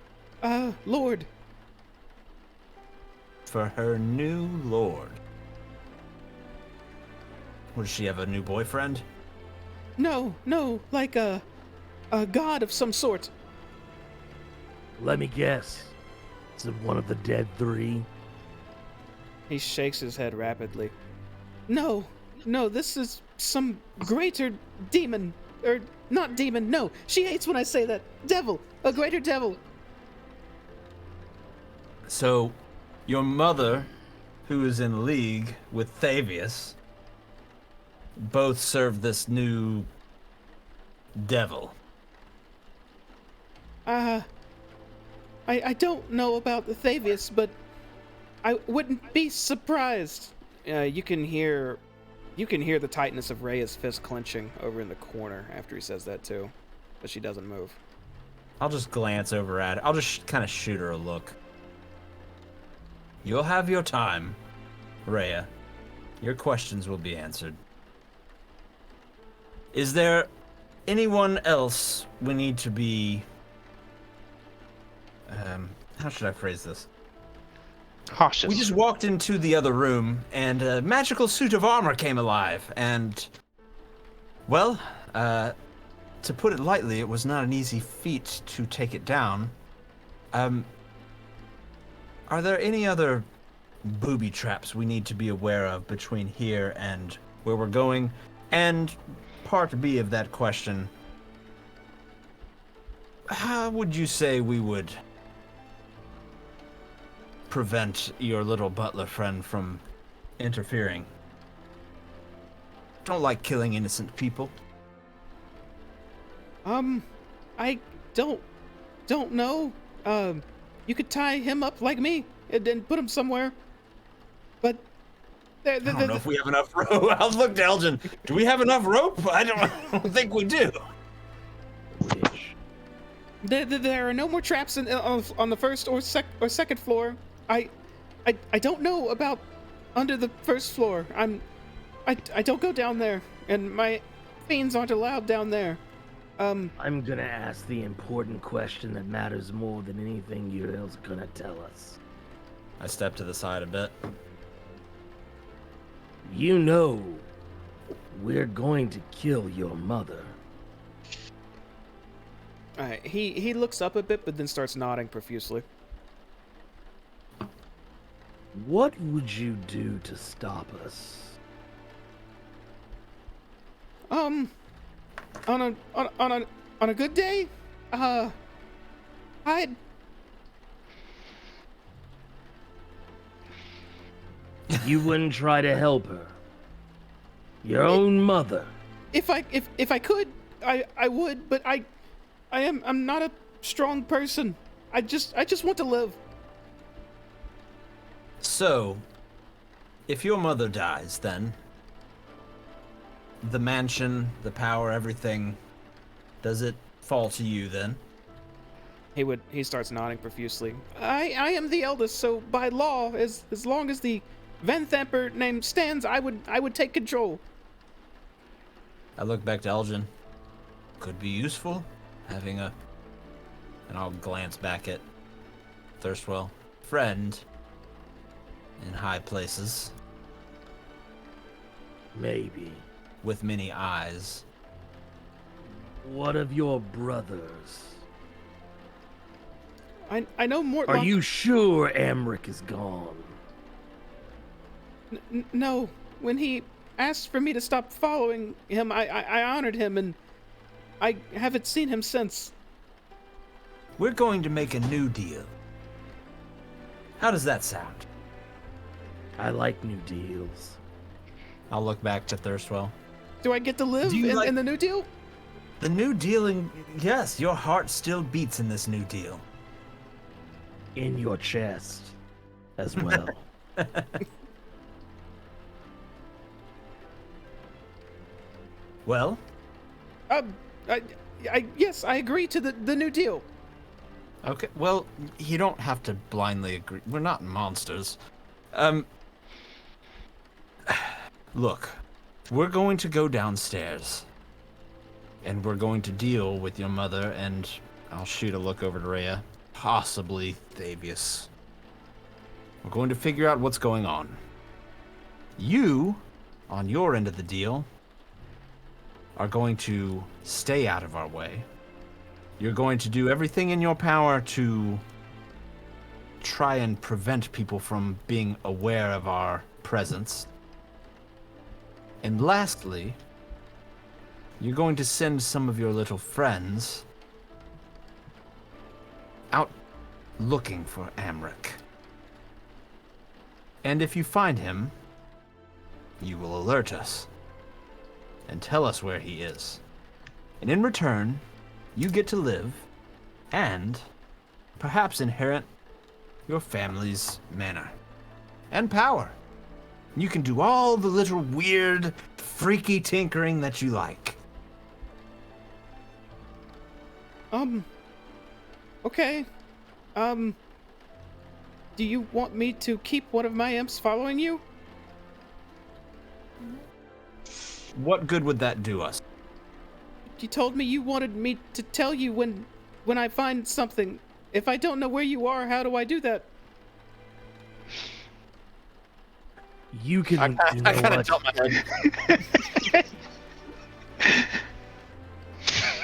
lord. For her new lord. Does she have a new boyfriend? No, like a god of some sort. Let me guess. Is it one of the dead three? He shakes his head rapidly. No, this is some greater demon. Or not demon, no. She hates when I say that. Devil. A greater devil. So, your mother, who is in league with Thavius, both serve this new devil. I don't know about the Thavius, but I wouldn't be surprised. You can hear the tightness of Rhea's fist clenching over in the corner after he says that too, but she doesn't move. I'll just glance over at it. I'll just kind of shoot her a look. You'll have your time, Rhea. Your questions will be answered. Is there anyone else we need to be... how should I phrase this? Cautious. We just walked into the other room, and a magical suit of armor came alive, and... Well, to put it lightly, it was not an easy feat to take it down. Are there any other booby traps we need to be aware of between here and where we're going? And part B of that question, how would you say we would prevent your little butler friend from interfering? Don't like killing innocent people. I don't know. You could tie him up like me and then put him somewhere. But I don't know if we have enough rope. I'll look to Elgin. Do we have enough rope? I don't think we do. there are no more traps on the first or second floor. I don't know about under the first floor. I don't go down there, and my fiends aren't allowed down there. I'm gonna ask the important question that matters more than anything you're gonna tell us. I step to the side a bit. You know, we're going to kill your mother. He looks up a bit, but then starts nodding profusely. What would you do to stop us? On a good day, I'd... You wouldn't try to help her. Your own mother. If I could, I would, but I'm not a strong person. I just want to live. So, if your mother dies, then the mansion, the power, everything, does it fall to you then? He starts nodding profusely. I am the eldest, so by law, as long as the Van Thamper name stands, I would take control. I look back to Elgin. Could be useful having a, and I'll glance back at Thurstwell, friend in high places. Maybe. With many eyes. What of your brothers? I know Mortlock. Are you sure Amric is gone? No. When he asked for me to stop following him, I honored him, and I haven't seen him since. We're going to make a new deal. How does that sound? I like new deals. I'll look back to Thurstwell. Do I get to live Do you in the New Deal? The new deal, yes, your heart still beats in this new deal. In your chest as well. Well, Yes, I agree to the New Deal. okay, well, you don't have to blindly agree. We're not monsters. Look, we're going to go downstairs. And we're going to deal with your mother and I'll shoot a look over to Rhea. Possibly Thavius. We're going to figure out what's going on. You, on your end of the deal, are going to stay out of our way. You're going to do everything in your power to try and prevent people from being aware of our presence. And lastly, you're going to send some of your little friends out looking for Amric. And if you find him, you will alert us and tell us where he is. And in return, you get to live and perhaps inherit your family's manor and power. You can do all the little weird, freaky tinkering that you like. Okay. Do you want me to keep one of my imps following you? What good would that do us? You told me you wanted me to tell you when I find something. If I don't know where you are, how do I do that? You can. I You know kind of what? tilt my head.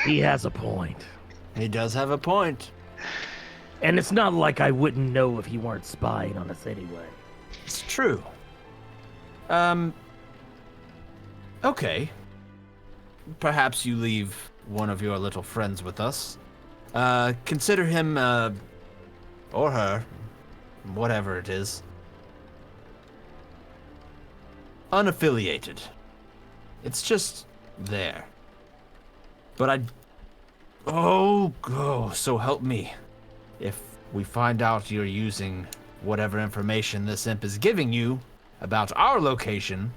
He has a point. He does have a point. And it's not like I wouldn't know if he weren't spying on us anyway. It's true. Okay. Perhaps you leave one of your little friends with us. Consider him, or her, whatever it is, unaffiliated. It's just there. But so help me. If we find out you're using whatever information this imp is giving you about our location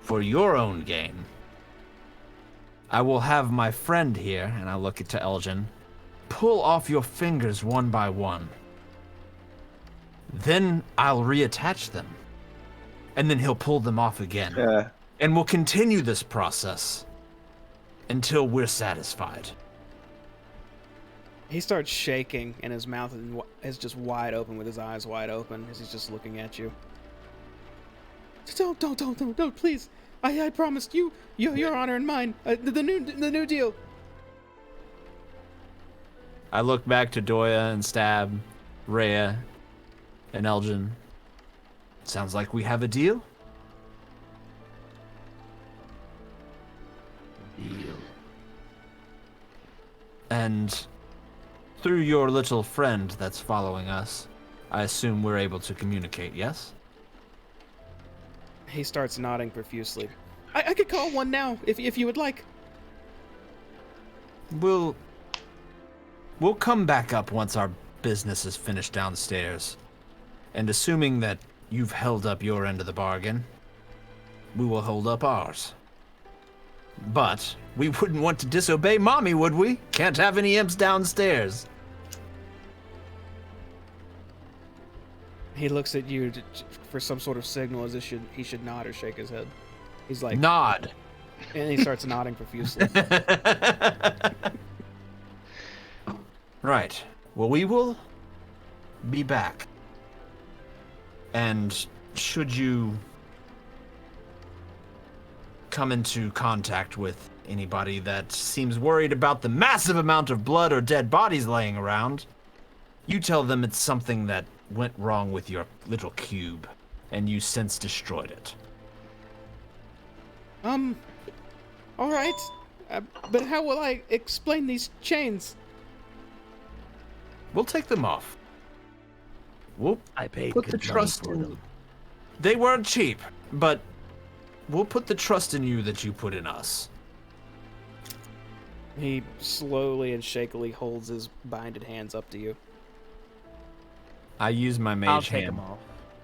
for your own gain, I will have my friend here, and I look to Elgin, pull off your fingers one by one. Then I'll reattach them. And then he'll pull them off again. Yeah. And we'll continue this process until we're satisfied. He starts shaking, and his mouth is just wide open with his eyes wide open as he's just looking at you. Don't, please. I promised you, your honor and mine, the new deal. I look back to Doya and Stab, Rhea, and Elgin. Sounds like we have a deal? Deal. And through your little friend that's following us, I assume we're able to communicate, yes? He starts nodding profusely. I could call one now, if you would like. We'll come back up once our business is finished downstairs. And assuming that you've held up your end of the bargain, we will hold up ours. But we wouldn't want to disobey Mommy, would we? Can't have any imps downstairs. He looks at you for some sort of signal as if he should nod or shake his head. He's like, Nod. and he starts nodding profusely. Right. Well, we will be back. And should you come into contact with anybody that seems worried about the massive amount of blood or dead bodies laying around, you tell them it's something that went wrong with your little cube, and you since destroyed it. All right. But how will I explain these chains? We'll take them off. We'll I paid put the good money trust for in them. They weren't cheap, but we'll put the trust in you that you put in us. He slowly and shakily holds his binded hands up to you. I use my mage I'll hand. take them off.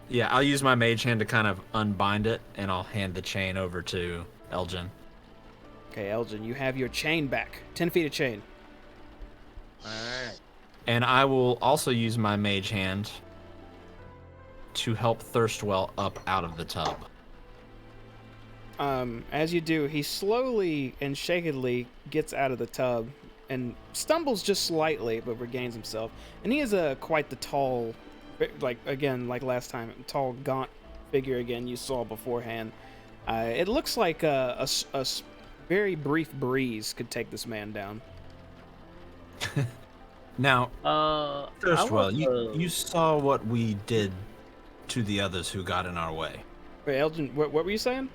Yeah, I'll use my mage hand to kind of unbind it, and I'll hand the chain over to Elgin. Okay, Elgin, you have your chain back. 10 feet of chain. Alright. And I will also use my mage hand to help Thurstwell up out of the tub. As you do, he slowly and shakily gets out of the tub and stumbles just slightly, but regains himself. And he is quite the tall, like last time, tall, gaunt figure again you saw beforehand. It looks like a very brief breeze could take this man down. Now, Thurstwell, you Thurstwell, saw what we did to the others who got in our way. Wait, Elgin, what were you saying?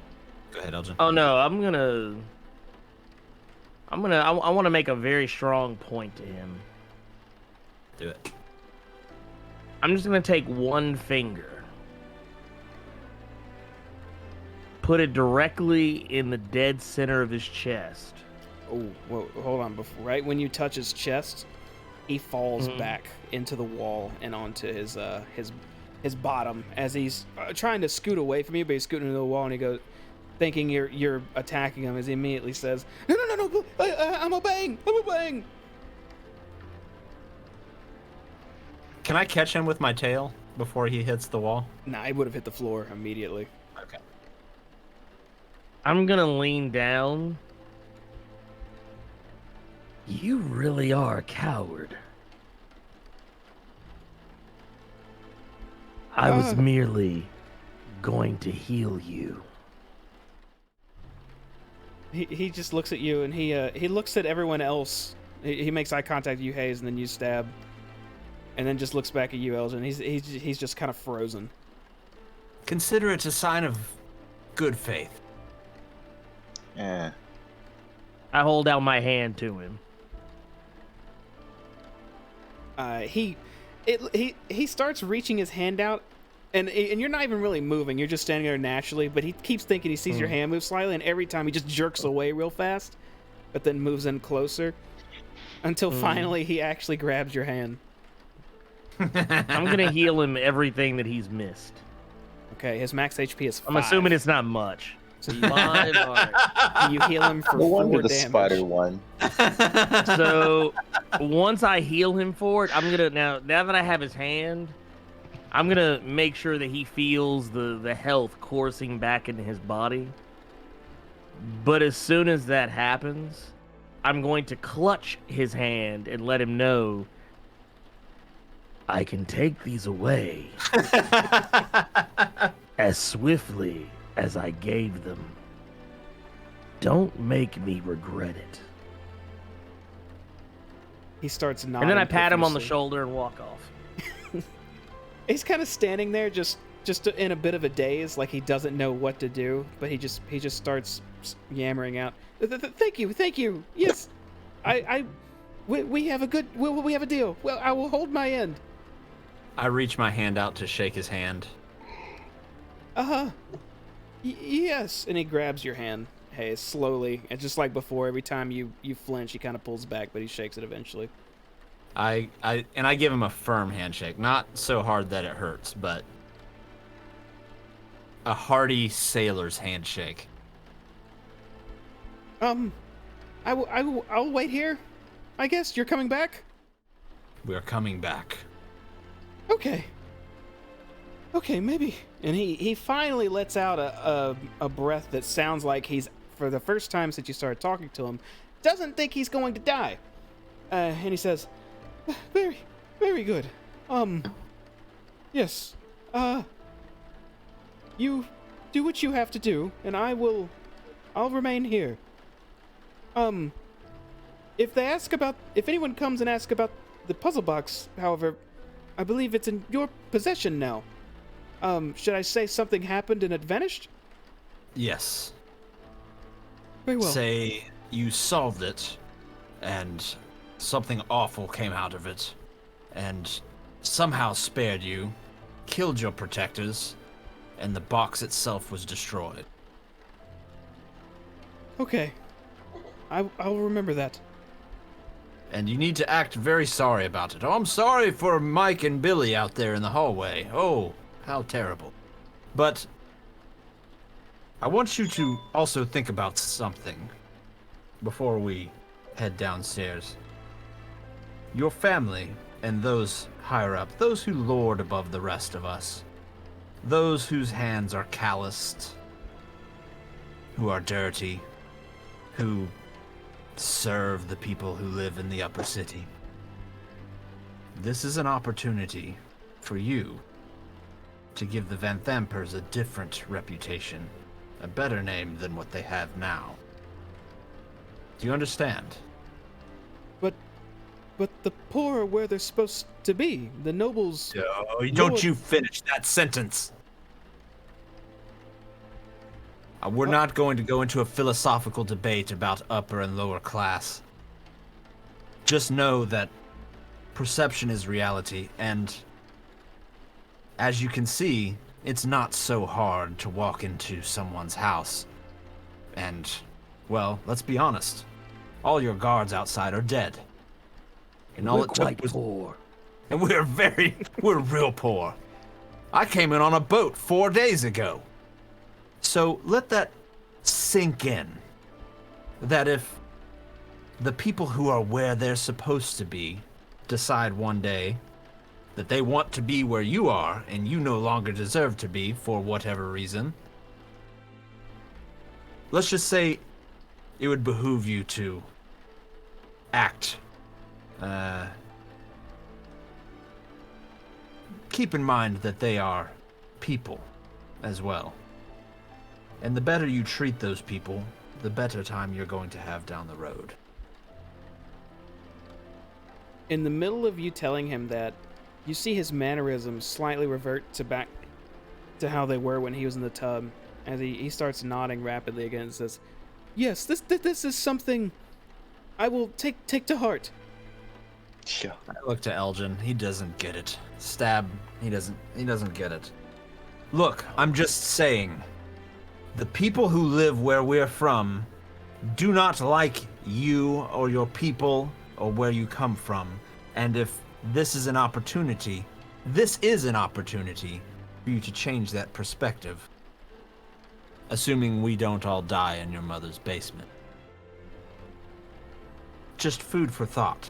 Go ahead, Elgin. Oh no, I want to make a very strong point to him. Do it. I'm just gonna take one finger, put it directly in the dead center of his chest. Oh, whoa, hold on. Right when you touch his chest, he falls back into the wall and onto his bottom as he's trying to scoot away from you, but he's scooting into the wall, and he goes, thinking you're attacking him, as he immediately says, "No, I'm obeying. I'm obeying." Can I catch him with my tail before he hits the wall? Nah, he would have hit the floor immediately. Okay. I'm gonna lean down. You really are a coward. I was merely going to heal you. He just looks at you, and he looks at everyone else. He makes eye contact with you, Hayes, and then you stab, and then just looks back at you, Elgin. He's just kind of frozen. Consider it a sign of good faith. Yeah. I hold out my hand to him. He starts reaching his hand out, and you're not even really moving. You're just standing there naturally, but he keeps thinking he sees your hand move slightly, and every time he just jerks away real fast, but then moves in closer, until finally he actually grabs your hand. I'm gonna heal him everything that he's missed. Okay, his max HP is 5. I'm assuming it's not much. So you, 5. All right. you heal him for No 4 wonder the damage. spider one. So once I heal him for it, I'm gonna now that I have his hand, I'm gonna make sure that he feels the health coursing back into his body. But as soon as that happens, I'm going to clutch his hand and let him know I can take these away as swiftly as I gave them. Don't make me regret it. He starts nodding. And then I pat him on the profusely. shoulder and walk off. He's kind of standing there, just in a bit of a daze, like he doesn't know what to do. But he just starts yammering out, "Thank you. Yes, we have a good. We have a deal. Well, I will hold my end." I reach my hand out to shake his hand. Yes, and he grabs your hand, Hayes, slowly, and just like before, every time you flinch, he kind of pulls back, but he shakes it eventually. I give him a firm handshake, not so hard that it hurts, but a hearty sailor's handshake. I'll wait here. I guess you're coming back. We are coming back. Okay, maybe. And he finally lets out a breath that sounds like he's, for the first time since you started talking to him, doesn't think he's going to die. And he says, "Very, very good. Yes. You do what you have to do, and I will I'll remain here. If anyone comes and asks about the puzzle box, however, I believe it's in your possession now. Should I say something happened and it vanished? Yes. Very well. Say you solved it, and something awful came out of it, and somehow spared you, killed your protectors, and the box itself was destroyed. Okay. I'll remember that. And you need to act very sorry about it. Oh, I'm sorry for Mike and Billy out there in the hallway. Oh, how terrible. But I want you to also think about something before we head downstairs. Your family and those higher up, those who lord above the rest of us, those whose hands are calloused, who are dirty, who serve the people who live in the upper city. This is an opportunity for you to give the Van Thampers a different reputation, a better name than what they have now. Do you understand? But the poor are where they're supposed to be. The nobles... Oh, don't you finish that sentence! We're not going to go into a philosophical debate about upper and lower class. Just know that perception is reality, and as you can see, it's not so hard to walk into someone's house. And, well, let's be honest. All your guards outside are dead. And all We're it took quite was... poor. And we're real poor. I came in on a boat 4 days ago. So let that sink in. That if the people who are where they're supposed to be decide one day that they want to be where you are and you no longer deserve to be for whatever reason, let's just say it would behoove you to act. Keep in mind that they are people as well. And the better you treat those people, the better time you're going to have down the road. In the middle of you telling him that, you see his mannerisms slightly revert back to how they were when he was in the tub, as he starts nodding rapidly again and says, "Yes, this is something I will take to heart." Yeah. I look to Elgin. He doesn't get it. Stab. He doesn't get it. Look, I'm just saying. The people who live where we're from do not like you or your people or where you come from. And if this is an opportunity for you to change that perspective. Assuming we don't all die in your mother's basement. Just food for thought.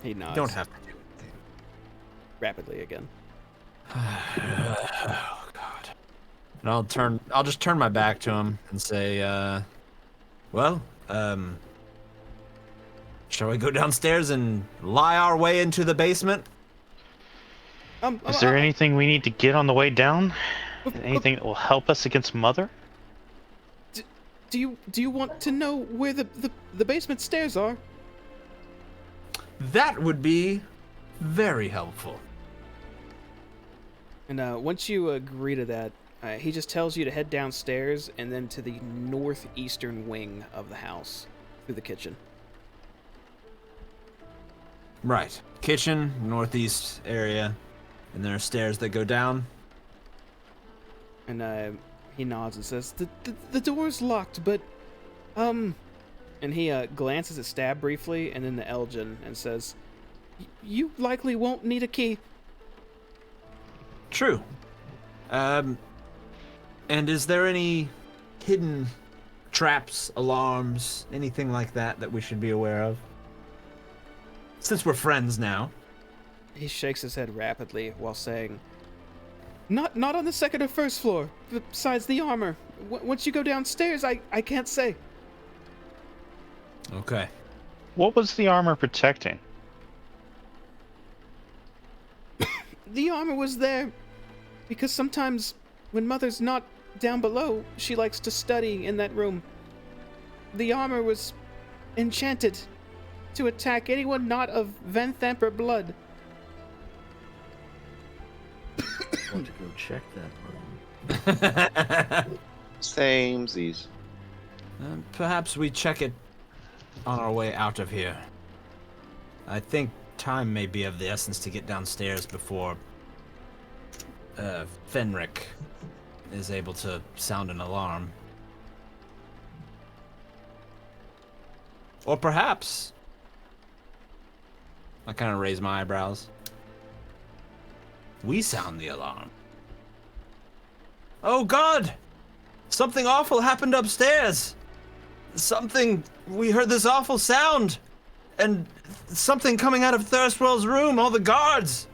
He nods You don't have to do anything. rapidly again. Oh God. And I'll just turn my back to him and say, shall we go downstairs and lie our way into the basement? Is there anything we need to get on the way down? Anything that will help us against Mother? Do you want to know where the basement stairs are? That would be very helpful. And once you agree to that, he just tells you to head downstairs and then to the northeastern wing of the house, through the kitchen. Right. Kitchen, northeast area, and there are stairs that go down. And he nods and says, the door's locked, but, And he glances at Stab briefly and then to Elgin and says, you likely won't need a key. True. And is there any hidden traps, alarms, anything like that we should be aware of? Since we're friends now. He shakes his head rapidly while saying, Not on the second or first floor, besides the armor. Once you go downstairs, I can't say. Okay. What was the armor protecting? The armor was there because sometimes when Mother's not down below, she likes to study in that room. The armor was enchanted to attack anyone not of Van Thamper blood. I want to go check that room. Samesies. Perhaps we check it on our way out of here. I think time may be of the essence to get downstairs before Fenric is able to sound an alarm. Or perhaps... I kind of raise my eyebrows. We sound the alarm. Oh God! Something awful happened upstairs! We heard this awful sound! And something coming out of Thurstwell's room, all the guards!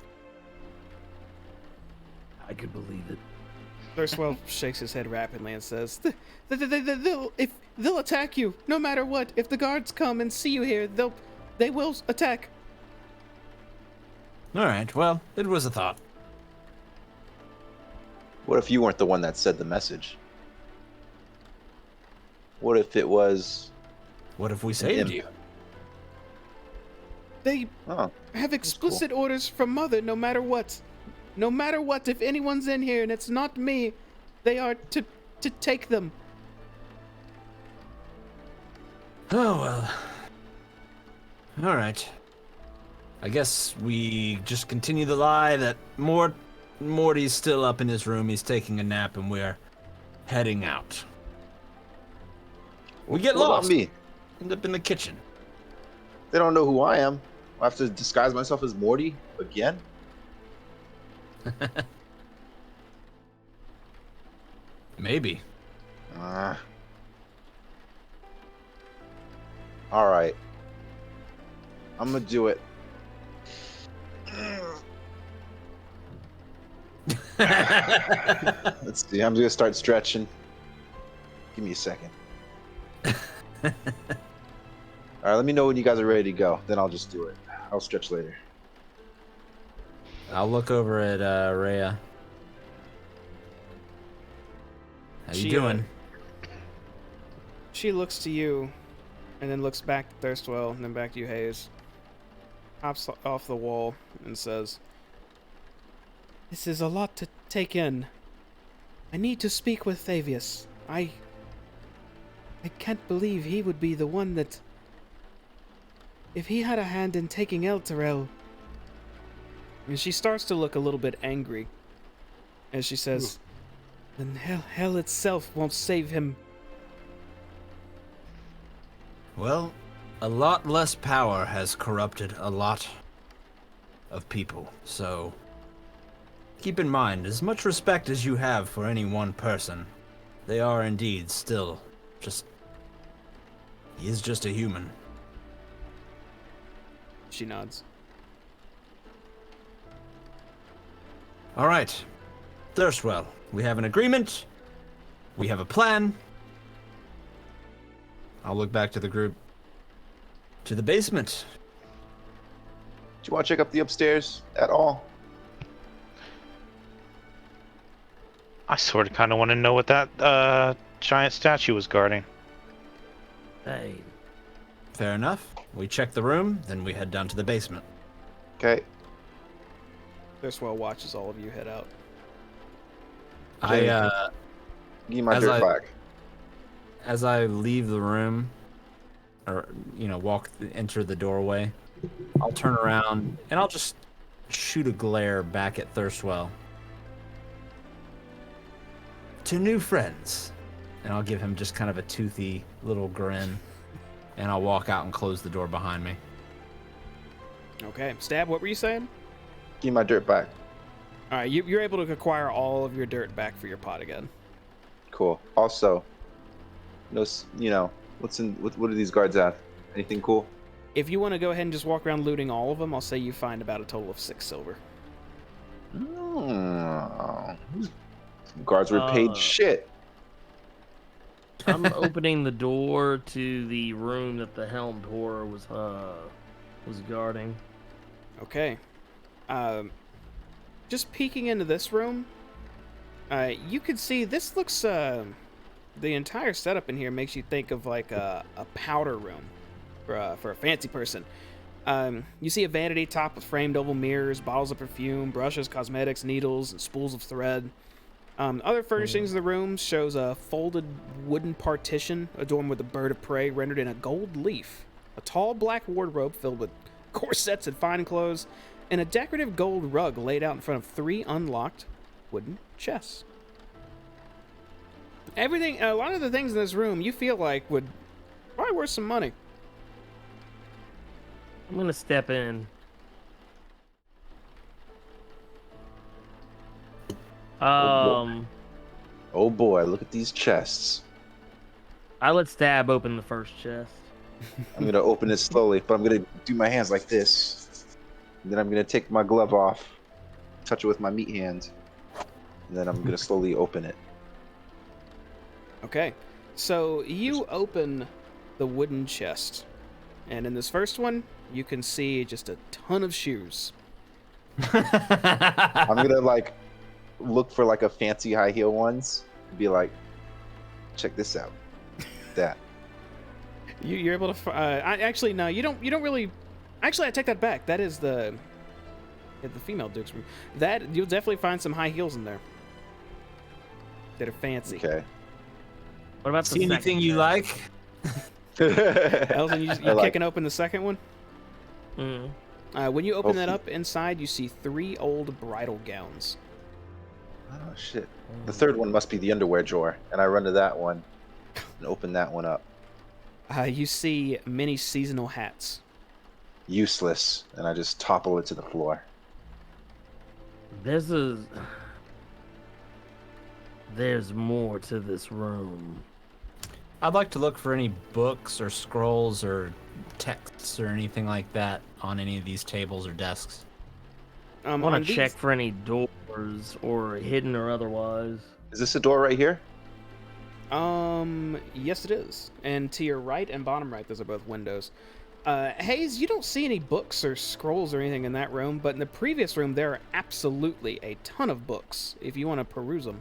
I could believe it. Thurstwell shakes his head rapidly and says, they'll attack you, no matter what. If the guards come and see you here, they will attack. Alright, well, it was a thought. What if you weren't the one that said the message? What if it was... What if we saved you? They Oh, have explicit orders from Mother, no matter what. No matter what, if anyone's in here and it's not me, they are to take them. Oh, well. Alright. I guess we just continue the lie that Morty's still up in his room, he's taking a nap, and we're heading out. We get what about lost. me? End up in the kitchen. They don't know who I am. I have to disguise myself as Morty again? Maybe. Alright. I'm gonna do it. Let's see. I'm gonna start stretching. Give me a second. Alright, let me know when you guys are ready to go. Then I'll just do it. I'll stretch later. I'll look over at Rhea. How you doing? She looks to you, and then looks back to Thurstwell, and then back to you, Hayes. Hops off the wall and says, "This is a lot to take in. I need to speak with Thavius. I can't believe he would be the one that... If he had a hand in taking Elturel..." And she starts to look a little bit angry as she says, "Then hell itself won't save him." Well, a lot less power has corrupted a lot of people, so keep in mind, as much respect as you have for any one person, they are indeed still just... He is just a human. She nods. Alright, Thurstwell, we have an agreement, we have a plan. I'll look back to the group. To the basement. Do you want to check up the upstairs at all? I sort of kind of want to know what that giant statue was guarding. Hey, Fair enough. We check the room, then we head down to the basement. Okay. Thurstwell watches all of you head out. I Give me my As dirt I- back. as I leave the room, or enter the doorway, I'll turn around and I'll just shoot a glare back at Thurstwell. To new friends, and I'll give him just kind of a toothy little grin, and I'll walk out and close the door behind me. Okay, Stab, what were you saying? Give me my dirt back. All right, you're able to acquire all of your dirt back for your pot again. Cool. Also, what do these guards have? Anything cool? If you want to go ahead and just walk around looting all of them, I'll say you find about a total of 6 silver. These guards were paid shit. I'm opening the door to the room that the helmed horror was guarding. Okay. Just peeking into this room, You can see this looks. The entire setup in here makes you think of like a powder room for a fancy person. You see a vanity top with framed oval mirrors, bottles of perfume, brushes, cosmetics, needles, and spools of thread. Other furnishings in the room shows a folded wooden partition adorned with a bird of prey rendered in a gold leaf, a tall black wardrobe filled with corsets and fine clothes, and a decorative gold rug laid out in front of 3 unlocked wooden chests. Everything, a lot of the things in this room you feel like would probably worth some money. I'm gonna step in. Oh boy, look at these chests. I let Stab open the first chest. I'm gonna open it slowly, but I'm gonna do my hands like this. And then I'm gonna take my glove off, touch it with my meat hand, and then I'm gonna slowly open it. Okay, so you open the wooden chest, and in this first one, you can see just a ton of shoes. I'm gonna like look for like a fancy high heel ones and be like, check this out. That. You're able to. Actually, no, you don't. You don't really. Actually, I take that back. That is the female Duke's room. That you'll definitely find some high heels in there that are fancy. Okay. What about See the anything second you chest? like? Elton, you I like- kicking open the second one? Mm. When you open that Oh. up, inside you see 3 old bridal gowns. Oh shit. The third one must be the underwear drawer, and I run to that one and open that one up. You see many seasonal hats. Useless, and I just topple it to the floor. There's more to this room. I'd like to look for any books or scrolls or texts or anything like that on any of these tables or desks. I On want to these- check for any doors or hidden or otherwise. Is this a door right here? Yes, it is. And to your right and bottom right, those are both windows. Hayes, you don't see any books or scrolls or anything in that room, but in the previous room, there are absolutely a ton of books if you want to peruse them.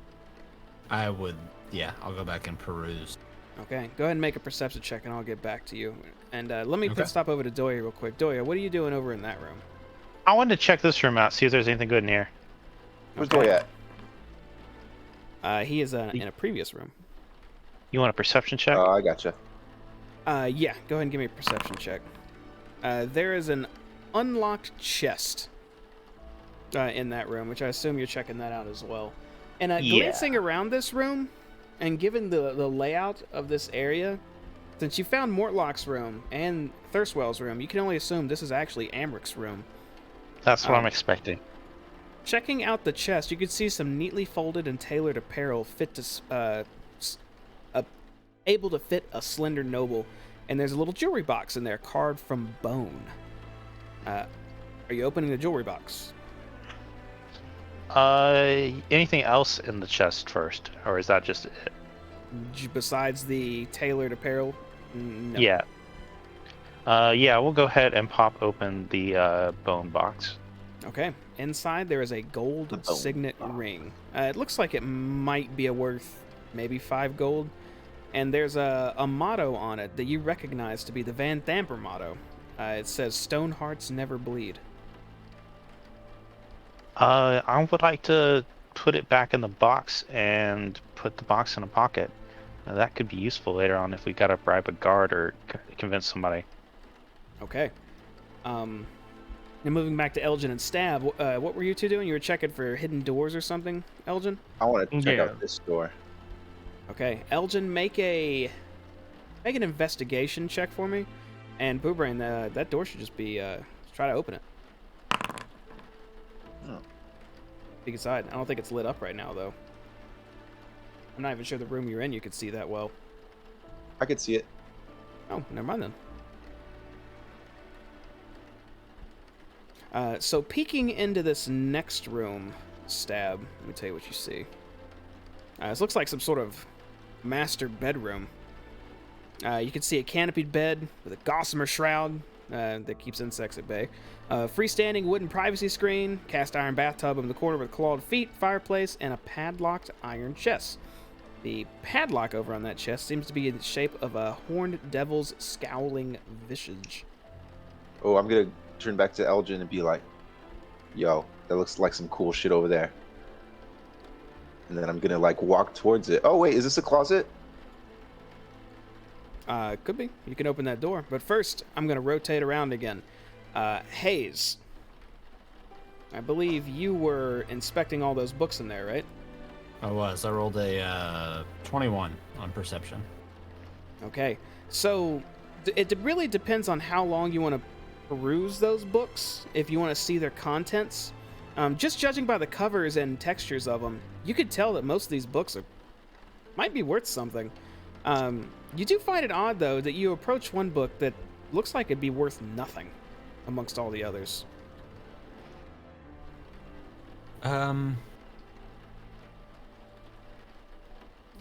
I would, yeah, I'll go back and peruse. Okay, go ahead and make a perception check, and I'll get back to you. And let me Okay. stop over to Doya real quick. Doya, what are you doing over in that room? I wanted to check this room out, see if there's anything good in here. Where's Okay. Doy at? He is in a previous room. You want a perception check? Oh, I gotcha. Yeah, go ahead and give me a perception check. There is an unlocked chest in that room, which I assume you're checking that out as well. And Yeah. glancing around this room, and given the layout of this area, since you found Mortlock's room and Thurstwell's room, you can only assume this is actually Amric's room. That's what I'm expecting. Checking out the chest, you can see some neatly folded and tailored apparel fit to able to fit a slender noble, and there's a little jewelry box in there carved from bone. Are you opening the jewelry box? Anything else in the chest first, or is that just it? Besides the tailored apparel? No. Yeah. Yeah, we'll go ahead and pop open the bone box. Okay. Inside there is a gold bone signet ring. It looks like it might be worth maybe 5 gold. And there's a motto on it that you recognize to be the Van Thamper motto. It says, "Stone hearts never bleed." I would like to put it back in the box and put the box in a pocket. That could be useful later on if we gotta bribe a guard or convince somebody. Okay. Now moving back to Elgin and Stab, what were you two doing? You were checking for hidden doors or something, Elgin? I want to check Yeah. out this door. Okay, Elgin, make an investigation check for me, and Boobrain, that door should just be try to open it. Oh. Peek inside. I don't think it's lit up right now though. I'm not even sure the room you're in you could see that well. I could see it. Oh, never mind then. So peeking into this next room, Stab, let me tell you what you see. This looks like some sort of master bedroom. You can see a canopied bed with a gossamer shroud, that keeps insects at bay. Freestanding wooden privacy screen, cast iron bathtub in the corner with clawed feet, fireplace, and a padlocked iron chest. The padlock over on that chest seems to be in the shape of a horned devil's scowling visage. Oh, I'm gonna turn back to Elgin and be like, yo, that looks like some cool shit over there. And then I'm gonna like walk towards it. Oh wait, is this a closet? Could be. You can open that door. But first, I'm going to rotate around again. Hayes, I believe you were inspecting all those books in there, right? I was. I rolled a 21 on perception. Okay. So, it really depends on how long you want to peruse those books, if you want to see their contents. Just judging by the covers and textures of them, you could tell that most of these books might be worth something. You do find it odd, though, that you approach one book that looks like it'd be worth nothing amongst all the others.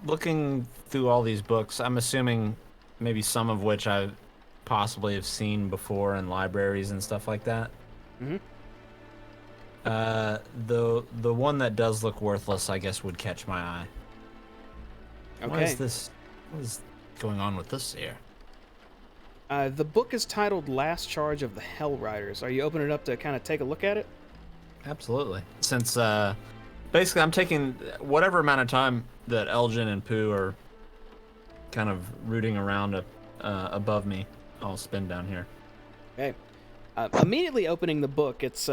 Looking through all these books, I'm assuming maybe some of which I possibly have seen before in libraries and stuff like that. Mm-hmm. The one that does look worthless, I guess, would catch my eye. Okay. What is this? What is going on with this here? The book is titled Last Charge of the Hell Riders. Are you opening it up to kind of take a look at it? Absolutely. Since basically I'm taking whatever amount of time that Elgin and Pooh are kind of rooting around above me, I'll spend down here. Okay. Immediately opening the book, it's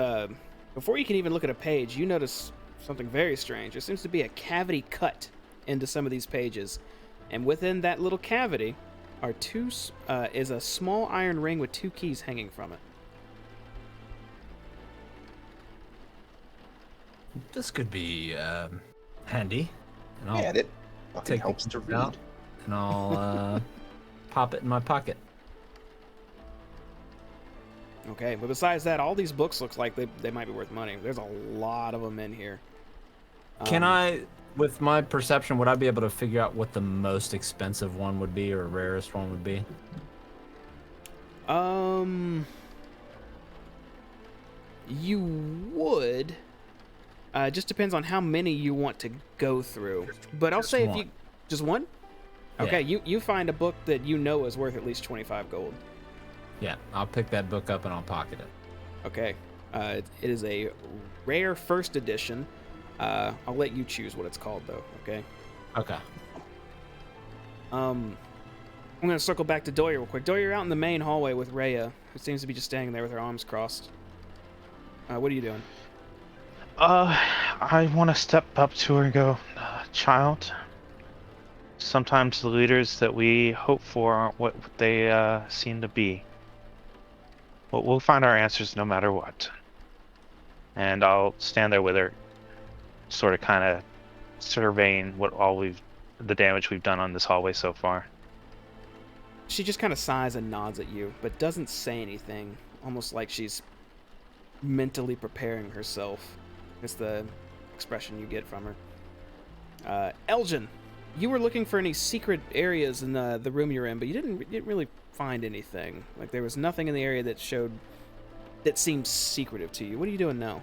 before you can even look at a page, you notice something very strange. There seems to be a cavity cut into some of these pages, and within that little cavity are is a small iron ring with 2 keys hanging from it. This could be handy. And I'll And it fucking take helps the to keys read. out, and I'll pop it in my pocket. Okay, but besides that, all these books looks like they might be worth money. There's a lot of them in here. Can I, with my perception, would I be able to figure out what the most expensive one would be or rarest one would be? You would. Just depends on how many you want to go through. But I'll say if one. you just one. Yeah. Okay, you find a book that you know is worth at least 25 gold. Yeah, I'll pick that book up and I'll pocket it. Okay, it is a rare first edition. I'll let you choose what it's called, though. Okay. Okay. I'm gonna circle back to Doyer real quick. Doyer, you're out in the main hallway with Rhea, who seems to be just standing there with her arms crossed. What are you doing? I want to step up to her and go, child. Sometimes the leaders that we hope for aren't what they seem to be. But we'll find our answers no matter what. And I'll stand there with her, sort of kind of surveying the damage we've done on this hallway so far. She just kind of sighs and nods at you, but doesn't say anything, almost like she's mentally preparing herself. It's the expression you get from her. Elgin, you were looking for any secret areas in the room you're in, but you didn't really find anything. Like, there was nothing in the area that seemed secretive to you. What are you doing now?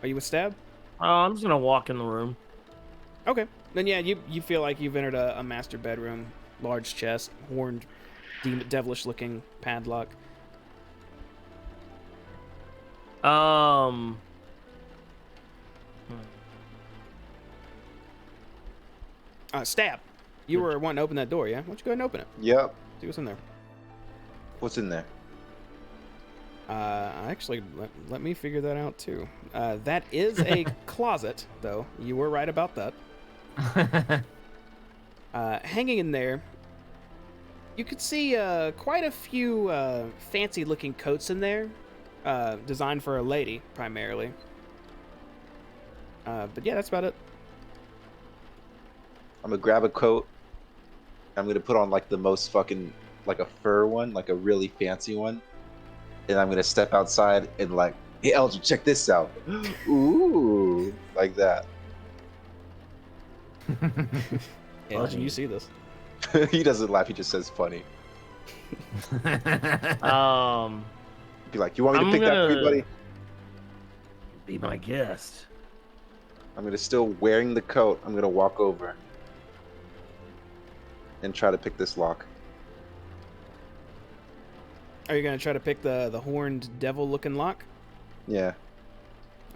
Are you with Stab? I'm just gonna walk in the room. Okay. Then yeah, you feel like you've entered a master bedroom, large chest, horned, devilish-looking padlock. Stab. You were wanting to open that door, yeah? Why don't you go ahead and open it? Yep. See what's in there. What's in there? Actually, let me figure that out too. That is a closet, though. You were right about that. Hanging in there, you could see quite a few fancy-looking coats in there, designed for a lady, primarily. But yeah, that's about it. I'm gonna grab a coat. I'm gonna put on like the most fucking, like a fur one, like a really fancy one. And I'm gonna step outside and like, hey Elgin, check this out. Ooh, like that. Elgin, you see this. He doesn't laugh, he just says funny. Be like, you want me to I'm pick that for you, buddy? Be my guest. I'm gonna still wearing the coat. I'm gonna walk over and try to pick this lock. Are you gonna try to pick the horned devil-looking lock? Yeah.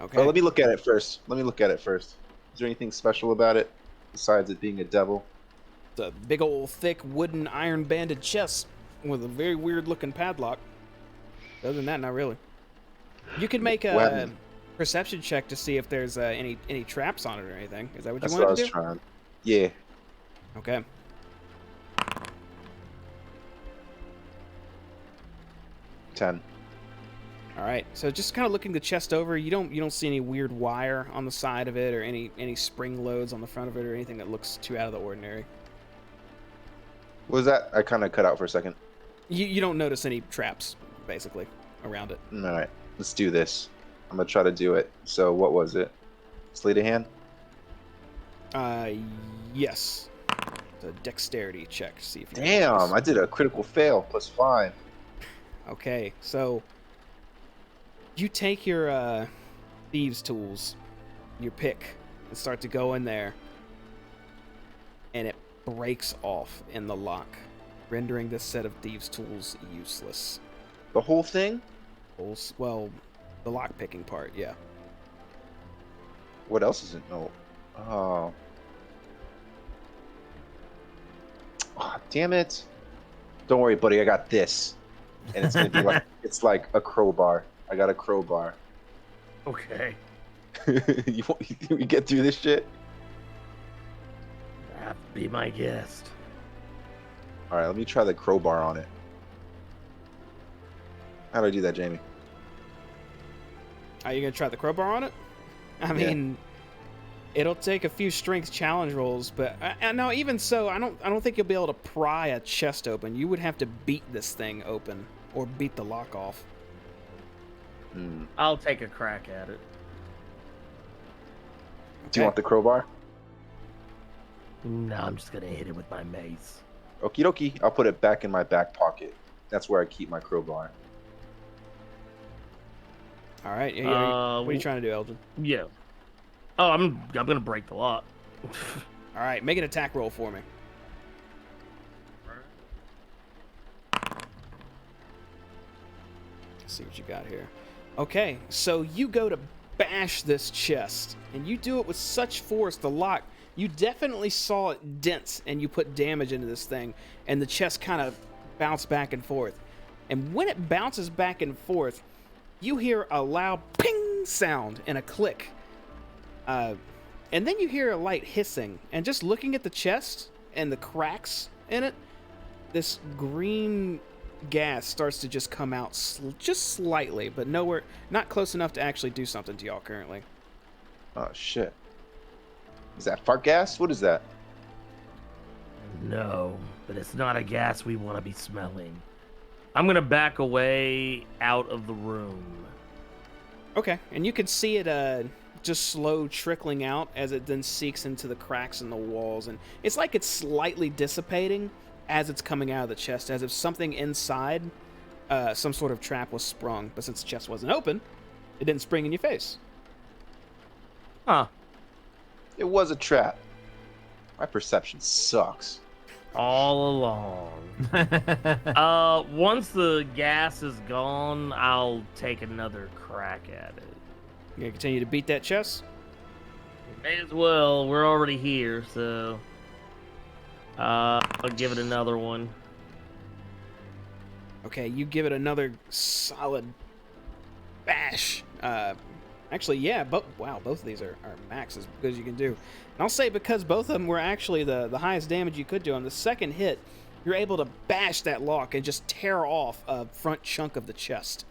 Okay. Oh, let me look at it first. Is there anything special about it besides it being a devil? It's a big old thick wooden iron-banded chest with a very weird-looking padlock. Other than that, not really. You could make a When? perception check to see if there's any traps on it or anything. Is that what you That's what I wanted was to do? trying. Yeah. Okay. 10. All right. So just kind of looking the chest over, you don't see any weird wire on the side of it or any spring loads on the front of it or anything that looks too out of the ordinary. What was that? I kind of cut out for a second. You don't notice any traps basically around it. All right, let's do this. I'm gonna try to do it. So what was it? Sleight of hand? Yes. It's a dexterity check. See if you can do Damn, this. I did a critical fail. +5. Okay, so you take your thieves' tools, your pick, and start to go in there, and it breaks off in the lock, rendering this set of thieves' tools useless. The whole thing? Well, the lock picking part, yeah. What else is it? No. Oh. Oh, damn it. Don't worry, buddy. I got this. And it's gonna be like it's like a crowbar. I got a crowbar. Okay. You we get through this shit? Be my guest. All right, let me try the crowbar on it. How do I do that, Jamie? Are you gonna try the crowbar on it? I mean, it'll take a few strength challenge rolls, but no, even so, I don't think you'll be able to pry a chest open. You would have to beat this thing open or beat the lock off. I'll take a crack at it. Do you want the crowbar? No, I'm just gonna hit it with my mace. Okie dokie. I'll put it back in my back pocket. That's where I keep my crowbar. All right. What are you trying to do, Elgin? Yeah. Oh, I'm gonna break the lock. All right, make an attack roll for me. Let's see what you got here. Okay, so you go to bash this chest, and you do it with such force, the lock, you definitely saw it dent, and you put damage into this thing, and the chest kind of bounced back and forth. And when it bounces back and forth, you hear a loud ping sound and a click. And then you hear a light hissing, and just looking at the chest and the cracks in it, this green gas starts to just come out just slightly, but not close enough to actually do something to y'all currently. Oh, shit. Is that fart gas? What is that? No, but it's not a gas we want to be smelling. I'm gonna back away out of the room. Okay, and you can see it just slow trickling out as it then seeks into the cracks in the walls, and it's like it's slightly dissipating as it's coming out of the chest, as if something inside, some sort of trap was sprung, but since the chest wasn't open, it didn't spring in your face. Huh. It was a trap. My perception sucks. All along. Once the gas is gone, I'll take another crack at it. You gonna continue to beat that chest? May as well. We're already here, so I'll give it another one. Okay, you give it another solid bash. Actually, yeah, both of these are max as good as you can do. And I'll say because both of them were actually the highest damage you could do, on the second hit, you're able to bash that lock and just tear off a front chunk of the chest.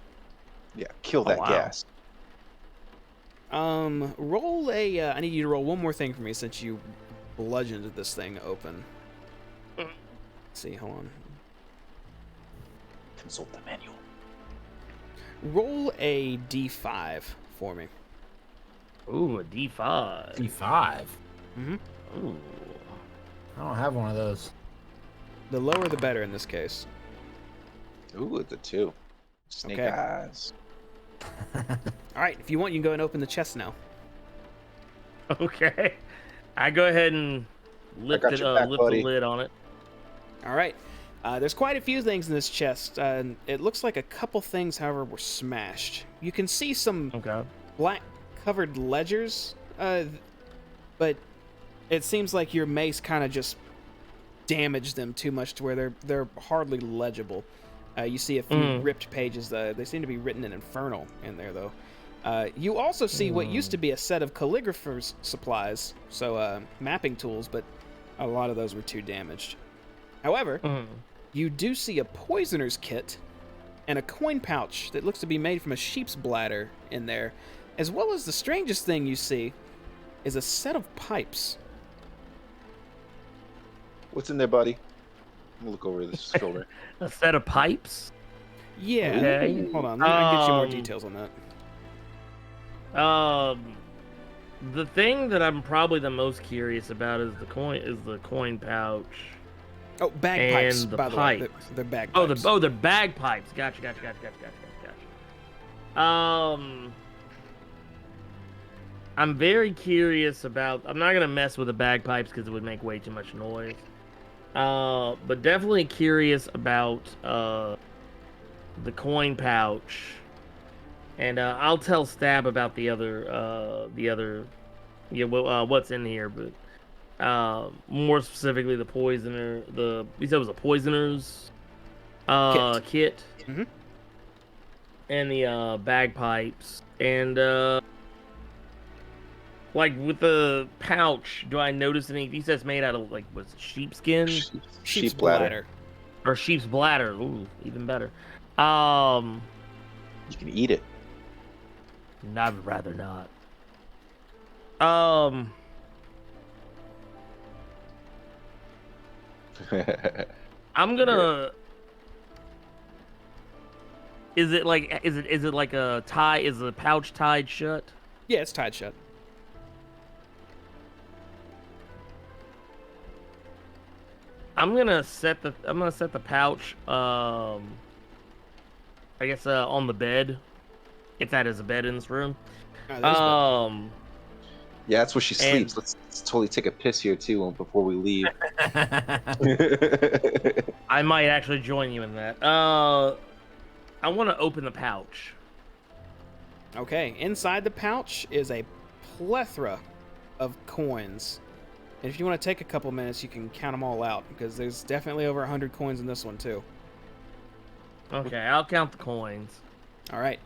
Yeah, kill that wow. gas. Roll I need you to roll one more thing for me since you bludgeoned this thing open. Let's see, hold on. Consult the manual. Roll a d5 for me. Ooh, a D5. D5. Mm-hmm. Ooh. I don't have one of those. The lower the better in this case. Ooh, it's a 2. Snake Okay. eyes. All right, if you want, you can go and open the chest now. Okay. I go ahead and lift got it, your back, lift the buddy. lid on it. All right. There's quite a few things in this chest. It looks like a couple things, however, were smashed. You can see some Okay. black covered ledgers, but it seems like your mace kind of just damaged them too much to where they're hardly legible. You see a few ripped pages. They seem to be written in Infernal in there, though. You also see what used to be a set of calligrapher's supplies, so mapping tools, but a lot of those were too damaged. However, you do see a poisoner's kit and a coin pouch that looks to be made from a sheep's bladder in there, as well as the strangest thing you see is a set of pipes. What's in there, buddy? I'm gonna look over this shoulder. A set of pipes. Yeah. Okay. Hold on, I can get you more details on that. The thing that I'm probably the most curious about is the coin pouch. Oh, bagpipes, and the by the pipe. way. They're bagpipes. They're bagpipes. Gotcha. I'm very curious about. I'm not gonna mess with the bagpipes because it would make way too much noise. But definitely curious about the coin pouch, and I'll tell Stab about the other. Yeah, well, what's in here, but more specifically the poisoner. We said it was a poisoner's kit. Mhm. And the bagpipes, and like with the pouch, do I notice any? He says made out of like what's it, sheepskin Sheep's bladder. or sheep's bladder. Ooh, even better. You can eat it. I'd rather not. I'm gonna. Is it like a tie? Is the pouch tied shut? Yeah, it's tied shut. I'm gonna set the pouch. I guess on the bed, if that is a bed in this room. Yeah, that's where she sleeps. Let's totally take a piss here too before we leave. I might actually join you in that. I want to open the pouch. Okay, inside the pouch is a plethora of coins. And if you want to take a couple minutes, you can count them all out, because there's definitely over 100 coins in this one, too. Okay, I'll count the coins. All right.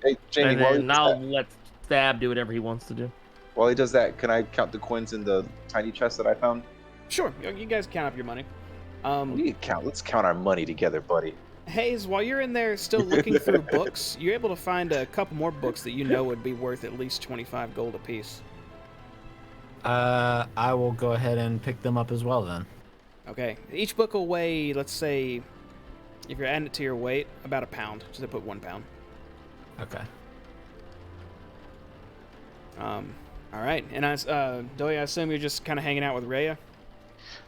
Hey, Jamie, And then I'll let Stab do whatever he wants to do. while he does that, can I count the coins in the tiny chest that I found? Sure, you guys count up your money. We can count. Let's count our money together, buddy. Hayes, while you're in there still looking through books, you're able to find a couple more books that you know would be worth at least 25 gold apiece. I will go ahead and pick them up as well then. Okay, each book will weigh, let's say, if you're adding it to your weight, about a pound. Just to put 1 pound. Okay. All right, and Doy, I assume you're just kind of hanging out with Rhea?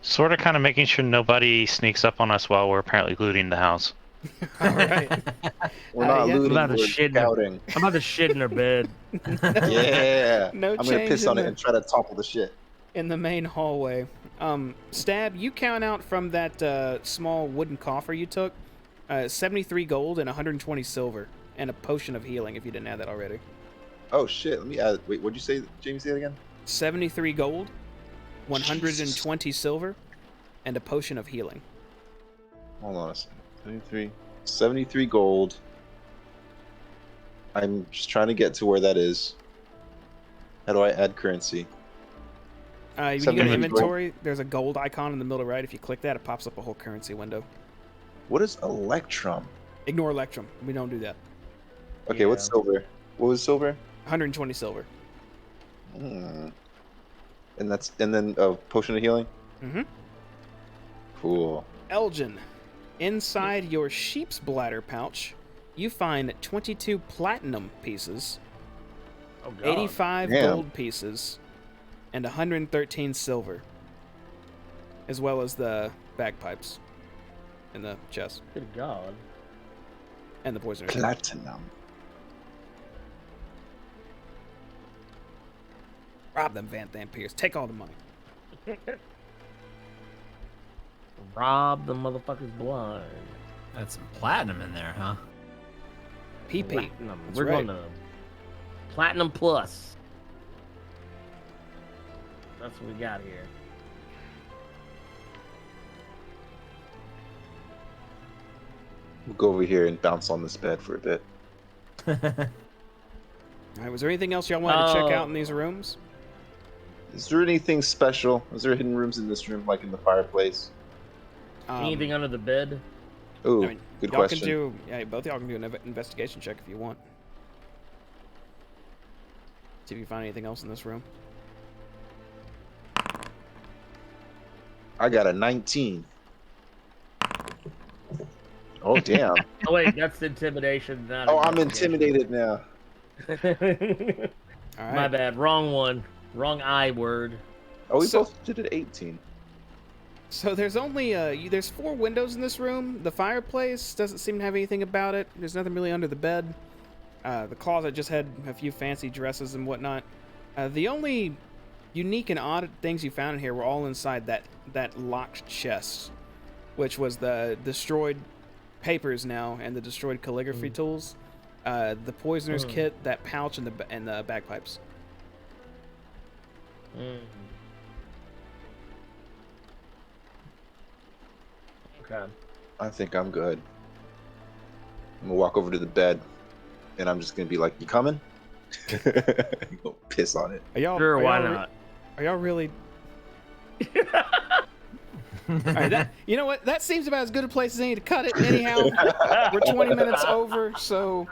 Sort of kind of making sure nobody sneaks up on us while we're apparently looting the house. All right. We're not yeah. looting, I'm about to we're shit scouting. I'm about to shit in her bed. Yeah. No I'm gonna change piss in on it the- and try to topple the shit. In the main hallway. Stab, you count out from that small wooden coffer you took 73 gold and 120 silver, and a potion of healing if you didn't add that already. Oh shit, let me add. Wait, what'd you say, Jamie? Say it again? 73 gold, 120 silver, and a potion of healing. Hold on a second. 73 gold. I'm just trying to get to where that is. How do I add currency? When you go to 73 inventory, there's a gold icon in the middle right. If you click that, it pops up a whole currency window. What is Electrum? Ignore Electrum. We don't do that. Okay, what's Yeah. silver? What was silver? 120 silver. And then a potion of healing. Mm-hmm. Cool. Elgin, inside your sheep's bladder pouch, you find 22 platinum pieces, Oh, God. 85 Damn. gold pieces, and 113 silver, as well as the bagpipes in the chest. Good God. And the poisoners. Platinum. Rob them, Van Pierce. Take all the money. Rob the motherfuckers blind. That's some platinum in there, huh? PP. Platinum. That's We're right. going to Platinum Plus. That's what we got here. We'll go over here and bounce on this bed for a bit. All right, was there anything else y'all wanted to check out in these rooms? Is there anything special? Is there hidden rooms in this room, like in the fireplace? Anything under the bed? Oh, I mean, good y'all question. can do, yeah, both of y'all can do an investigation check if you want. See if you find anything else in this room. I got a 19. Oh, damn. Oh wait, that's intimidation. Not Oh, I'm intimidated now. All right. My bad. Wrong one. Wrong I word. Oh, we So- both did it 18. So there's only there's 4 windows in this room. The fireplace doesn't seem to have anything about it. There's nothing really under the bed. The closet just had a few fancy dresses and whatnot. The only unique and odd things you found in here were all inside that locked chest, which was the destroyed papers now and the destroyed calligraphy tools, the poisoner's kit, that pouch, and the bagpipes. Okay. I think I'm good. I'm gonna walk over to the bed, and I'm just gonna be like, "You coming?" Go piss on it. Are y'all? Sure, are why y'all not? Are y'all really? All right, you know what? That seems about as good a place as any to cut it. Anyhow, we're 20 minutes over, so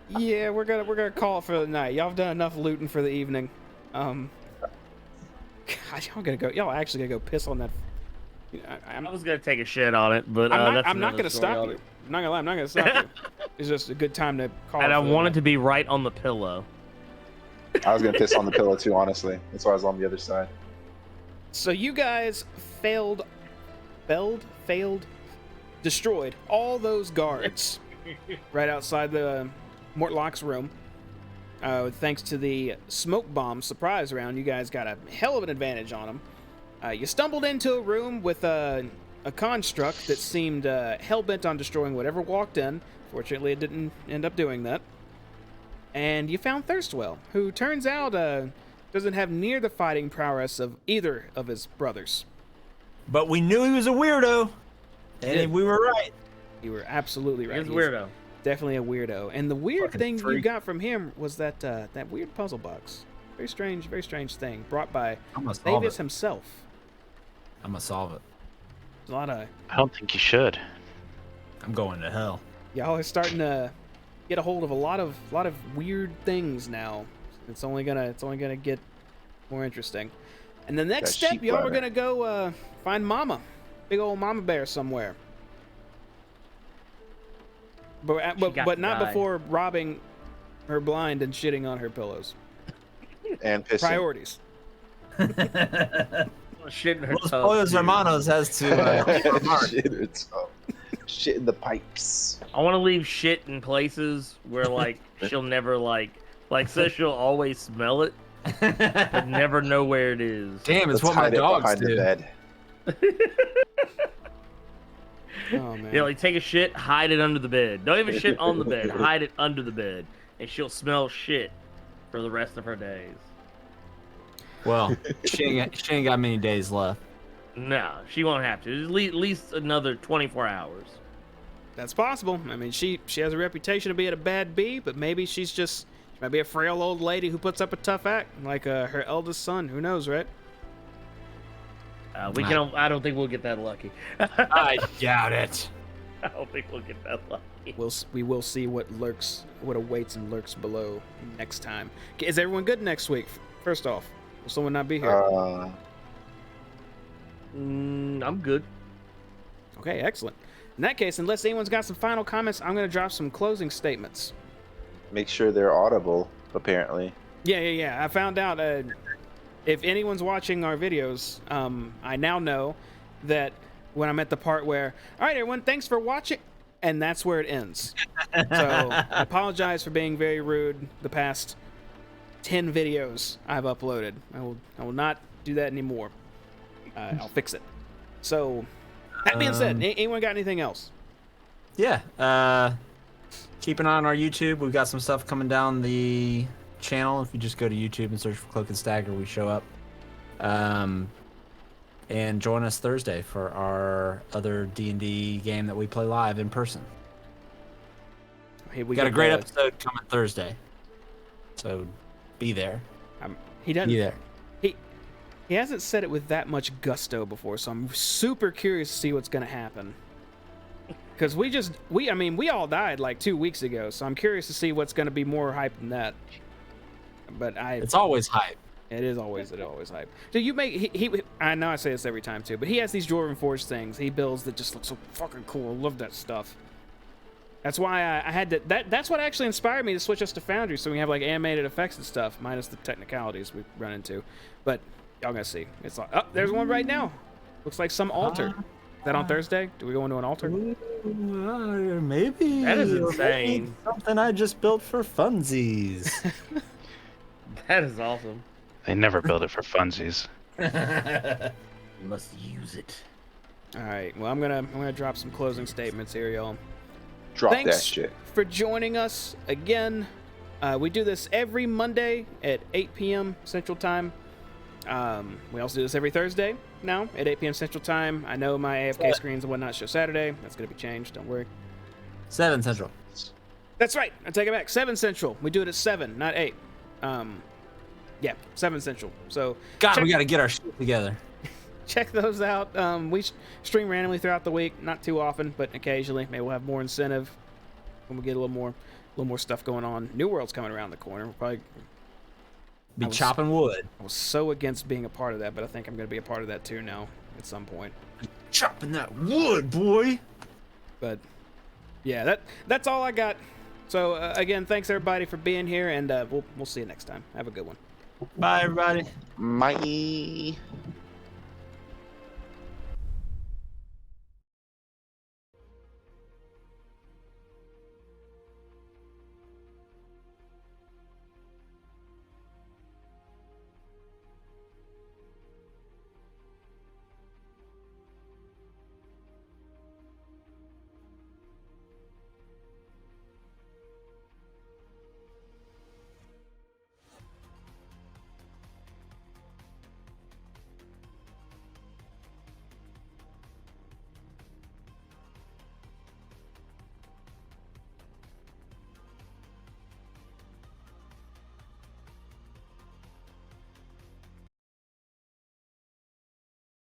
yeah, we're gonna call it for the night. Y'all have done enough looting for the evening. God, y'all actually gonna go piss on that. I was gonna take a shit on it, but I'm not another gonna story stop you. I'm not gonna lie. I'm not gonna stop you. It's just a good time to call. And it I for the want it night. to be right on the pillow. I was gonna piss on the pillow too, honestly. That's why I was on the other side. So you guys destroyed all those guards right outside the Mortlock's room. Thanks to the smoke bomb surprise round, you guys got a hell of an advantage on them. You stumbled into a room with a construct that seemed hell-bent on destroying whatever walked in. Fortunately, it didn't end up doing that. And you found Thurstwell, who turns out doesn't have near the fighting prowess of either of his brothers. But we knew he was a weirdo, and we were right. You were absolutely right. He's a weirdo. Definitely a weirdo. And the weird Fucking thing you freak. got from him was that that weird puzzle box. Very strange thing brought by I'm gonna solve Davis it. himself. I'm gonna solve it. There's a lot of I don't think you should. I'm going to hell. y'all are starting to get a hold of a lot of weird things now. It's only gonna get more interesting. And the next That step, sheep y'all are ladder. gonna go find Mama, big old Mama Bear somewhere. But got but to not die. before robbing her blind and shitting on her pillows. And pissing. Priorities. Shit in her Los tub, Pollos too. Hermanos has to keep her mark. Shit, it's shit in the pipes. I want to leave shit in places where like she'll never so she'll always smell it, but never know where it is. Damn, it's Let's what my hide it dogs behind the do. bed. Oh man. Yeah, like take a shit, hide it under the bed. Don't even shit on the bed. Hide it under the bed, and she'll smell shit for the rest of her days. Well, she ain't got many days left. No, she won't have to. At least another 24 hours. That's possible. I mean, she has a reputation of being a bad bee, but maybe she might be a frail old lady who puts up a tough act, like her eldest son. Who knows, right? I don't think we'll get that lucky. I doubt it. I don't think we'll get that lucky. We will see what awaits and lurks below next time. Is everyone good next week? First off, will someone not be here? I'm good. Okay, excellent. In that case, unless anyone's got some final comments, I'm going to drop some closing statements. Make sure they're audible, apparently. Yeah. I found out if anyone's watching our videos, I now know that when I'm at the part where, all right, everyone, thanks for watching. and that's where it ends. So I apologize for being very rude the past 10 videos I've uploaded. I will not do that anymore. I'll fix it. So that being said, anyone got anything else? Yeah. Keep an eye on our YouTube. We've got some stuff coming down the channel. If you just go to YouTube and search for Cloak and Stagger, we show up. And join us Thursday for our other D&D game that we play live in person. Hey, We got a great episode coming Thursday. So be there. He doesn't. Be there. He hasn't said it with that much gusto before, so I'm super curious to see what's going to happen. Because we all died like 2 weeks ago, so I'm curious to see what's going to be more hype than that. But It's always hype. It is always hype. So you make he I know I say this every time too, but he has these Dwarven Forge things he builds that just look so fucking cool. I love that stuff. That's why I had to. That's what actually inspired me to switch us to Foundry, so we have like animated effects and stuff, minus the technicalities we run into. But y'all gonna see. It's like, oh, there's one right now. Looks like some altar. Is that on Thursday? Do we go into an altar? Maybe. That is insane. Something I just built for funsies. That is awesome. They never build it for funsies. You must use it. All right. Well, I'm gonna drop some closing statements here, y'all. Drop Thanks that shit. for joining us again. We do this every Monday at 8 p.m. Central Time. We also do this every Thursday now at 8 p.m. Central Time. I know my AFK screens and whatnot show Saturday. That's going to be changed. Don't worry. 7 Central. That's right. I take it back. 7 Central. We do it at 7, not 8. Yeah, 7 Central. So God, we got to get our shit together. check those out. We stream randomly throughout the week, not too often, but occasionally. Maybe we'll have more incentive when we get a little more stuff going on. New World's coming around the corner. We'll probably be chopping wood. I was so against being a part of that, but I think I'm going to be a part of that too now at some point. Chopping that wood, boy. But yeah, that's all I got. So again, thanks everybody for being here, and we'll see you next time. Have a good one. Bye, everybody. Bye.